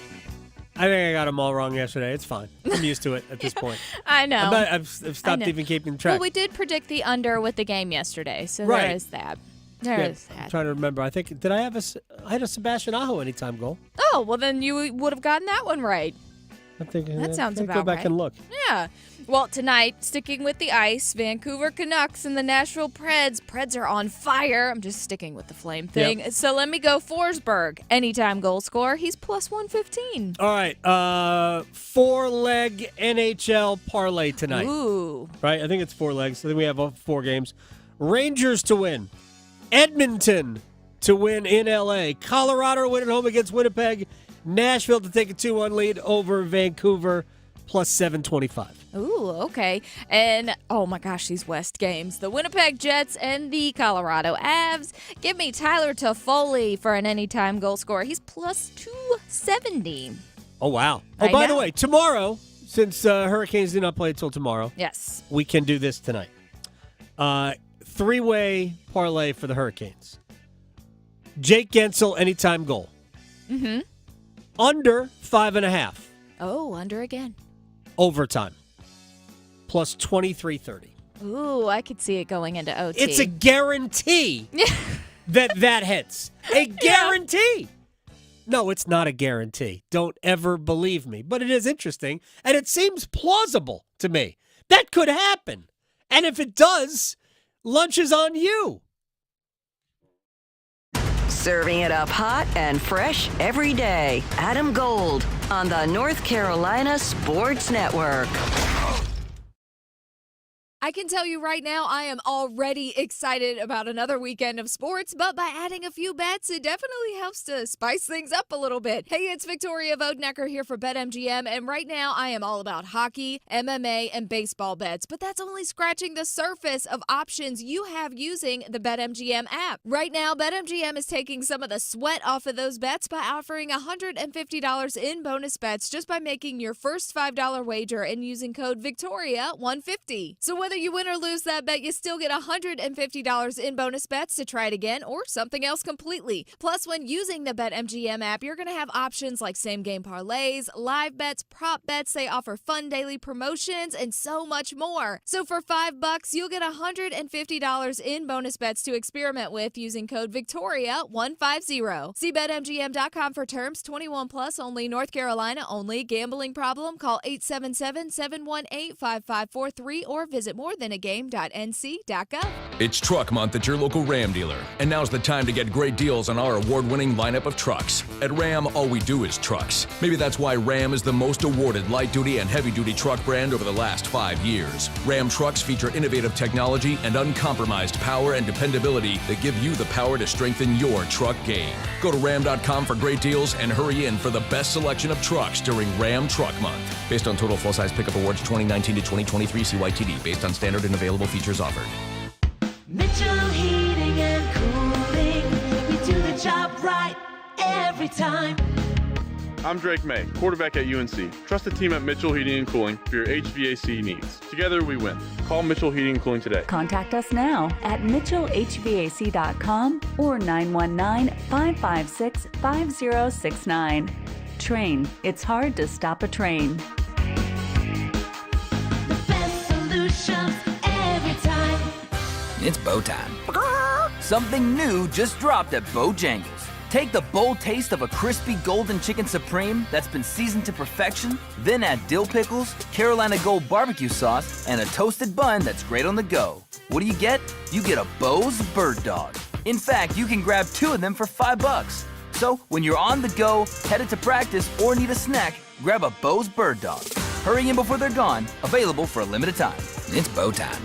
Speaker 17: I think I got them all wrong yesterday. It's fine. I'm used to it at this point.
Speaker 9: I know.
Speaker 17: I've stopped even keeping track.
Speaker 9: Well, we did predict the under with the game yesterday, so there is that. There is that.
Speaker 17: I'm trying to remember. I think, I had a Sebastian Aho anytime goal.
Speaker 9: Oh, well, then you would have gotten that one right.
Speaker 17: I'm thinking
Speaker 9: that sounds about
Speaker 17: go back
Speaker 9: right.
Speaker 17: and look.
Speaker 9: Yeah. Well, tonight, sticking with the ice, Vancouver Canucks and the Nashville Preds. Preds are on fire. I'm just sticking with the flame thing. Yep. So let me go Forsberg. Anytime goal scorer. He's plus 115.
Speaker 17: All right. 4-leg NHL parlay tonight.
Speaker 9: Ooh.
Speaker 17: Right? I think it's 4 legs. I think we have 4 games. Rangers to win. Edmonton to win in L.A. Colorado to win at home against Winnipeg. Nashville to take a 2-1 lead over Vancouver, plus 725.
Speaker 9: Ooh, okay. And, oh my gosh, these West games. The Winnipeg Jets and the Colorado Avs. Give me Tyler Toffoli for an anytime goal scorer. He's plus 270.
Speaker 17: Oh, wow. Oh, by the way, tomorrow, since Hurricanes do not play until tomorrow,
Speaker 9: yes,
Speaker 17: we can do this tonight. 3-way parlay for the Hurricanes. Jake Gensel, anytime goal.
Speaker 9: Mm-hmm.
Speaker 17: Under 5.5.
Speaker 9: Oh, under again.
Speaker 17: Overtime. Plus 2330.
Speaker 9: Ooh, I could see it going into OT.
Speaker 17: It's a guarantee that hits. A guarantee. No, it's not a guarantee. Don't ever believe me. But it is interesting, and it seems plausible to me. That could happen. And if it does, lunch is on you.
Speaker 15: Serving it up hot and fresh every day. Adam Gold on the North Carolina Sports Network.
Speaker 9: I can tell you right now, I am already excited about another weekend of sports, but by adding a few bets, it definitely helps to spice things up a little bit. Hey, it's Victoria Vodenecker here for BetMGM, and right now I am all about hockey, MMA, and baseball bets, but that's only scratching the surface of options you have using the BetMGM app. Right now, BetMGM is taking some of the sweat off of those bets by offering $150 in bonus bets just by making your first $5 wager and using code VICTORIA150. So whether you win or lose that bet, you still get $150 in bonus bets to try it again or something else completely. Plus, when using the BetMGM app, you're going to have options like same-game parlays, live bets, prop bets. They offer fun daily promotions and so much more. So for $5, you'll get $150 in bonus bets to experiment with using code VICTORIA150. See BetMGM.com for terms. 21 plus only. North Carolina only. Gambling problem? Call 877-718-5543 or visit morethanagame.nc.gov.
Speaker 1: It's Truck Month at your local Ram dealer, and now's the time to get great deals on our award-winning lineup of trucks. At Ram, all we do is trucks. Maybe that's why Ram is the most awarded light-duty and heavy-duty truck brand over the last 5 years. Ram trucks feature innovative technology and uncompromised power and dependability that give you the power to strengthen your truck game. Go to Ram.com for great deals and hurry in for the best selection of trucks during Ram Truck Month. Based on total full-size pickup awards 2019 to 2023 CYTD, based on standard and available features offered.
Speaker 3: Mitchell Heating and Cooling, we do the job right every time.
Speaker 14: I'm Drake May, quarterback at UNC. Trust the team at Mitchell Heating and Cooling for your HVAC needs. Together we win. Call Mitchell Heating and Cooling today.
Speaker 20: Contact us now at mitchellhvac.com or 919-556-5069. Train. It's hard to stop a train.
Speaker 3: The best solutions every time.
Speaker 21: It's bow time. Something new just dropped at Bojangles. Take the bold taste of a crispy golden chicken supreme that's been seasoned to perfection, then add dill pickles, Carolina Gold barbecue sauce, and a toasted bun that's great on the go. What do? You get a Bo's Bird Dog. In fact, you can grab 2 of them for $5. So when you're on the go, headed to practice, or need a snack, grab a Bo's Bird Dog. Hurry in before they're gone. Available for a limited time. It's bow time.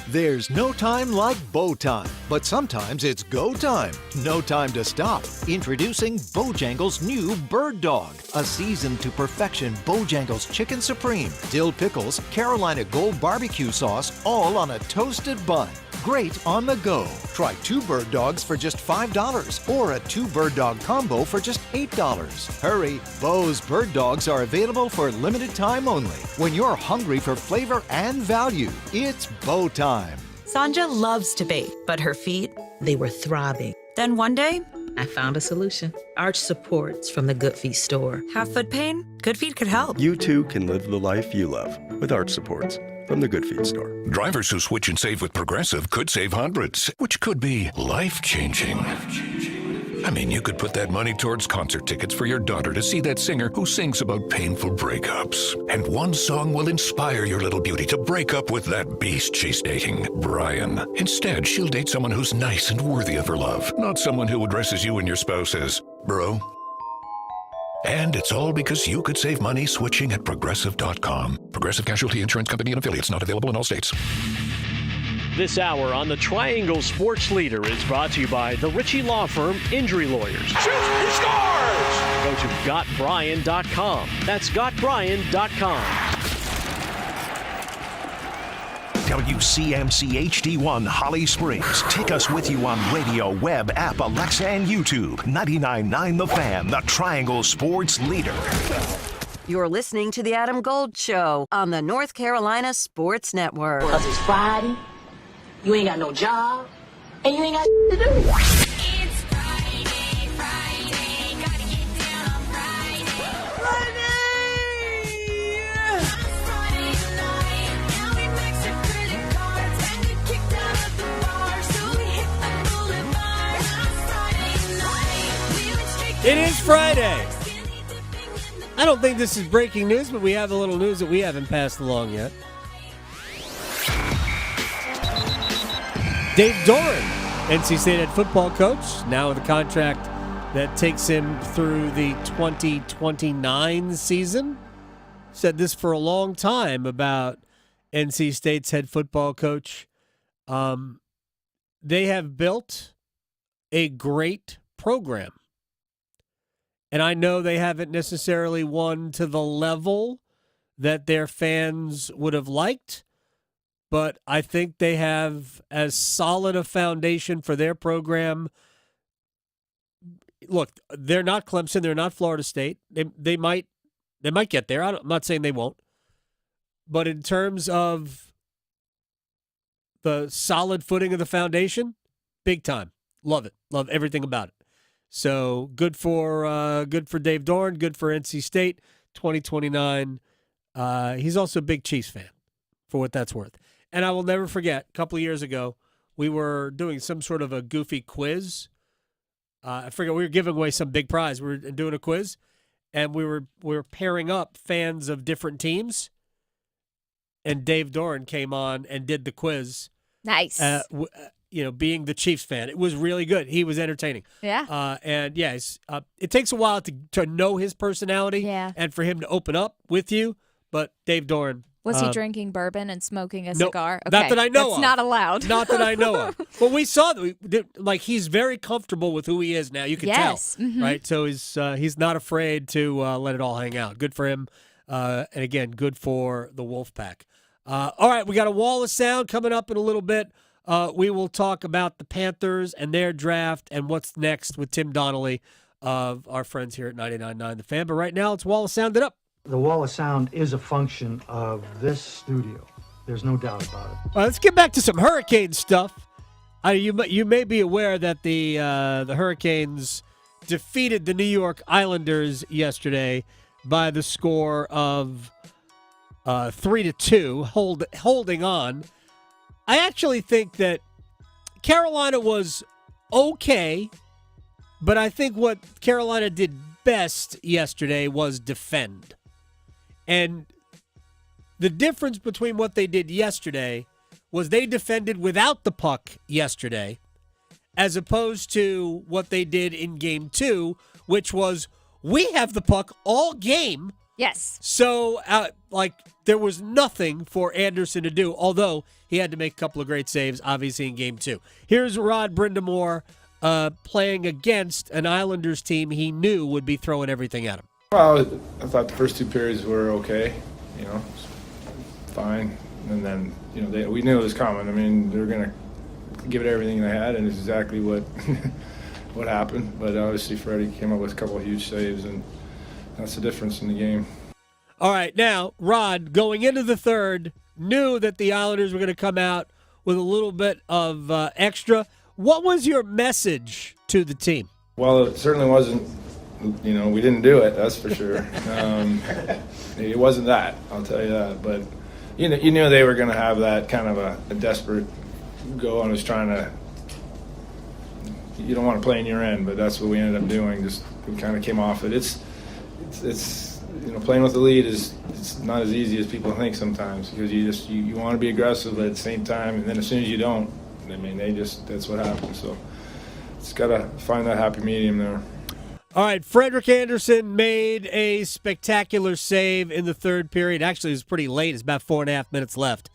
Speaker 22: There's no time like bow time, but sometimes it's go time. No time to stop. Introducing Bojangles' new Bird Dog, a seasoned to perfection Bojangles Chicken Supreme, dill pickles, Carolina Gold barbecue sauce, all on a toasted bun. Great on the go. Try 2 Bird Dogs for just $5 or a 2 Bird Dog combo for just $8. Hurry, Bo's Bird Dogs are available for limited time only. When you're hungry for flavor and value, it's bow time.
Speaker 23: Sanja loves to bake, but her feet, they were throbbing. Then one day, I found a solution. Arch supports from the Good Feet store. Have foot pain? Good Feet could help.
Speaker 24: You too can live the life you love with arch supports from the Good Feet store.
Speaker 29: Drivers who switch and save with Progressive could save hundreds, which could be life-changing. I mean, you could put that money towards concert tickets for your daughter to see that singer who sings about painful breakups. And one song will inspire your little beauty to break up with that beast she's dating, Brian. Instead, she'll date someone who's nice and worthy of her love, not someone who addresses you and your spouse as bro. And it's all because you could save money switching at Progressive.com. Progressive Casualty Insurance Company and Affiliates, not available in all states.
Speaker 30: This hour on the Triangle Sports Leader is brought to you by the Ritchie Law Firm Injury Lawyers.
Speaker 3: Shoot, he scores!
Speaker 30: Go to GotBrian.com. That's GotBrian.com.
Speaker 18: WCMC HD1 Holly Springs. Take us with you on radio, web, app, Alexa, and YouTube. 99.9 The Fan, the Triangle Sports Leader.
Speaker 15: You're listening to The Adam Gold Show on the North Carolina Sports Network.
Speaker 3: Because it's Friday, you ain't got no job, and you ain't got to do. It's Friday, gotta get down on Friday. Friday night, now we max our credit cards and get kicked out of the bar, so we hit the boulevard. Friday night, we went straight to
Speaker 17: It is Friday. I don't think this is breaking news, but we have a little news that we haven't passed along yet. Dave Doeren, NC State head football coach, now with a contract that takes him through the 2029 season, said this for a long time about NC State's head football coach. They have built a great program. And I know they haven't necessarily won to the level that their fans would have liked, but I think they have as solid a foundation for their program. Look, they're not Clemson. They're not Florida State. They might get there. I'm not saying they won't. But in terms of the solid footing of the foundation, big time. Love it. Love everything about it. So good for Dave Doeren. Good for NC State. 2029. He's also a big Chiefs fan, for what that's worth. And I will never forget, a couple of years ago, we were doing some sort of a goofy quiz. I forget, we were giving away some big prize. We were doing a quiz, and we were pairing up fans of different teams. And Dave Doeren came on and did the quiz.
Speaker 9: Nice.
Speaker 17: Being the Chiefs fan. It was really good. He was entertaining.
Speaker 9: Yeah.
Speaker 17: It takes a while to know his personality and for him to open up with you. But Dave Doeren.
Speaker 9: Was he drinking bourbon and smoking a
Speaker 17: no,
Speaker 9: cigar? Okay.
Speaker 17: Not that I know
Speaker 9: That's
Speaker 17: of.
Speaker 9: not allowed.
Speaker 17: Not that I know of. But we saw that he's very comfortable with who he is now. You can tell, right? So he's not afraid to let it all hang out. Good for him. And again, good for the Wolfpack. All right, we got a wall of sound coming up in a little bit. We will talk about the Panthers and their draft and what's next with Tim Donnelly of our friends here at 99.9 The Fan. But right now, it's Wall of Sound it up.
Speaker 2: The Wall of Sound is a function of this studio. There's no doubt about it.
Speaker 17: All right, let's get back to some hurricane stuff. You may be aware that the Hurricanes defeated the New York Islanders yesterday by the score of 3-2, holding on. I actually think that Carolina was okay, but I think what Carolina did best yesterday was defend. And the difference between what they did yesterday was they defended without the puck yesterday, as opposed to what they did in Game 2, which was we have the puck all game.
Speaker 9: Yes.
Speaker 17: So, there was nothing for Anderson to do, although he had to make a couple of great saves, obviously, in Game 2. Here's Rod Brindamore playing against an Islanders team he knew would be throwing everything at him.
Speaker 6: Well, I thought the first two periods were okay, fine. And then, we knew it was coming. I mean, they were going to give it everything they had, and it's exactly what what happened. But obviously, Freddie came up with a couple of huge saves, and that's the difference in the game.
Speaker 17: All right, now, Rod, going into the third, knew that the Islanders were going to come out with a little bit of extra. What was your message to the team?
Speaker 6: Well, it certainly wasn't, we didn't do it, that's for sure. It wasn't that, I'll tell you that. But, you knew they were going to have that kind of a desperate go on, was trying to, you don't want to play in your end, but that's what we ended up doing. Just we kind of came off it. It's playing with the lead it's not as easy as people think sometimes, because you want to be aggressive, but at the same time, and then as soon as you don't, I mean, that's what happens. So it's got to find that happy medium there.
Speaker 17: All right, Frederick Anderson made a spectacular save in the third period. Actually, it was pretty late. It's about 4.5 minutes left.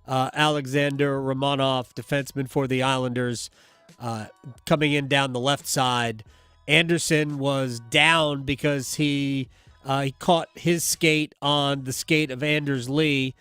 Speaker 17: Alexander Romanov, defenseman for the Islanders, coming in down the left side. Anderson was down because he caught his skate on the skate of Anders Lee.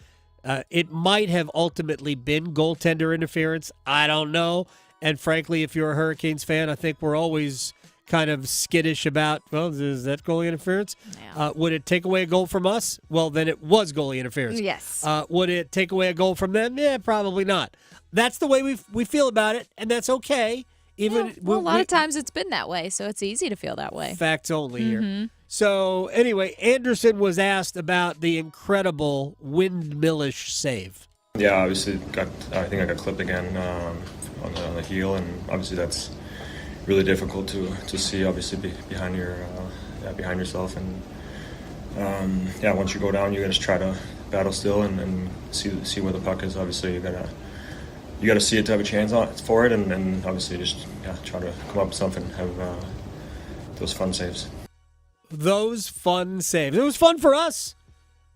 Speaker 17: It might have ultimately been goaltender interference. I don't know. And frankly, if you're a Hurricanes fan, I think we're always kind of skittish about, well, is that goalie interference? Yeah. Would it take away a goal from us? Well, then it was goalie interference.
Speaker 9: Yes.
Speaker 17: Would it take away a goal from them? Yeah, probably not. That's the way we feel about it, and that's okay.
Speaker 9: A lot of times it's been that way, so it's easy to feel that way.
Speaker 17: Facts only here. So, anyway, Anderson was asked about the incredible windmillish save.
Speaker 7: Yeah, obviously, I think I got clipped again on the heel, and obviously that's really difficult to see, obviously, behind yourself. And, once you go down, you got to try to battle still and see where the puck is. Obviously, you got to see it to have a chance for it, and obviously just try to come up with something, have those fun saves.
Speaker 17: Those fun saves. It was fun for us.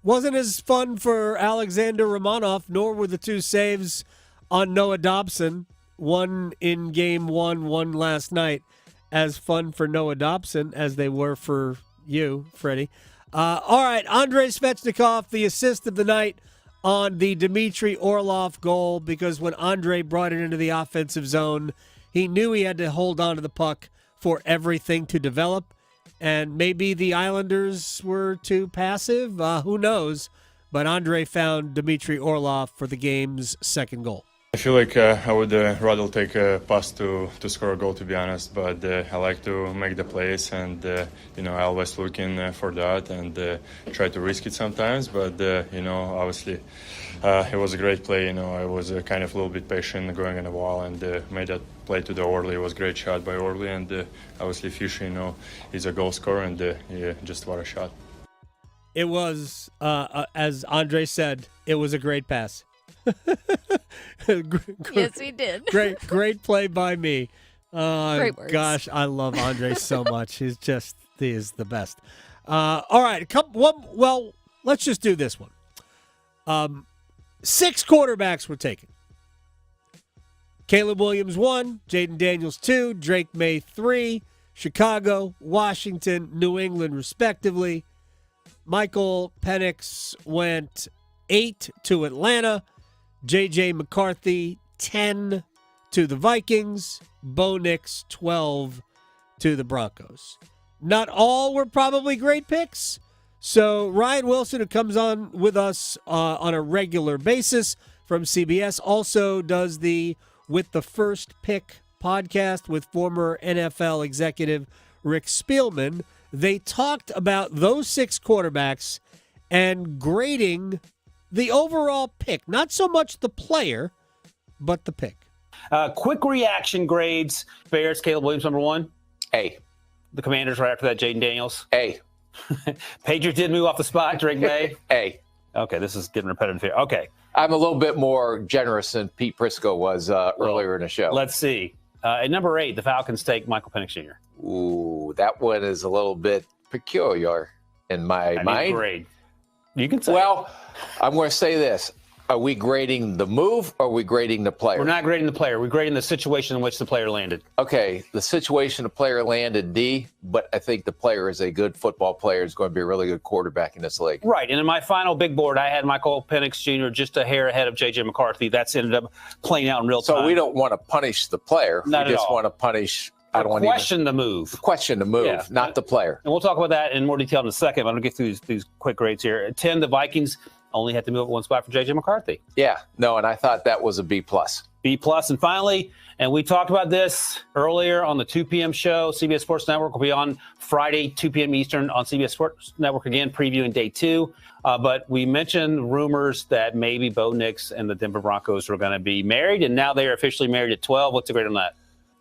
Speaker 17: Wasn't as fun for Alexander Romanov, nor were the two saves on Noah Dobson, one in game one last night, as fun for Noah Dobson as they were for you, Freddie. All right, Andrei Svechnikov, the assist of the night on the Dmitry Orlov goal, because when Andrei brought it into the offensive zone, he knew he had to hold on to the puck for everything to develop. And maybe the Islanders were too passive. Who knows? But Andrei found Dmitry Orlov for the game's second goal.
Speaker 7: I feel like I would rather take a pass to score a goal, to be honest. But I like to make the plays, and I always looking for that and try to risk it sometimes. But obviously, it was a great play. I was kind of a little bit patient going on the wall and made that play to the Orly. It was a great shot by Orly, and obviously Fisher, he's a goal scorer, and just what a shot.
Speaker 17: It was, as Andrei said, it was a great pass.
Speaker 9: Yes, we did.
Speaker 17: Great play by me.
Speaker 9: Great words.
Speaker 17: Gosh, I love Andrei so much. He is the best. All right, let's just do this one. 6 quarterbacks were taken. Caleb Williams 1, Jaden Daniels 2, Drake May 3, Chicago, Washington, New England, respectively. Michael Penix went 8 to Atlanta. J.J. McCarthy, 10 to the Vikings. Bo Nix, 12 to the Broncos. Not all were probably great picks. So Ryan Wilson, who comes on with us on a regular basis from CBS, also does the With the First Pick podcast with former NFL executive Rick Spielman. They talked about those 6 quarterbacks and grading the overall pick, not so much the player, but the pick.
Speaker 8: Quick reaction grades. Bears, Caleb Williams, number 1. A. The Commanders right after that, Jaden Daniels. A. Patriots did move off the spot, Drake May. A. Okay, this is getting repetitive here. Okay.
Speaker 10: I'm a little bit more generous than Pete Prisco was earlier in the show.
Speaker 8: Let's see. At number 8, the Falcons take Michael Penix Jr.
Speaker 10: Ooh, that one is a little bit peculiar in my mind.
Speaker 8: Grade. You can say.
Speaker 10: Well, I'm going to say this. Are we grading the move or are we grading the player?
Speaker 8: We're not grading the player. We're grading the situation in which the player landed.
Speaker 10: Okay, the situation the player landed, D, but I think the player is a good football player, is going to be a really good quarterback in this league.
Speaker 8: Right, and in my final big board, I had Michael Penix Jr. just a hair ahead of J.J. McCarthy. That's ended up playing out in real time.
Speaker 10: So we don't want to punish the player.
Speaker 8: Not
Speaker 10: we
Speaker 8: at
Speaker 10: just
Speaker 8: all.
Speaker 10: want to punish
Speaker 8: Question the move.
Speaker 10: Question the move, not the player.
Speaker 8: And we'll talk about that in more detail in a second. I'm going to get through these quick grades here. At 10, the Vikings only had to move up 1 spot for J.J. McCarthy.
Speaker 10: Yeah, no, and I thought that was a B+.
Speaker 8: B+. And finally, and we talked about this earlier on the 2 p.m. show, CBS Sports Network will be on Friday, 2 p.m. Eastern on CBS Sports Network again, previewing day 2. But we mentioned rumors that maybe Bo Nix and the Denver Broncos were going to be married, and now they are officially married at 12. What's the grade on that?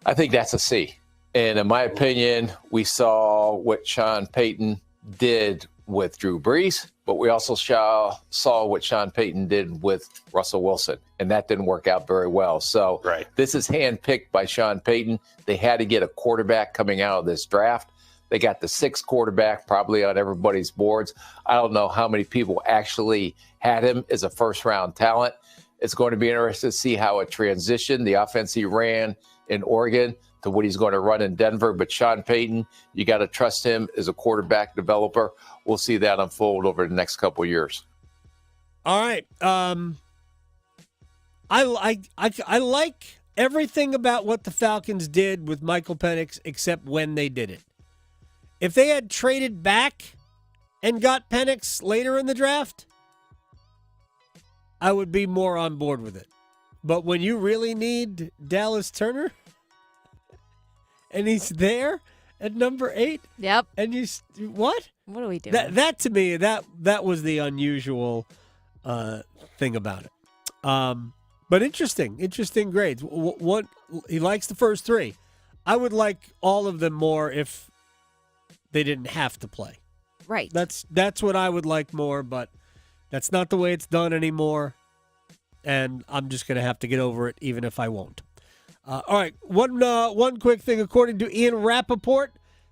Speaker 10: I think that's a C. And in my opinion, we saw what Sean Payton did with Drew Brees, but we also saw what Sean Payton did with Russell Wilson, and that didn't work out very well. So This is handpicked by Sean Payton. They had to get a quarterback coming out of this draft. They got the 6th quarterback probably on everybody's boards. I don't know how many people actually had him as a first-round talent. It's going to be interesting to see how it transitioned, the offense he ran in Oregon to what he's going to run in Denver. But Sean Payton, you got to trust him as a quarterback developer. We'll see that unfold over the next couple of years.
Speaker 17: All right. I like everything about what the Falcons did with Michael Penix except when they did it. If they had traded back and got Penix later in the draft, I would be more on board with it. But when you really need Dallas Turner, and he's there at number 8.
Speaker 9: Yep.
Speaker 17: And what?
Speaker 9: What are we doing?
Speaker 17: That to me, that was the unusual thing about it. But interesting grades. What he likes the first 3. I would like all of them more if they didn't have to play.
Speaker 9: Right.
Speaker 17: That's what I would like more, but that's not the way it's done anymore. And I'm just going to have to get over it, even if I won't. All right, one quick thing. According to Ian Rappaport,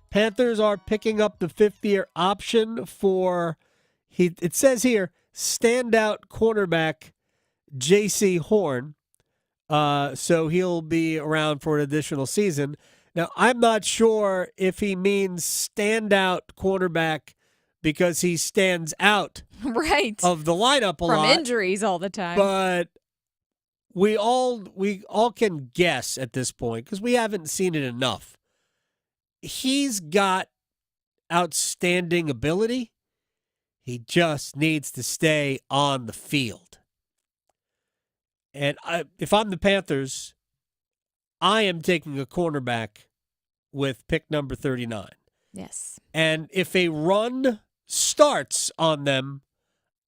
Speaker 17: Panthers are picking up the 5th-year option for It says here, standout cornerback J.C. Horn. So he'll be around for an additional season. Now, I'm not sure if he means standout cornerback because he stands out
Speaker 9: right
Speaker 17: of the lineup a lot.
Speaker 9: From injuries all the time.
Speaker 17: But we all can guess at this point because we haven't seen it enough. He's got outstanding ability. He just needs to stay on the field. And if I'm the Panthers, I am taking a cornerback with pick number 39.
Speaker 9: Yes.
Speaker 17: And if a run starts on them,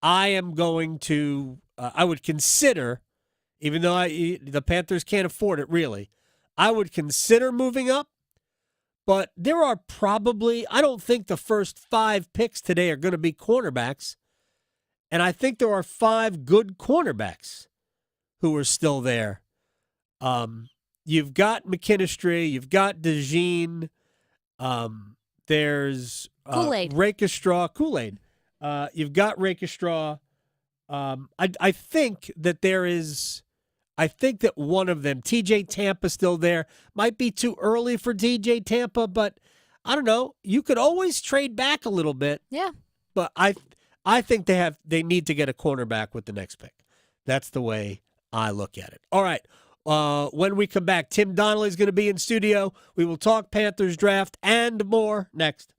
Speaker 17: I am going to, I would consider, even though the Panthers can't afford it really, I would consider moving up. But there are probably, I don't think the first 5 picks today are going to be cornerbacks. And I think there are 5 good cornerbacks who are still there. You've got McKinstry, you've got DeJean, there's
Speaker 9: Kool-Aid.
Speaker 17: Kool-Aid. You've got Rakestraw. I think that one of them, TJ Tampa, still there. Might be too early for TJ Tampa, but I don't know. You could always trade back a little bit.
Speaker 9: Yeah.
Speaker 17: But I think they need to get a cornerback with the next pick. That's the way I look at it. All right. When we come back, Tim Donnelly is going to be in studio. We will talk Panthers draft and more next.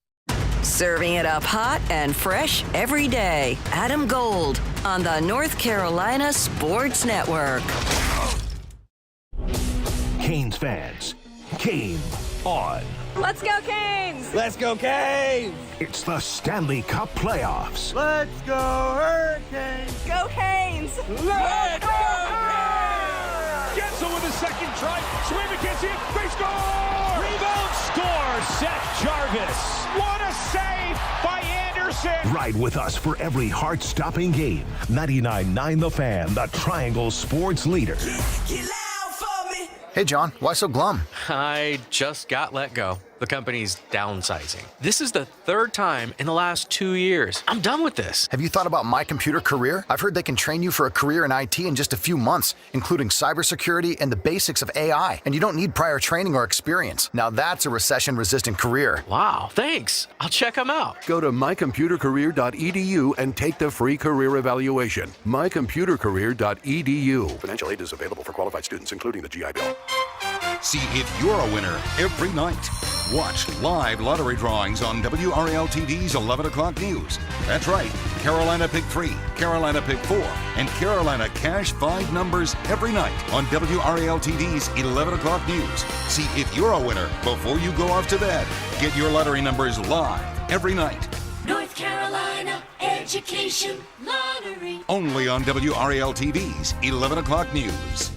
Speaker 15: Serving it up hot and fresh every day. Adam Gold on the North Carolina Sports Network.
Speaker 18: Canes fans, game on.
Speaker 3: Let's go, Canes!
Speaker 18: Let's go, Canes! It's the Stanley Cup playoffs.
Speaker 3: Let's go, Hurricanes! Go, Canes! Let's go, Canes!
Speaker 5: Gets it with a second try. Swim against it. They score! Rebound score. Seth Jarvis. What a save by Anderson.
Speaker 18: Ride with us for every heart-stopping game. 99.9 The Fan, the Triangle Sports leader.
Speaker 11: Hey, John, why so glum?
Speaker 12: I just got let go. The company's downsizing. This is the 3rd time in the last 2 years. I'm done with this.
Speaker 11: Have you thought about My Computer Career? I've heard they can train you for a career in IT in just a few months, including cybersecurity and the basics of AI. And you don't need prior training or experience. Now that's a recession-resistant career.
Speaker 12: Wow, thanks. I'll check them out.
Speaker 24: Go to mycomputercareer.edu and take the free career evaluation. mycomputercareer.edu. Financial aid is available for qualified students, including the GI Bill.
Speaker 13: See if you're a winner every night. Watch live lottery drawings on WRAL-TV's 11 o'clock news. That's right, Carolina Pick 3, Carolina Pick 4, and Carolina Cash 5 numbers every night on WRAL-TV's 11 o'clock news. See if you're a winner before you go off to bed. Get your lottery numbers live every night.
Speaker 3: North Carolina Education Lottery.
Speaker 13: Only on WRAL-TV's 11 o'clock news.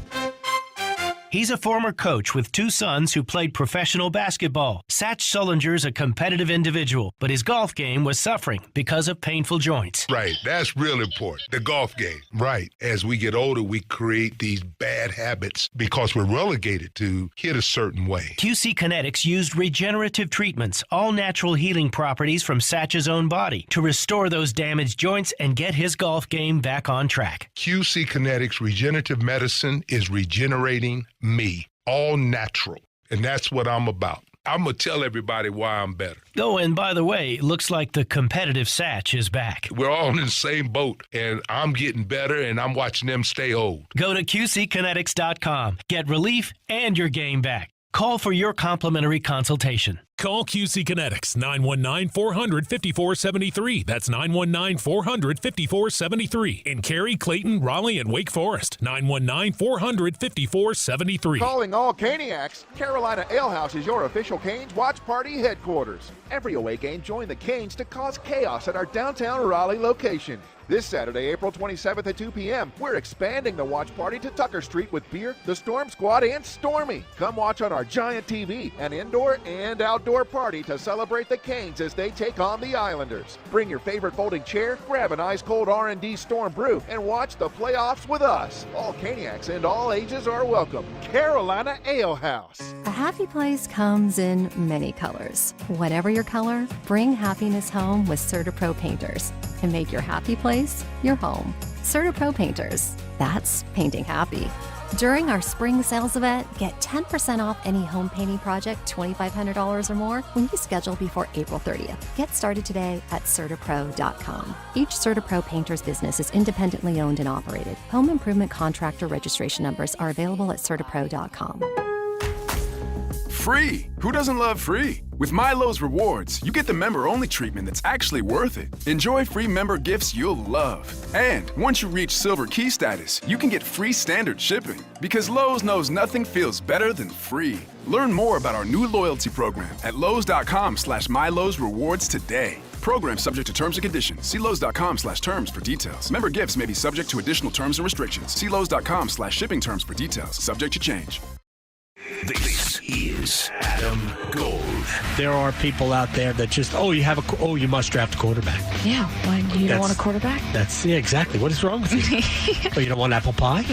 Speaker 16: He's a former coach with 2 sons who played professional basketball. Satch Sullinger's a competitive individual, but his golf game was suffering because of painful joints.
Speaker 4: Right, that's real important. The golf game. Right. As we get older, we create these bad habits because we're relegated to hit a certain way.
Speaker 16: QC Kinetics used regenerative treatments, all natural healing properties from Satch's own body, to restore those damaged joints and get his golf game back on track.
Speaker 4: QC Kinetics Regenerative Medicine is regenerating me, all natural. And that's what I'm about. I'm going to tell everybody why I'm better.
Speaker 16: Oh, and by the way, looks like the competitive Satch is back.
Speaker 4: We're all in the same boat, and I'm getting better, and I'm watching them stay old.
Speaker 16: Go to QCkinetics.com. Get relief and your game back. Call for your complimentary consultation.
Speaker 19: Call QC Kinetics, 919-400-5473. That's 919-400-5473. In Cary, Clayton, Raleigh, and Wake Forest, 919-400-5473.
Speaker 25: Calling all Caniacs, Carolina Ale House is your official Canes watch party headquarters. Every away game, join the Canes to cause chaos at our downtown Raleigh location. This Saturday, April 27th at 2 p.m., we're expanding the watch party to Tucker Street with Beer, the Storm Squad, and Stormy. Come watch on our giant TV, an indoor and outdoor party to celebrate the Canes as they take on the Islanders. Bring your favorite folding chair, grab an ice-cold R&D Storm brew, and watch the playoffs with us. All Caniacs and all ages are welcome. Carolina Ale House.
Speaker 1: A happy place comes in many colors. Whatever your color, bring happiness home with CertaPro Painters and make your happy place your home. CertaPro Painters, that's painting happy. During our spring sales event, get 10% off any home painting project $2,500 or more when you schedule before April 30th. Get started today at CertaPro.com. Each CertaPro Painters business is independently owned and operated. Home improvement contractor registration numbers are available at CertaPro.com.
Speaker 14: Free! Who doesn't love free? With My Lowe's Rewards, you get the member-only treatment that's actually worth it. Enjoy free member gifts you'll love. And once you reach Silver Key status, you can get free standard shipping. Because Lowe's knows nothing feels better than free. Learn more about our new loyalty program at Lowes.com/MyLowe'sRewards today. Program subject to terms and conditions. See Lowes.com/terms for details. Member gifts may be subject to additional terms and restrictions. See Lowes.com/shipping terms for details. Subject to change.
Speaker 18: This is Adam Gold.
Speaker 20: There are people out there that just, you must draft a quarterback.
Speaker 21: Yeah, why you don't want a quarterback?
Speaker 20: Yeah, exactly. What is wrong with you? Oh, you don't want apple pie?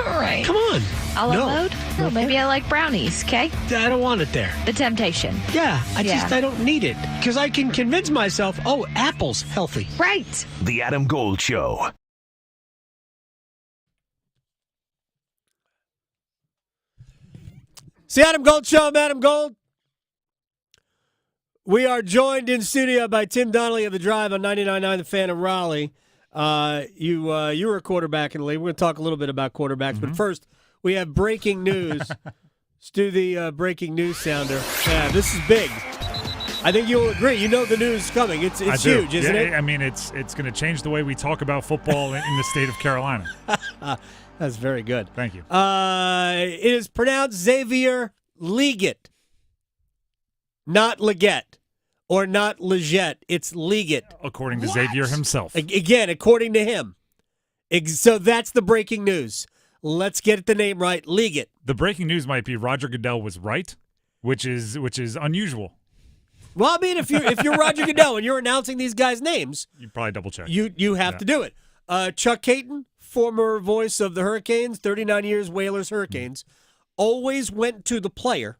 Speaker 21: Right.
Speaker 20: Come on.
Speaker 21: A la mode? Oh, maybe I like brownies, okay?
Speaker 20: I don't want it there.
Speaker 21: The temptation.
Speaker 20: Yeah, I don't need it. Because I can convince myself, apple's healthy.
Speaker 21: Right.
Speaker 18: The Adam Gold Show.
Speaker 17: It's the Adam Gold Show. I'm Adam Gold. We are joined in studio by Tim Donnelly of The Drive on 99.9 The Fan of Raleigh. You were a quarterback in the league. We're going to talk a little bit about quarterbacks. But first, we have breaking news. Let's do the breaking news sounder. Yeah, this is big. I think you'll agree. You know the news is coming. It's huge, isn't it?
Speaker 22: I mean, it's going to change the way we talk about football in the state of Carolina.
Speaker 17: That's very good.
Speaker 22: Thank you.
Speaker 17: It is pronounced Xavier Leggett, not Leggett, or not Leggett. It's Leggett.
Speaker 22: According to Xavier himself.
Speaker 17: Again, according to him. So that's the breaking news. Let's get the name right. Leggett.
Speaker 22: The breaking news might be Roger Goodell was right, which is unusual.
Speaker 17: Well, I mean, if you're Roger Goodell and you're announcing these guys' names,
Speaker 22: you probably double check.
Speaker 17: You have to do it. Chuck Caton, former voice of the Hurricanes, 39 years Whalers Hurricanes, always went to the player.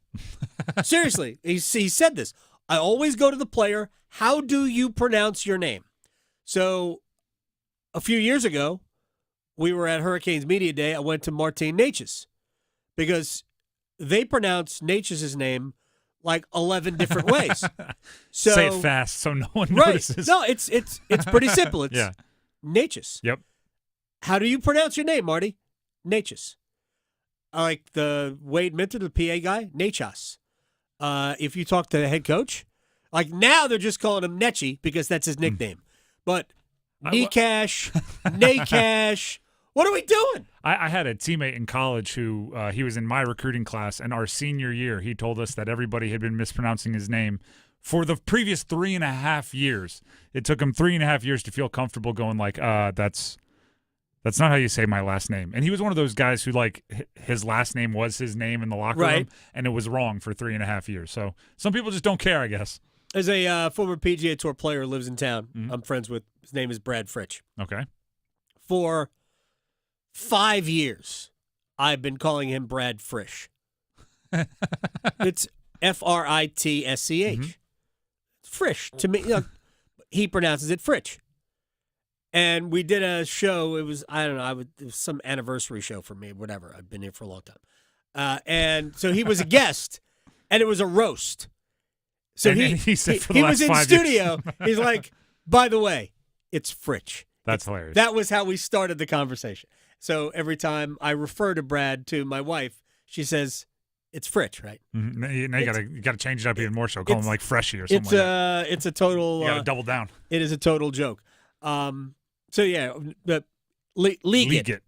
Speaker 17: Seriously, he said this. I always go to the player. How do you pronounce your name? So a few years ago, we were at Hurricanes Media Day. I went to Martin Necas because they pronounce Necas' name like 11 different ways. So,
Speaker 22: say it fast so no one notices.
Speaker 17: No, it's pretty simple. It's Necas.
Speaker 22: Yep.
Speaker 17: How do you pronounce your name, Marty? Necas. Like the Wade Minter, the PA guy, Necas. If you talk to the head coach, like now they're just calling him Netchy because that's his nickname. But Nekash, Nakash, what are we doing?
Speaker 22: I had a teammate in college who he was in my recruiting class, and our senior year, he told us that everybody had been mispronouncing his name for the previous 3.5 years. It took him 3.5 years to feel comfortable going like, that's not how you say my last name. And he was one of those guys who, like, his last name was his name in the locker room, and it was wrong for 3.5 years. So some people just don't care, I guess.
Speaker 17: There's a former PGA Tour player who lives in town. I'm friends with. His name is Brad Fritsch.
Speaker 22: Okay.
Speaker 17: For 5 years, I've been calling him Brad Frisch. It's Fritsch. Frisch. To me, he pronounces it Fritsch. And we did a show. It was, I don't know, it was some anniversary show for me, whatever. I've been here for a long time. And so he was a guest, and it was a roast. So
Speaker 22: he said for the
Speaker 17: he
Speaker 22: last
Speaker 17: was in
Speaker 22: 5
Speaker 17: studio.
Speaker 22: years.
Speaker 17: He's like, by the way, it's Fritsch.
Speaker 22: That's hilarious.
Speaker 17: That was how we started the conversation. So every time I refer to Brad to my wife, she says, it's Fritsch, right?
Speaker 22: Mm-hmm. Now you gotta change it up even more so. Call him like Freshie or something like that.
Speaker 17: It's a total...
Speaker 22: You gotta double down.
Speaker 17: It is a total joke. So, yeah, Leggett.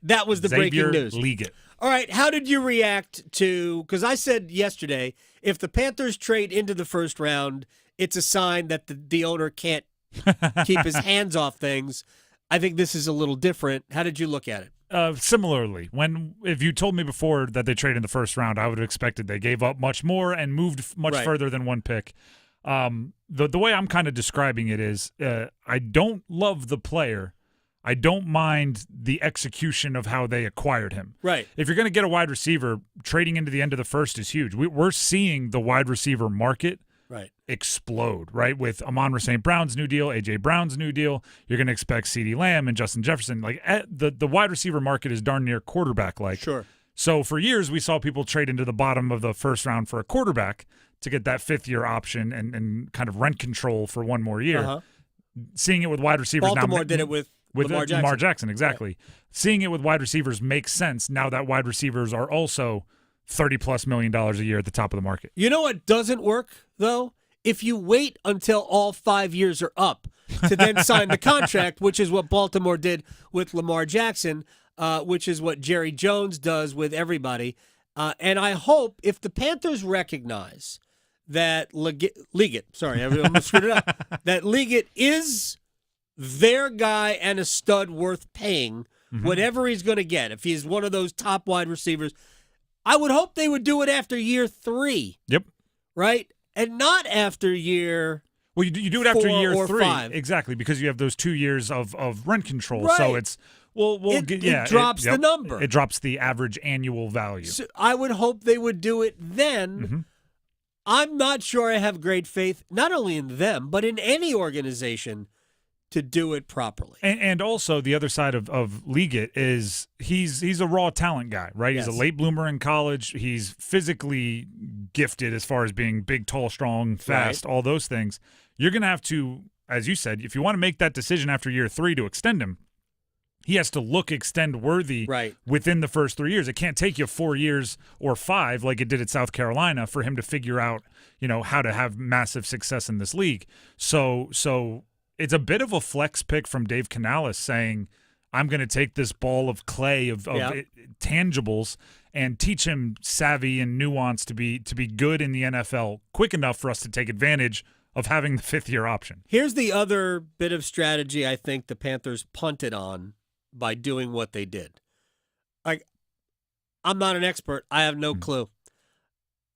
Speaker 17: That was the breaking news.
Speaker 22: Leggett.
Speaker 17: All right, how did you react to, because I said yesterday, if the Panthers trade into the first round, it's a sign that the owner can't keep his hands off things. I think this is a little different. How did you look at it?
Speaker 22: Similarly, if you told me before that they traded in the first round, I would have expected they gave up much more and moved much further than one pick. The way I'm kind of describing it is I don't love the player. I don't mind the execution of how they acquired him.
Speaker 17: Right.
Speaker 22: If you're going to get a wide receiver, trading into the end of the first is huge. We're seeing the wide receiver market explode, right? With Amon-Ra St. Brown's new deal, A.J. Brown's new deal, you're going to expect CeeDee Lamb and Justin Jefferson. Like the wide receiver market is darn near quarterback-like.
Speaker 17: Sure.
Speaker 22: So for years, we saw people trade into the bottom of the first round for a quarterback to get that fifth-year option and kind of rent control for one more year.
Speaker 17: Uh-huh.
Speaker 22: Seeing it with wide receivers
Speaker 17: Baltimore
Speaker 22: now,
Speaker 17: did it with
Speaker 22: Lamar Jackson, exactly. Right. Seeing it with wide receivers makes sense now that wide receivers are also $30+ million a year at the top of the market.
Speaker 17: You know what doesn't work, though? If you wait until all 5 years are up to then sign the contract, which is what Baltimore did with Lamar Jackson, which is what Jerry Jones does with everybody. And I hope if the Panthers recognize that Liggett, sorry, I almost screwed it up, that Liggett is their guy and a stud worth paying whatever he's going to get. If he's one of those top wide receivers, I would hope they would do it after year 3.
Speaker 22: Yep.
Speaker 17: Right? And not after year
Speaker 22: Well, you do it after year 3.
Speaker 17: 5.
Speaker 22: Exactly, because you have those 2 years of rent control.
Speaker 17: Right.
Speaker 22: So it's,
Speaker 17: it drops the number.
Speaker 22: It drops the average annual value.
Speaker 17: So I would hope they would do it then. I'm not sure I have great faith, not only in them, but in any organization to do it properly.
Speaker 22: And also the other side of Liggett is he's a raw talent guy, right?
Speaker 17: Yes.
Speaker 22: He's a late bloomer in college. He's physically gifted as far as being big, tall, strong, fast, all those things. You're going to have to, as you said, if you want to make that decision after year 3 to extend him, he has to look extend worthy within the first 3 years. It can't take you 4 years or 5 like it did at South Carolina for him to figure out, how to have massive success in this league. So it's a bit of a flex pick from Dave Canales saying, I'm going to take this ball of clay of tangibles and teach him savvy and nuance to be good in the NFL quick enough for us to take advantage of having the 5th-year option.
Speaker 17: Here's the other bit of strategy I think the Panthers punted on by doing what they did. I'm not an expert. I have no clue.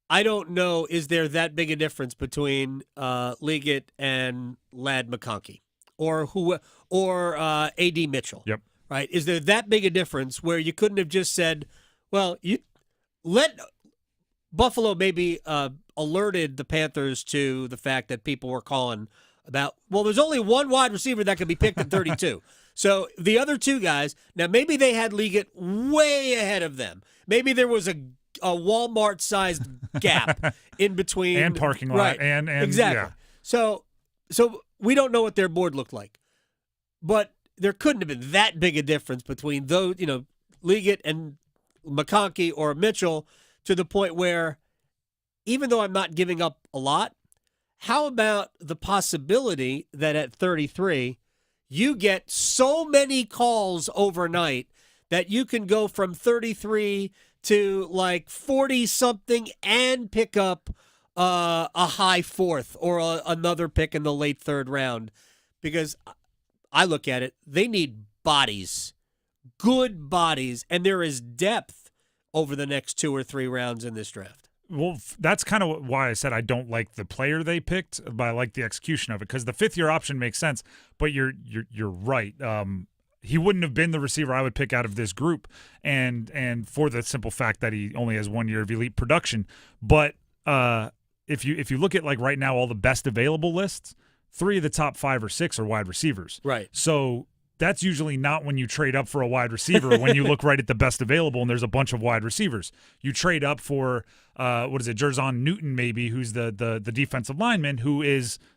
Speaker 17: I don't know, is there that big a difference between Liggett and Ladd McConkey or A.D. Mitchell?
Speaker 22: Yep.
Speaker 17: Right? Is there that big a difference where you couldn't have just said, well, you let Buffalo maybe alerted the Panthers to the fact that people were calling about, well, there's only one wide receiver that can be picked at 32. So the other 2 guys, now maybe they had Liggett way ahead of them. Maybe there was a Walmart-sized gap in between.
Speaker 22: And parking lot. And
Speaker 17: exactly.
Speaker 22: Yeah.
Speaker 17: So we don't know what their board looked like. But there couldn't have been that big a difference between those, Liggett and McConkey or Mitchell to the point where, even though I'm not giving up a lot, how about the possibility that at 33, you get so many calls overnight that you can go from 33 to like 40-something and pick up a high 4th or another pick in the late 3rd round? Because I look at it, they need bodies, good bodies, and there is depth over the next 2 or 3 rounds in this draft.
Speaker 22: Well, that's kind of why I said I don't like the player they picked, but I like the execution of it, because the 5th-year option makes sense. But you're right. He wouldn't have been the receiver I would pick out of this group, and for the simple fact that he only has 1 year of elite production. But if you look at like right now all the best available lists, 3 of the top 5 or 6 are wide receivers.
Speaker 17: Right.
Speaker 22: So that's usually not when you trade up for a wide receiver, when you look right at the best available and there's a bunch of wide receivers. You trade up for, Jerzon Newton maybe, who's the defensive lineman,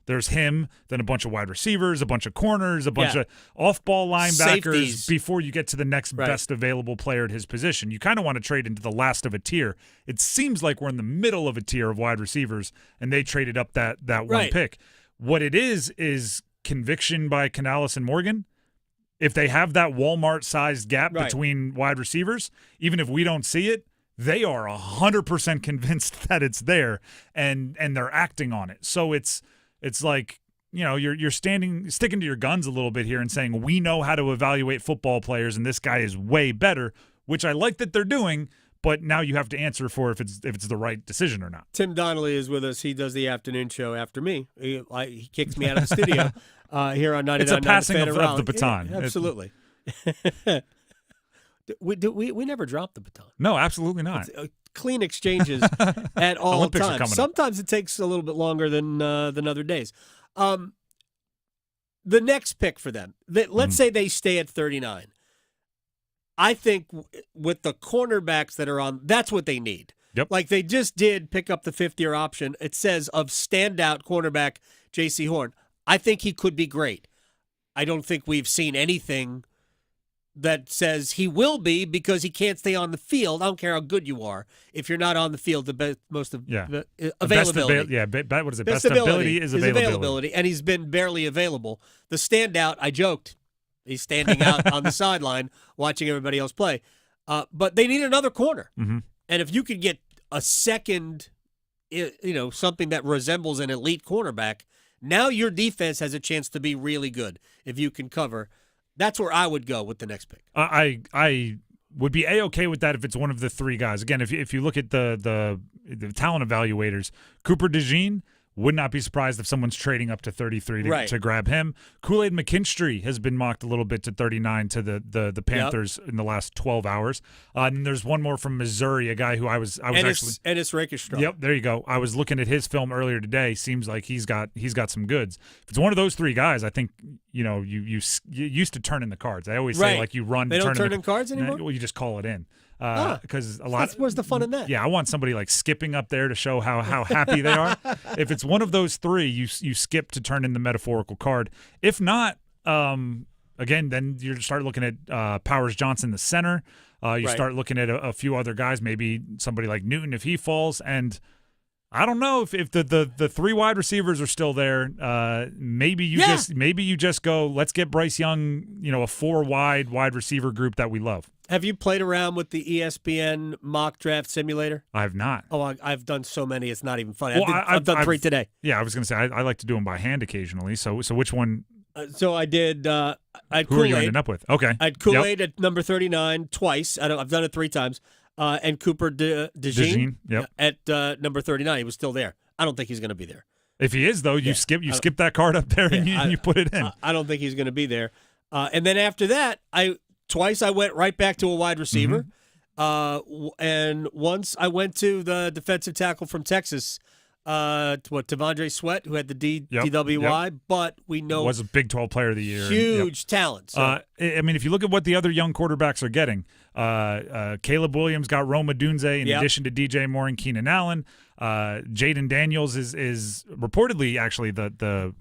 Speaker 22: there's him, then a bunch of wide receivers, a bunch of corners, a bunch of off-ball linebackers
Speaker 17: Safeties.
Speaker 22: Before you get to the next best available player at his position. You kind of want to trade into the last of a tier. It seems like we're in the middle of a tier of wide receivers, and they traded up that one pick. What it is conviction by Canales and Morgan. If they have that Walmart-sized gap between wide receivers, even if we don't see it, they are 100% convinced that it's there, and they're acting on it. So it's like you're sticking to your guns a little bit here and saying we know how to evaluate football players and this guy is way better, which I like that they're doing. But now you have to answer for if it's the right decision or not.
Speaker 17: Tim Donnelly is with us. He does the afternoon show after me. He kicks me out of the studio here on 99.9
Speaker 22: It's a passing of
Speaker 17: Raleigh.
Speaker 22: the baton.
Speaker 17: Yeah, absolutely. we never dropped the baton.
Speaker 22: No, absolutely not.
Speaker 17: Clean exchanges at all
Speaker 22: Olympics are
Speaker 17: times.
Speaker 22: coming up.
Speaker 17: Sometimes it takes a little bit longer than other days. The next pick for them, let's say they stay at 39. I think with the cornerbacks that are on, that's what they need.
Speaker 22: Yep.
Speaker 17: Like they just did pick up the 5th-year option. It says of standout cornerback J.C. Horn. I think he could be great. I don't think we've seen anything that says he will be because he can't stay on the field. I don't care how good you are. If you're not on the field, most of availability.
Speaker 22: What is it? Best ability is availability.
Speaker 17: And he's been barely available. The standout, I joked, he's standing out on the sideline watching everybody else play. But they need another corner.
Speaker 22: Mm-hmm.
Speaker 17: And if you could get a second, something that resembles an elite cornerback, now your defense has a chance to be really good if you can cover. That's where I would go with the next pick.
Speaker 22: I would be A-okay with that if it's one of the three guys. Again, if you look at the talent evaluators, Cooper DeJean, would not be surprised if someone's trading up to 33 to grab him. Kool-Aid McKinstry has been mocked a little bit to 39 to the Panthers in the last 12 hours. And there's one more from Missouri, a guy who I was actually
Speaker 17: Ennis Rakestraw.
Speaker 22: Yep, there you go. I was looking at his film earlier today. Seems like he's got some goods. If it's one of those three guys, I think you used to turn in the cards. I always say like you run.
Speaker 17: They don't turn in cards anymore.
Speaker 22: Well, you just call it in. Because
Speaker 17: where's the fun in that?
Speaker 22: Yeah, I want somebody like skipping up there to show how happy they are. If it's one of those three, you skip to turn in the metaphorical card. If not, again, then you start looking at Powers Johnson, the center. Start looking at a few other guys, maybe somebody like Newton if he falls. And I don't know if the three wide receivers are still there. Maybe you just go, let's get Bryce Young, a 4 wide receiver group that we love.
Speaker 17: Have you played around with the ESPN mock draft simulator?
Speaker 22: I have not.
Speaker 17: Oh, I've done so many, it's not even funny.
Speaker 22: Well,
Speaker 17: I've done 3 today.
Speaker 22: Yeah, I was going to say, I like to do them by hand occasionally. So which one?
Speaker 17: So I did. I had
Speaker 22: Who
Speaker 17: Kool-Aid.
Speaker 22: are you ending up with? Okay.
Speaker 17: I had Kool-Aid at number 39 twice. I've done it 3 times. And Cooper DeJean at number 39. He was still there. I don't think he's going to be there.
Speaker 22: If he is, though, you skip that card up there and you put it in.
Speaker 17: I don't think he's going to be there. And then after that, Twice I went right back to a wide receiver. And once I went to the defensive tackle from Texas, Tavondre Sweat, who had the DWI, but we know
Speaker 22: was a Big 12 Player of the Year.
Speaker 17: Huge talent. So.
Speaker 22: I mean, if you look at what the other young quarterbacks are getting, Caleb Williams got Rome Odunze in addition to DJ Moore and Keenan Allen. Jaden Daniels is reportedly actually the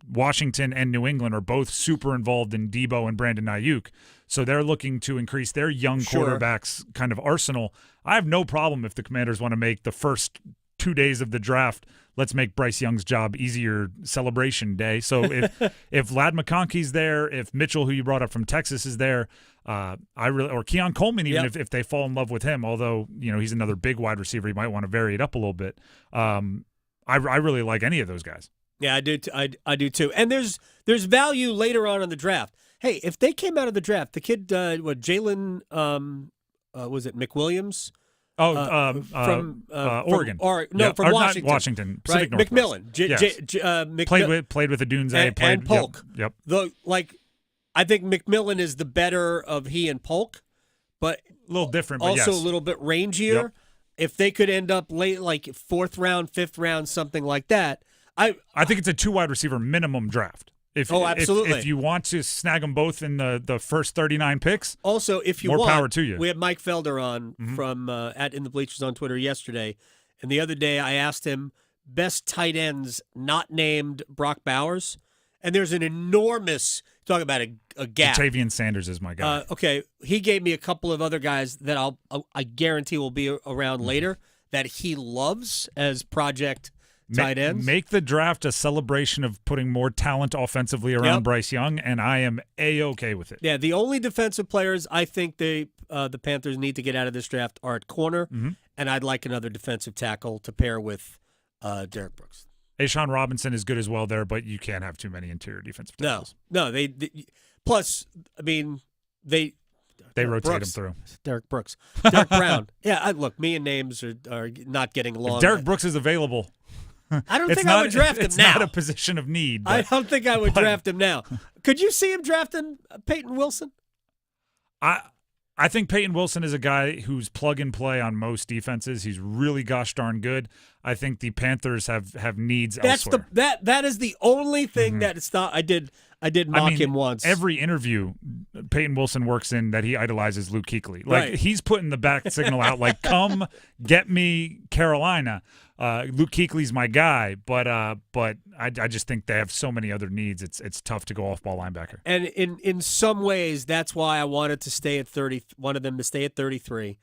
Speaker 22: Washington and New England are both super involved in Debo and Brandon Ayuk. So they're looking to increase their young quarterbacks kind of arsenal. I have no problem if the Commanders want to make the first 2 days of the draft, let's make Bryce Young's job easier celebration day. So if Vlad McConkey's there, if Mitchell, who you brought up from Texas, is there, or Keon Coleman, even if they fall in love with him, although he's another big wide receiver, you might want to vary it up a little bit. I really like any of those guys.
Speaker 17: Yeah, I do. I do too. And there's value later on in the draft. Hey, if they came out of the draft, the kid, Jalen, was it McWilliams?
Speaker 22: From Oregon.
Speaker 17: From Washington.
Speaker 22: Washington. Pacific Northwest.
Speaker 17: McMillan.
Speaker 22: Played with Odunze.
Speaker 17: And Polk.
Speaker 22: Yep.
Speaker 17: I think McMillan is the better of he and Polk, but
Speaker 22: a little different.
Speaker 17: But
Speaker 22: also
Speaker 17: a little bit rangier. Yep. If they could end up late, like 4th round, 5th round, something like that. I
Speaker 22: think it's a 2 wide receiver minimum draft.
Speaker 17: Absolutely.
Speaker 22: If you want to snag them both in the first 39 picks,
Speaker 17: also if you
Speaker 22: more
Speaker 17: want,
Speaker 22: power to you.
Speaker 17: We had Mike Felder on from at In the Bleachers on Twitter yesterday, and the other day I asked him best tight ends not named Brock Bowers, and there's an enormous talk about a gap.
Speaker 22: Jatavian Sanders is my guy.
Speaker 17: Okay, he gave me a couple of other guys that I guarantee will be around later that he loves as project tight ends.
Speaker 22: Make the draft a celebration of putting more talent offensively around Bryce Young, and I am A-okay with it.
Speaker 17: Yeah, the only defensive players I think the Panthers need to get out of this draft are at corner, and I'd like another defensive tackle to pair with Derek Brooks.
Speaker 22: Ashawn Robinson is good as well there, but you can't have too many interior defensive tackles.
Speaker 17: No. They plus, I mean, they
Speaker 22: rotate him through.
Speaker 17: Derek Brooks. Derek Brown. Yeah, look, me and names are not getting along.
Speaker 22: If Derek Brooks is available.
Speaker 17: I don't think I would draft him now.
Speaker 22: It's not a position of need.
Speaker 17: I don't think I would draft him now. Could you see him drafting Peyton Wilson?
Speaker 22: I think Peyton Wilson is a guy who's plug and play on most defenses. He's really gosh darn good. I think the Panthers have needs elsewhere.
Speaker 17: That is the only thing that it's not. I did mock him once.
Speaker 22: Every interview Peyton Wilson works in that he idolizes Luke Kuechly. Like
Speaker 17: Right.
Speaker 22: he's putting the back signal out like, come get me Carolina. Luke Kuechly's my guy, but I just think they have so many other needs. It's tough to go off ball linebacker.
Speaker 17: And in some ways, that's why I wanted to stay at 30. Wanted them to stay at 33,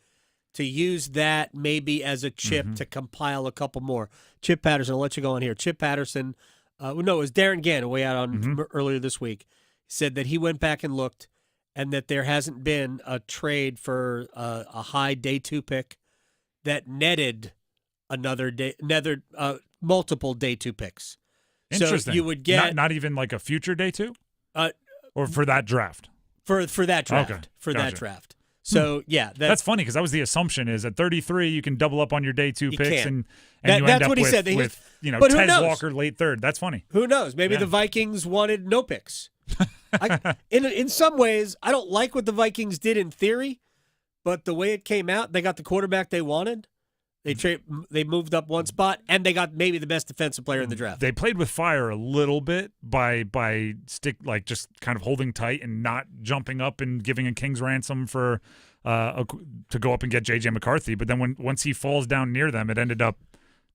Speaker 17: to use that maybe as a chip to compile a couple more. Chip Patterson, I'll let you go on here. Chip Patterson, no, it was Darren Gann, way out on earlier this week, said that he went back and looked, and that there hasn't been a trade for a high day 2 pick that netted multiple day 2 picks.
Speaker 22: Interesting.
Speaker 17: So you would get
Speaker 22: not even like a future day 2, or for that draft.
Speaker 17: For that draft.
Speaker 22: Okay.
Speaker 17: For
Speaker 22: Gotcha.
Speaker 17: that draft. So yeah,
Speaker 22: that's funny because that was the assumption is at 33 you can double up on your day 2 picks
Speaker 17: can.
Speaker 22: and you
Speaker 17: That's
Speaker 22: end up
Speaker 17: what he
Speaker 22: with,
Speaker 17: said.
Speaker 22: with
Speaker 17: but who
Speaker 22: Ted
Speaker 17: knows?
Speaker 22: Walker late 3rd. That's funny.
Speaker 17: Who knows? Maybe
Speaker 22: Yeah.
Speaker 17: the Vikings wanted no picks. In some ways, I don't like what the Vikings did in theory, but the way it came out, they got the quarterback they wanted. They moved up one spot, and they got maybe the best defensive player in the draft.
Speaker 22: They played with fire a little bit by just kind of holding tight and not jumping up and giving a king's ransom for to go up and get J.J. McCarthy. But then once he falls down near them,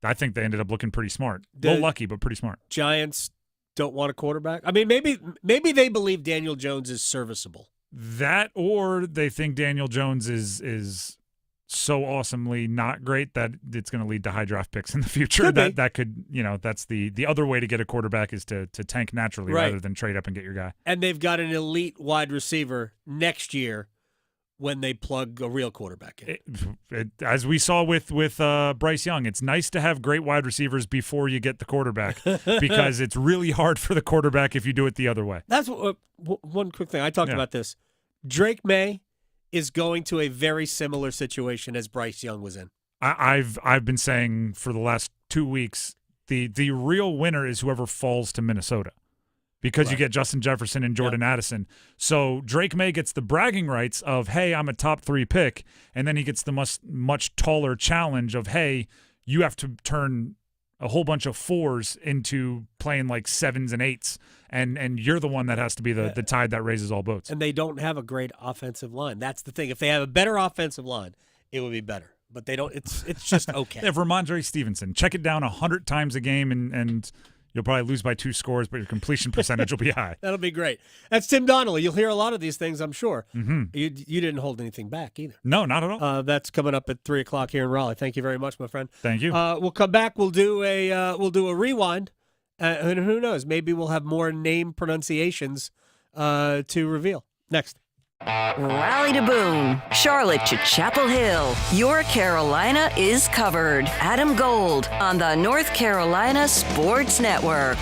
Speaker 22: I think they ended up looking pretty smart. A little lucky, but pretty smart.
Speaker 17: Giants don't want a quarterback. I mean, maybe they believe Daniel Jones is serviceable.
Speaker 22: That, or they think Daniel Jones is so awesomely not great that it's going to lead to high draft picks in the future. That could, that's the other way to get a quarterback is to tank naturally rather than trade up and get your guy.
Speaker 17: And they've got an elite wide receiver next year when they plug a real quarterback in.
Speaker 22: As we saw with Bryce Young, it's nice to have great wide receivers before you get the quarterback because it's really hard for the quarterback if you do it the other way.
Speaker 17: That's one quick thing. I talked about this. Drake May is going to a very similar situation as Bryce Young was in.
Speaker 22: I've been saying for the last 2 weeks, the real winner is whoever falls to Minnesota because you get Justin Jefferson and Jordan Addison. So Drake May gets the bragging rights of, hey, I'm a top 3 pick, and then he gets the much taller challenge of, hey, you have to turn a whole bunch of 4s into playing like 7s and 8s, and you're the one that has to be the tide that raises all boats.
Speaker 17: And they don't have a great offensive line. That's the thing. If they have a better offensive line, it would be better. But they don't. It's just okay.
Speaker 22: They have Ramondre Stevenson. Check it down 100 times a game, and you'll probably lose by 2 scores, but your completion percentage will be high.
Speaker 17: That'll be great. That's Tim Donnelly. You'll hear a lot of these things, I'm sure.
Speaker 22: Mm-hmm.
Speaker 17: You didn't hold anything back either.
Speaker 22: No, not at all.
Speaker 17: That's coming up at 3 o'clock here in Raleigh. Thank you very much, my friend.
Speaker 22: Thank you.
Speaker 17: We'll come back. We'll do a rewind, and who knows? Maybe we'll have more name pronunciations to reveal next.
Speaker 15: Raleigh to Boone, Charlotte to Chapel Hill. Your Carolina is covered. Adam Gold on the North Carolina Sports Network.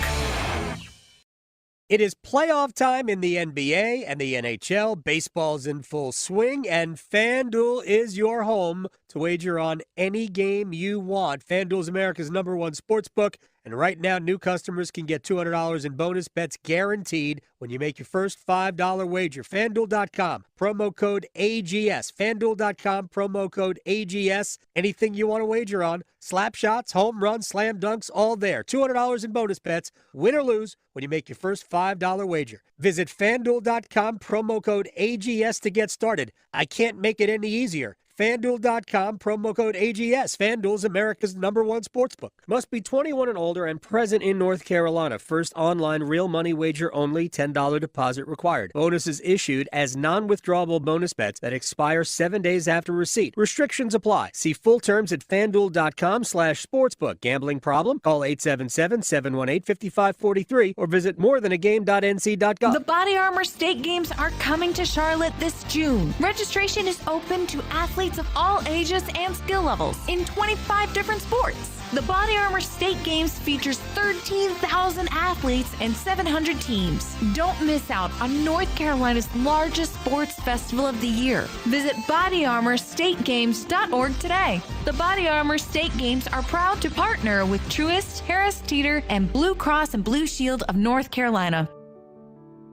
Speaker 17: It is playoff time in the NBA and the NHL. Baseball's in full swing, and FanDuel is your home to wager on any game you want. FanDuel's America's #1 sportsbook, and right now new customers can get $200 in bonus bets guaranteed when you make your first $5 wager. FanDuel.com, promo code AGS. FanDuel.com, promo code AGS. Anything you want to wager on, slap shots, home runs, slam dunks, all there. $200 in bonus bets, win or lose, when you make your first $5 wager. Visit FanDuel.com, promo code AGS to get started. I can't make it any easier. FanDuel.com, promo code AGS. FanDuel's America's #1 sportsbook. Must be 21 and older and present in North Carolina. First online real money wager only. $10 deposit required. Bonuses issued as non-withdrawable bonus bets that expire 7 days after receipt. Restrictions apply. See full terms at FanDuel.com/sportsbook. Gambling problem? Call 877-718-5543 or visit morethanagame.nc.gov.
Speaker 21: The Body Armor State Games are coming to Charlotte this June. Registration is open to athletes of all ages and skill levels in 25 different sports. The Body Armor State Games features 13,000 athletes and 700 teams. Don't miss out on North Carolina's largest sports festival of the year. Visit bodyarmorstategames.org today. The Body Armor State Games are proud to partner with Truist, Harris Teeter, and Blue Cross and Blue Shield of North Carolina.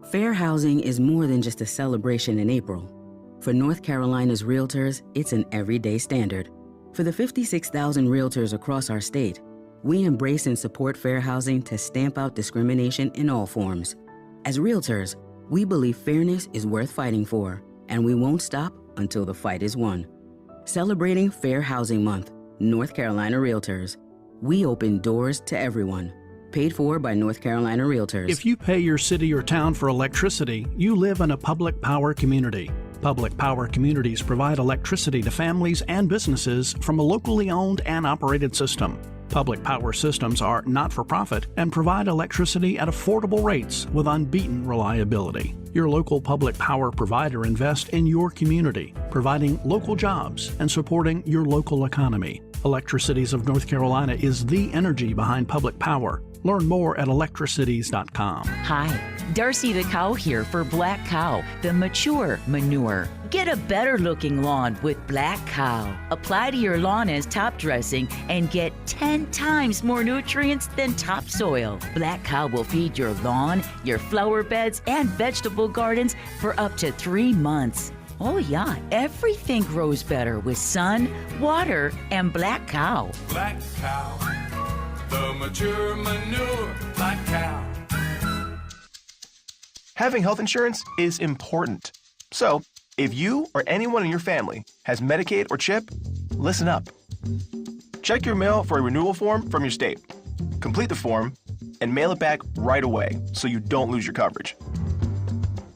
Speaker 2: Fair housing is more than just a celebration in April. For North Carolina's realtors, it's an everyday standard. For the 56,000 realtors across our state, we embrace and support fair housing to stamp out discrimination in all forms. As realtors, we believe fairness is worth fighting for, and we won't stop until the fight is won. Celebrating Fair Housing Month, North Carolina Realtors. We open doors to everyone. Paid for by North Carolina Realtors.
Speaker 6: If you pay your city or town for electricity, you live in a public power community. Public power communities provide electricity to families and businesses from a locally owned and operated system. Public power systems are not-for-profit and provide electricity at affordable rates with unbeaten reliability. Your local public power provider invests in your community, providing local jobs and supporting your local economy. Electricities of North Carolina is the energy behind public power. Learn more at electricities.com.
Speaker 7: Hi, Darcy the cow here for Black Cow, the mature manure. Get a better looking lawn with Black Cow. Apply to your lawn as top dressing and get 10 times more nutrients than topsoil. Black Cow will feed your lawn, your flower beds, and vegetable gardens for up to 3 months. Oh yeah, everything grows better with sun, water, and Black Cow.
Speaker 8: Black Cow, the mature manure, Black Cow.
Speaker 23: Having health insurance is important. So, if you or anyone in your family has Medicaid or CHIP, listen up. Check your mail for a renewal form from your state. Complete the form and mail it back right away so you don't lose your coverage.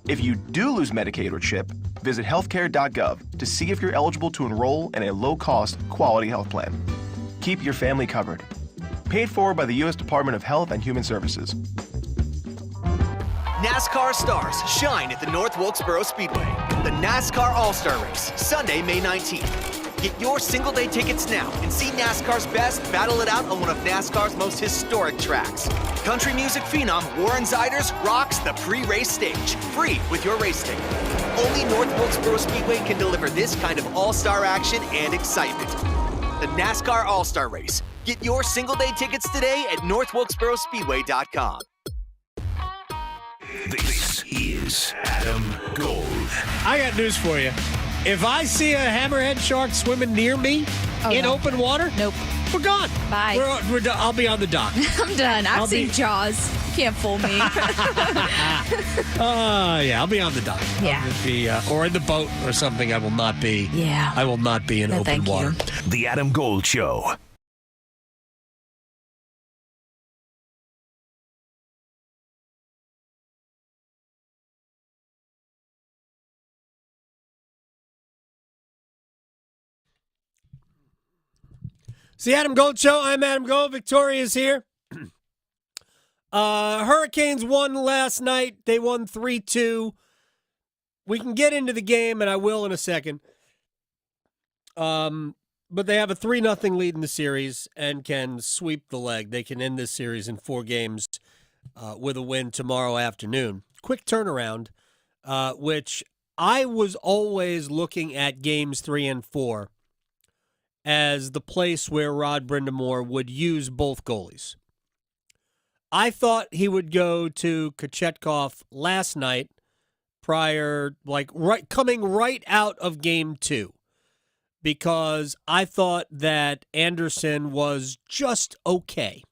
Speaker 23: If you do lose Medicaid or CHIP, visit healthcare.gov to see if you're eligible to enroll in a low-cost, quality health plan. Keep your family covered. Paid for by the U.S. Department of Health and Human Services.
Speaker 26: NASCAR stars shine at the North Wilkesboro Speedway. The NASCAR All-Star Race, Sunday, May 19th. Get your single-day tickets now and see NASCAR's best battle it out on one of NASCAR's most historic tracks. Country music phenom Warren Ziders rocks the pre-race stage, free with your race ticket. Only North Wilkesboro Speedway can deliver this kind of all-star action and excitement. The NASCAR All-Star Race. Get your single-day tickets today at northwilkesborospeedway.com.
Speaker 18: This is Adam Gold.
Speaker 17: I got news for you. If I see a hammerhead shark swimming near me in open water,
Speaker 9: nope,
Speaker 17: we're gone.
Speaker 9: Bye.
Speaker 17: We're done. I'll be on the dock.
Speaker 9: I'm done. I've seen Jaws. You can't fool me.
Speaker 17: Yeah, I'll be on the dock.
Speaker 9: Yeah.
Speaker 17: I'll be, or in the boat or something. I will not be.
Speaker 9: Yeah.
Speaker 17: I will not be in
Speaker 9: No,
Speaker 17: open
Speaker 9: thank
Speaker 17: water.
Speaker 9: you.
Speaker 18: The Adam Gold Show.
Speaker 17: It's the Adam Gold Show. I'm Adam Gold. Victoria's here. Hurricanes won last night. They won 3-2. We can get into the game, and I will in a second. But they have a 3-0 lead in the series and can sweep the leg. They can end this series in 4 games with a win tomorrow afternoon. Quick turnaround, which I was always looking at games 3 and 4 as the place where Rod Brindamore would use both goalies. I thought he would go to Kochetkov last night coming right out of game 2, because I thought that Anderson was just okay.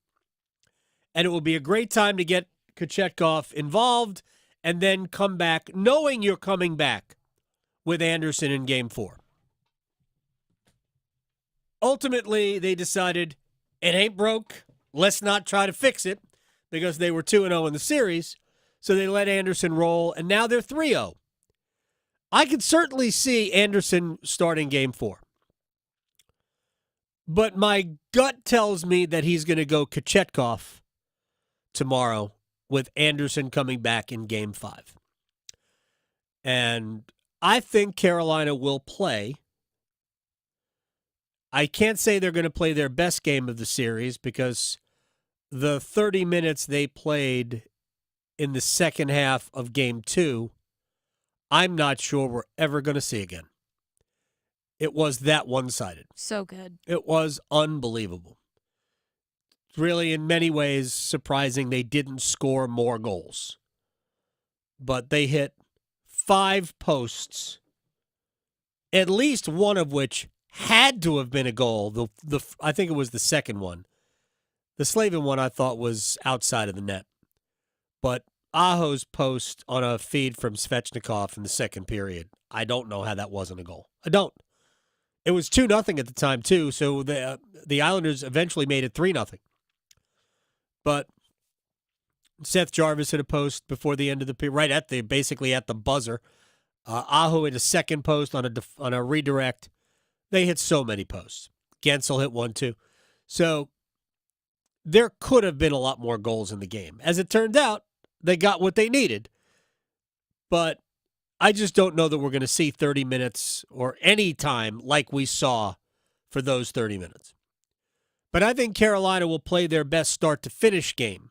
Speaker 17: And it will be a great time to get Kochetkov involved and then come back knowing you're coming back with Anderson in game 4. Ultimately, they decided it ain't broke. Let's not try to fix it, because they were 2-0 in the series. So they let Anderson roll, and now they're 3-0. I could certainly see Anderson starting game 4. But my gut tells me that he's going to go Kochetkov tomorrow with Anderson coming back in game 5. And I think Carolina will play. I can't say they're going to play their best game of the series because the 30 minutes they played in the second half of Game 2, I'm not sure we're ever going to see again. It was that one-sided.
Speaker 9: So good.
Speaker 17: It was unbelievable. Really, in many ways, surprising they didn't score more goals. But they hit 5 posts, at least one of which had to have been a goal. I think it was the second one. The Slavin one I thought was outside of the net. But Aho's post on a feed from Svechnikov in the second period, I don't know how that wasn't a goal. I don't. It was 2-0 at the time, too, so the Islanders eventually made it 3-0. But Seth Jarvis hit a post before the end of the period, basically at the buzzer. Aho hit a second post on a redirect. They hit so many posts. Gensel hit one, too. So there could have been a lot more goals in the game. As it turned out, they got what they needed. But I just don't know that we're going to see 30 minutes or any time like we saw for those 30 minutes. But I think Carolina will play their best start-to-finish game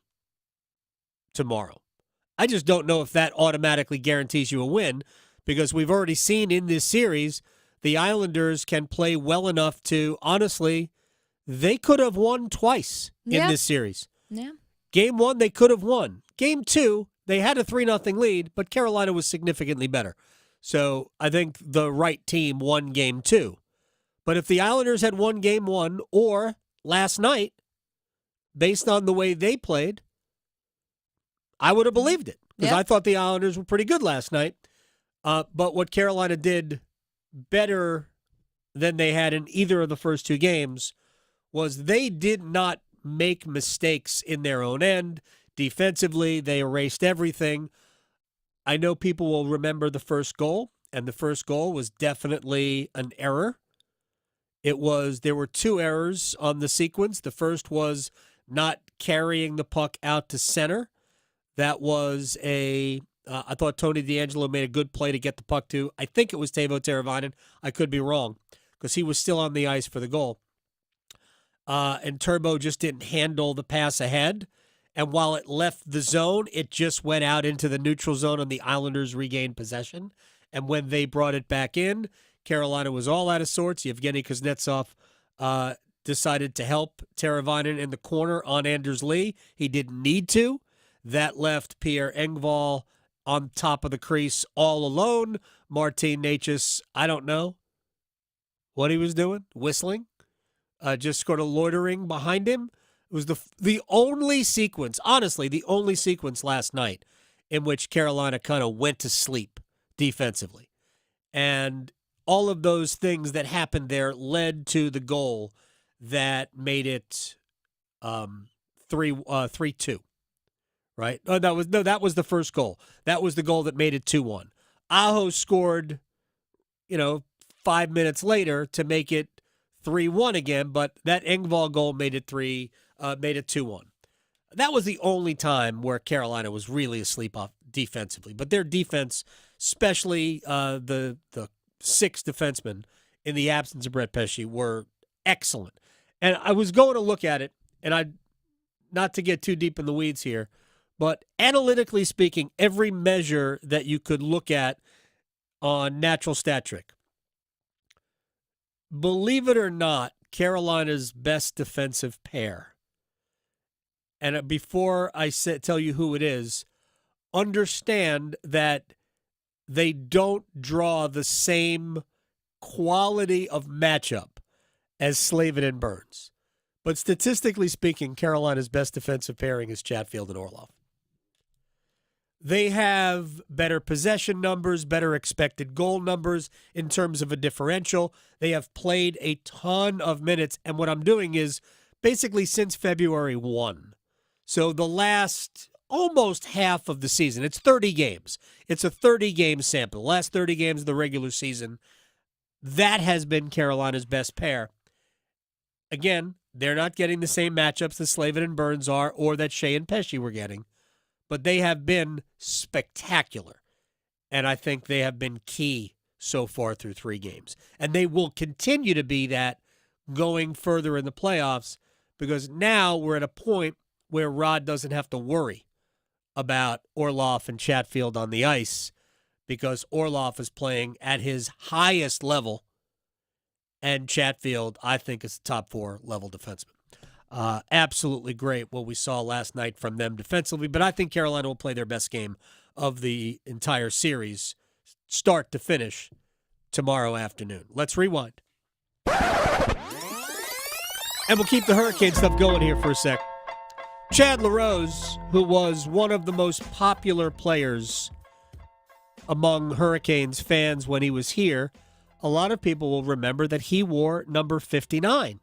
Speaker 17: tomorrow. I just don't know if that automatically guarantees you a win because we've already seen in this series the Islanders can play well enough to, honestly, they could have won twice in this series.
Speaker 9: Yeah.
Speaker 17: Game 1, they could have won. Game 2, they had a 3-0 lead, but Carolina was significantly better. So I think the right team won Game 2. But if the Islanders had won Game 1 or last night, based on the way they played, I would have believed it because I thought the Islanders were pretty good last night. But what Carolina did better than they had in either of the first 2 games was they did not make mistakes in their own end. Defensively, they erased everything. I know people will remember the first goal, and the first goal was definitely an error. There were 2 errors on the sequence. The first was not carrying the puck out to center. That was I thought Tony DeAngelo made a good play to get the puck to. I think it was Teuvo Teravainen. I could be wrong because he was still on the ice for the goal. And Turbo just didn't handle the pass ahead. And while it left the zone, it just went out into the neutral zone and the Islanders regained possession. And when they brought it back in, Carolina was all out of sorts. Yevgeny Kuznetsov decided to help Teravainen in the corner on Anders Lee. He didn't need to. That left Pierre Engvall on top of the crease all alone. Martin Necas, I don't know what he was doing, whistling, just sort of loitering behind him. It was the only sequence, honestly, the only sequence last night in which Carolina kind of went to sleep defensively. And all of those things that happened there led to the goal that made it 3-2. Right? Oh, that was the first goal. That was the goal that made it 2-1. Aho scored, 5 minutes later to make it 3-1 again, but that Engvall goal made it 2-1. That was the only time where Carolina was really asleep off defensively. But their defense, especially the 6 defensemen in the absence of Brett Pesce, were excellent. And I was going to look at it, and not to get too deep in the weeds here, but analytically speaking, every measure that you could look at on Natural Stat Trick, believe it or not, Carolina's best defensive pair, and before I tell you who it is, understand that they don't draw the same quality of matchup as Slavin and Burns. But statistically speaking, Carolina's best defensive pairing is Chatfield and Orlov. They have better possession numbers, better expected goal numbers in terms of a differential. They have played a ton of minutes, and what I'm doing is basically since February 1. So the last almost half of the season. It's 30 games. It's a 30-game sample. The last 30 games of the regular season, that has been Carolina's best pair. Again, they're not getting the same matchups that Slavin and Burns are or that Shea and Pesce were getting. But they have been spectacular, and I think they have been key so far through 3 games. And they will continue to be that going further in the playoffs, because now we're at a point where Rod doesn't have to worry about Orloff and Chatfield on the ice, because Orloff is playing at his highest level, and Chatfield, I think, is a top 4 level defenseman. Absolutely great what we saw last night from them defensively, but I think Carolina will play their best game of the entire series, start to finish, tomorrow afternoon. Let's rewind. And we'll keep the Hurricane stuff going here for a sec. Chad LaRose, who was one of the most popular players among Hurricanes fans when he was here, a lot of people will remember that he wore number 59.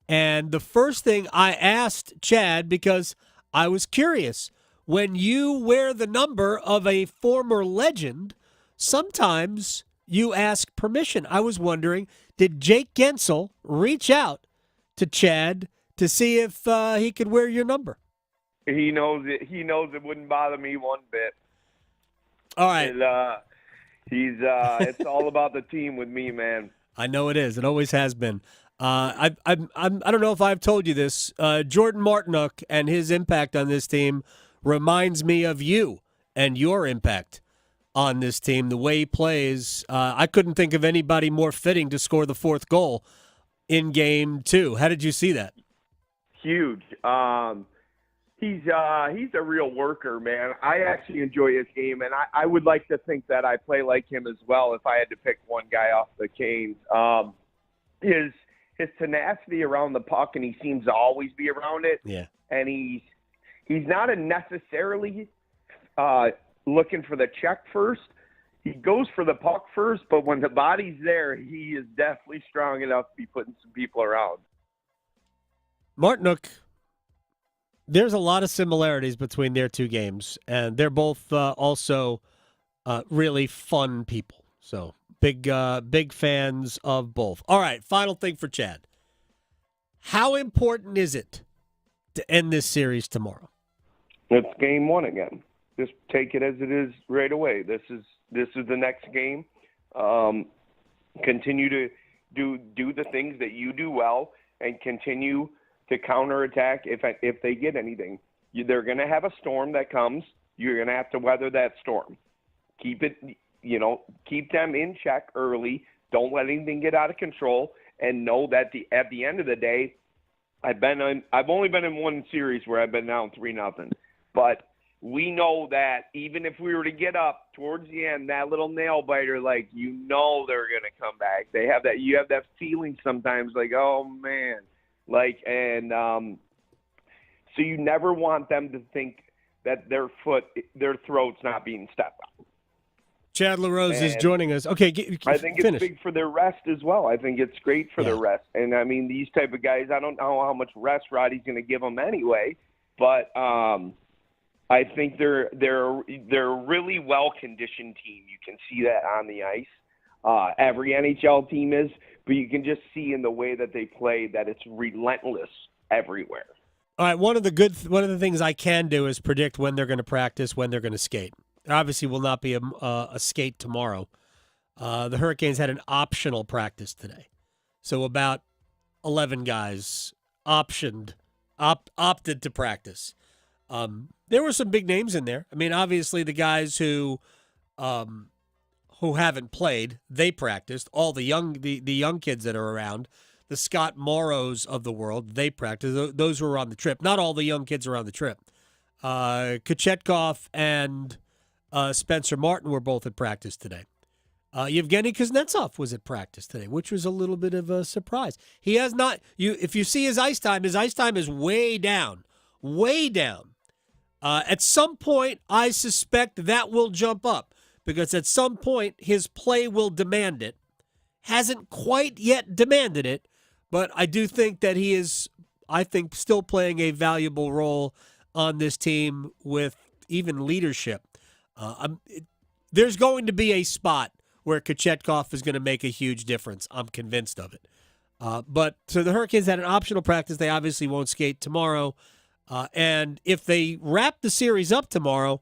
Speaker 17: And the first thing I asked Chad, because I was curious, when you wear the number of a former legend, sometimes you ask permission. I was wondering, did Jake Gensel reach out to Chad to see if he could wear your number?
Speaker 3: He knows it. He knows it wouldn't bother me one bit.
Speaker 17: All right.
Speaker 3: It's all about the team with me, man.
Speaker 17: I know it is. It always has been. I don't know if I've told you this. Jordan Martinook and his impact on this team reminds me of you and your impact on this team. The way he plays, I couldn't think of anybody more fitting to score the 4th goal in Game 2. How did you see that?
Speaker 3: Huge. He's a real worker, man. I actually enjoy his game, and I would like to think that I play like him as well if I had to pick one guy off the Canes. His tenacity around the puck, and he seems to always be around it.
Speaker 17: Yeah.
Speaker 3: And he's not necessarily looking for the check first. He goes for the puck first, but when the body's there, he is definitely strong enough to be putting some people around.
Speaker 17: Martinook, there's a lot of similarities between their two games, and they're both also really fun people. So big fans of both. All right, final thing for Chad. How important is it to end this series tomorrow?
Speaker 3: It's Game 1 again. Just take it as it is right away. This is the next game. Continue to do the things that you do well, and continue to counterattack if they get anything. They're going to have a storm that comes. You're going to have to weather that storm. Keep them in check early. Don't let anything get out of control, and know that at the end of the day, I've only been in one series where I've been down 3-0, but we know that even if we were to get up towards the end, that little nail biter, they're going to come back. You have that feeling sometimes, oh man, so you never want them to think that their throat's not being stepped on.
Speaker 17: Chad LaRose is joining us. Okay,
Speaker 3: I think
Speaker 17: finish.
Speaker 3: It's big for their rest as well. I think it's great for their rest. And, I mean, these type of guys, I don't know how much rest Roddy's going to give them anyway, but I think they're a really well-conditioned team. You can see that on the ice. Every NHL team is, but you can just see in the way that they play that it's relentless everywhere.
Speaker 17: All right, one of the things I can do is predict when they're going to practice, when they're going to skate. There obviously will not be a skate tomorrow. The Hurricanes had an optional practice today. So about 11 guys opted to practice. There were some big names in there. I mean, obviously the guys who haven't played, they practiced. All the young kids that are around, the Scott Morrows of the world, they practiced. Those who were on the trip. Not all the young kids are on the trip. Kochetkov and Spencer Martin were both at practice today. Yevgeny Kuznetsov was at practice today, which was a little bit of a surprise. He has not. If you see his ice time is way down. At some point, I suspect that will jump up, because at some point his play will demand it. Hasn't quite yet demanded it, but I do think that he is, still playing a valuable role on this team with even leadership. There's going to be a spot where Kochetkov is going to make a huge difference. I'm convinced of it. So the Hurricanes had an optional practice. They obviously won't skate tomorrow. And if they wrap the series up tomorrow,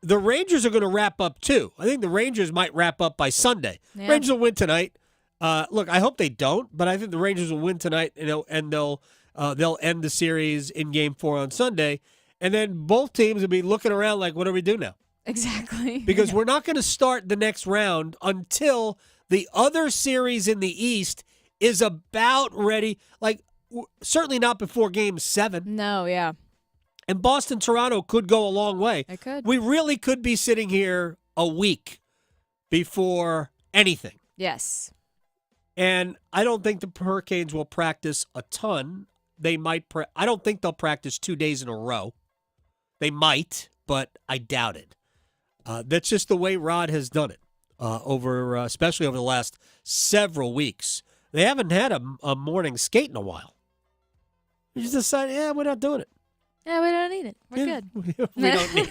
Speaker 17: the Rangers are going to wrap up too. I think the Rangers might wrap up by Sunday.
Speaker 9: Yeah.
Speaker 17: Rangers will win tonight. Look, I hope they don't, but I think the Rangers will win tonight, and they'll end the series in Game 4 on Sunday, and then both teams will be looking around like, what do we do now?
Speaker 9: Exactly.
Speaker 17: Because we're not going to start the next round until the other series in the East is about ready. Like, certainly not before Game 7.
Speaker 9: No, yeah.
Speaker 17: And Boston-Toronto could go a long way.
Speaker 9: It could.
Speaker 17: We really could be sitting here a week before anything.
Speaker 9: Yes.
Speaker 17: And I don't think the Hurricanes will practice a ton. They might. I don't think they'll practice 2 days in a row. They might, but I doubt it. That's just the way Rod has done it especially over the last several weeks. They haven't had a morning skate in a while. You just decided, we're not doing it.
Speaker 9: Yeah, we don't need it. We're good.
Speaker 17: We don't need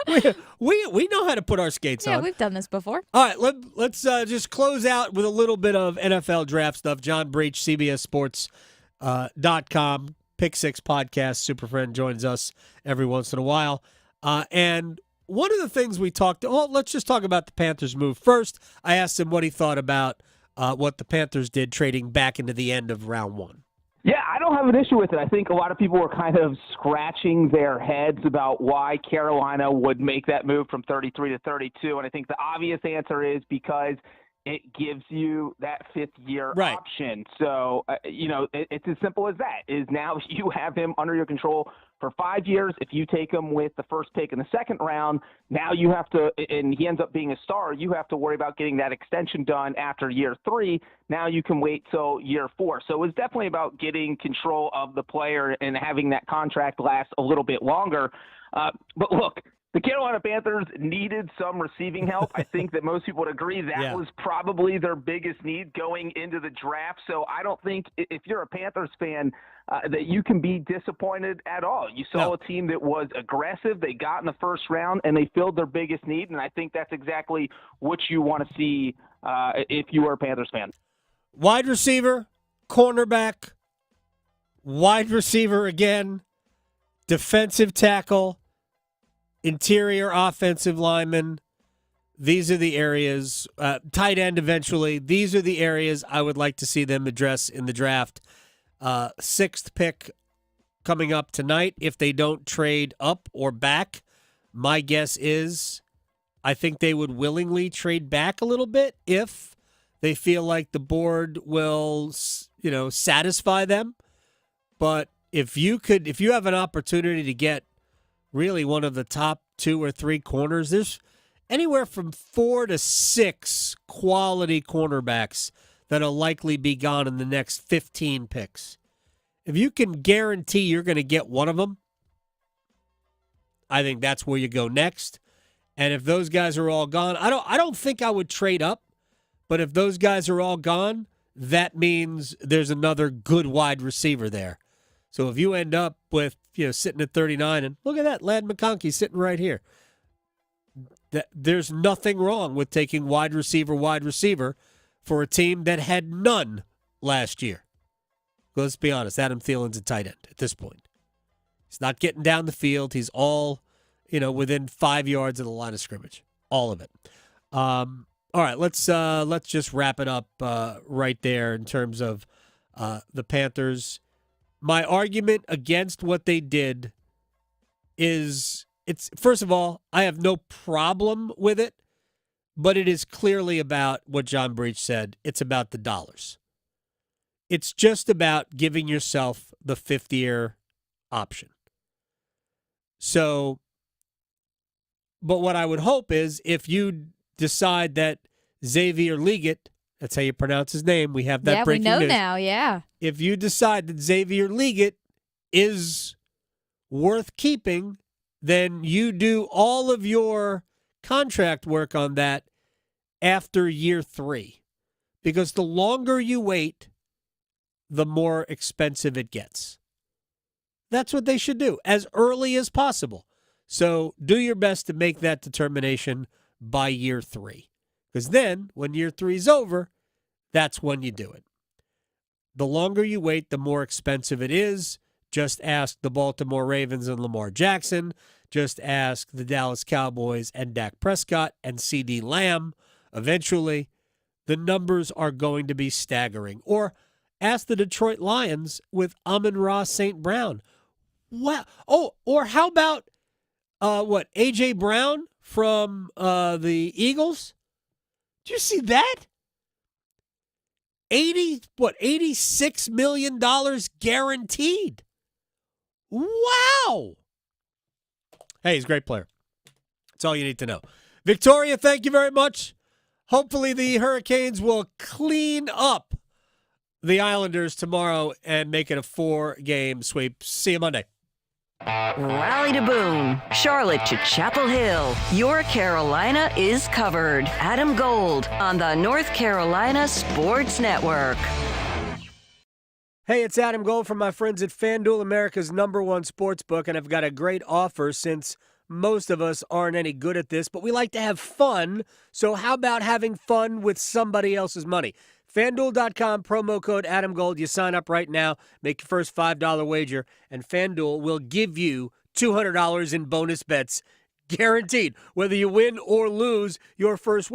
Speaker 17: it. We know how to put our skates on.
Speaker 9: Yeah, we've done this before.
Speaker 17: All right, let's just close out with a little bit of NFL draft stuff. John Breech, CBSSports.com, Pick Six Podcast, super friend, joins us every once in a while. And one of the things we talked, let's just talk about the Panthers move. First, I asked him what he thought about what the Panthers did trading back into the end of round 1.
Speaker 5: Yeah, I don't have an issue with it. I think a lot of people were kind of scratching their heads about why Carolina would make that move from 33 to 32. And I think the obvious answer is because it gives you that fifth-year option. So, it's as simple as that, is now you have him under your control for 5 years. If you take him with the first pick in the second round, now you have to, and he ends up being a star, you have to worry about getting that extension done after year 3. Now you can wait till year 4. So it was definitely about getting control of the player and having that contract last a little bit longer. But look, the Carolina Panthers needed some receiving help. I think that most people would agree that was probably their biggest need going into the draft. So I don't think if you're a Panthers fan that you can be disappointed at all. You saw a team that was aggressive. They got in the first round, and they filled their biggest need. And I think that's exactly what you want to see if you are a Panthers fan.
Speaker 17: Wide receiver, cornerback, wide receiver again, defensive tackle, interior offensive lineman. These are the areas, tight end eventually. These are the areas I would like to see them address in the draft. 6th pick coming up tonight. If they don't trade up or back, my guess is I think they would willingly trade back a little bit if they feel like the board will, satisfy them. But if you have an opportunity to get really one of the top 2 or 3 corners, there's anywhere from 4 to 6 quality cornerbacks that'll likely be gone in the next 15 picks. If you can guarantee you're going to get one of them, I think that's where you go next. And if those guys are all gone, I don't think I would trade up, but if those guys are all gone, that means there's another good wide receiver there. So if you end up with, sitting at 39, and look at that, Ladd McConkey sitting right here. There's nothing wrong with taking wide receiver for a team that had none last year. Let's be honest, Adam Thielen's a tight end at this point. He's not getting down the field. He's all, within 5 yards of the line of scrimmage. All of it. All right, let's just wrap it up right there in terms of the Panthers. My argument against what they did is, first of all, I have no problem with it, but it is clearly about what John Breech said. It's about the dollars. It's just about giving yourself the 5th-year option. So, but what I would hope is if you decide that Xavier Legette, that's how you pronounce his name, we have that breaking news.
Speaker 9: Yeah, we know now, yeah.
Speaker 17: If you decide that Xavier Legette is worth keeping, then you do all of your contract work on that after year 3. Because the longer you wait, the more expensive it gets. That's what they should do, as early as possible. So do your best to make that determination by year 3. Because then, when year 3 is over, that's when you do it. The longer you wait, the more expensive it is. Just ask the Baltimore Ravens and Lamar Jackson. Just ask the Dallas Cowboys and Dak Prescott and CeeDee Lamb. Eventually, the numbers are going to be staggering. Or ask the Detroit Lions with Amon-Ra St. Brown. Wow. Oh, or how about A.J. Brown from the Eagles? Did you see that? $86 million guaranteed. Wow. Hey, he's a great player. That's all you need to know. Victoria, thank you very much. Hopefully the Hurricanes will clean up the Islanders tomorrow and make it a 4-game sweep. See you Monday.
Speaker 15: Raleigh to Boone, Charlotte to Chapel Hill. Your Carolina is covered. Adam Gold on the North Carolina Sports Network.
Speaker 17: Hey, it's Adam Gold from my friends at FanDuel, America's #1 sports book, and I've got a great offer since most of us aren't any good at this, but we like to have fun. So how about having fun with somebody else's money? FanDuel.com, promo code AdamGold. You sign up right now, make your first $5 wager, and FanDuel will give you $200 in bonus bets, guaranteed. Whether you win or lose your first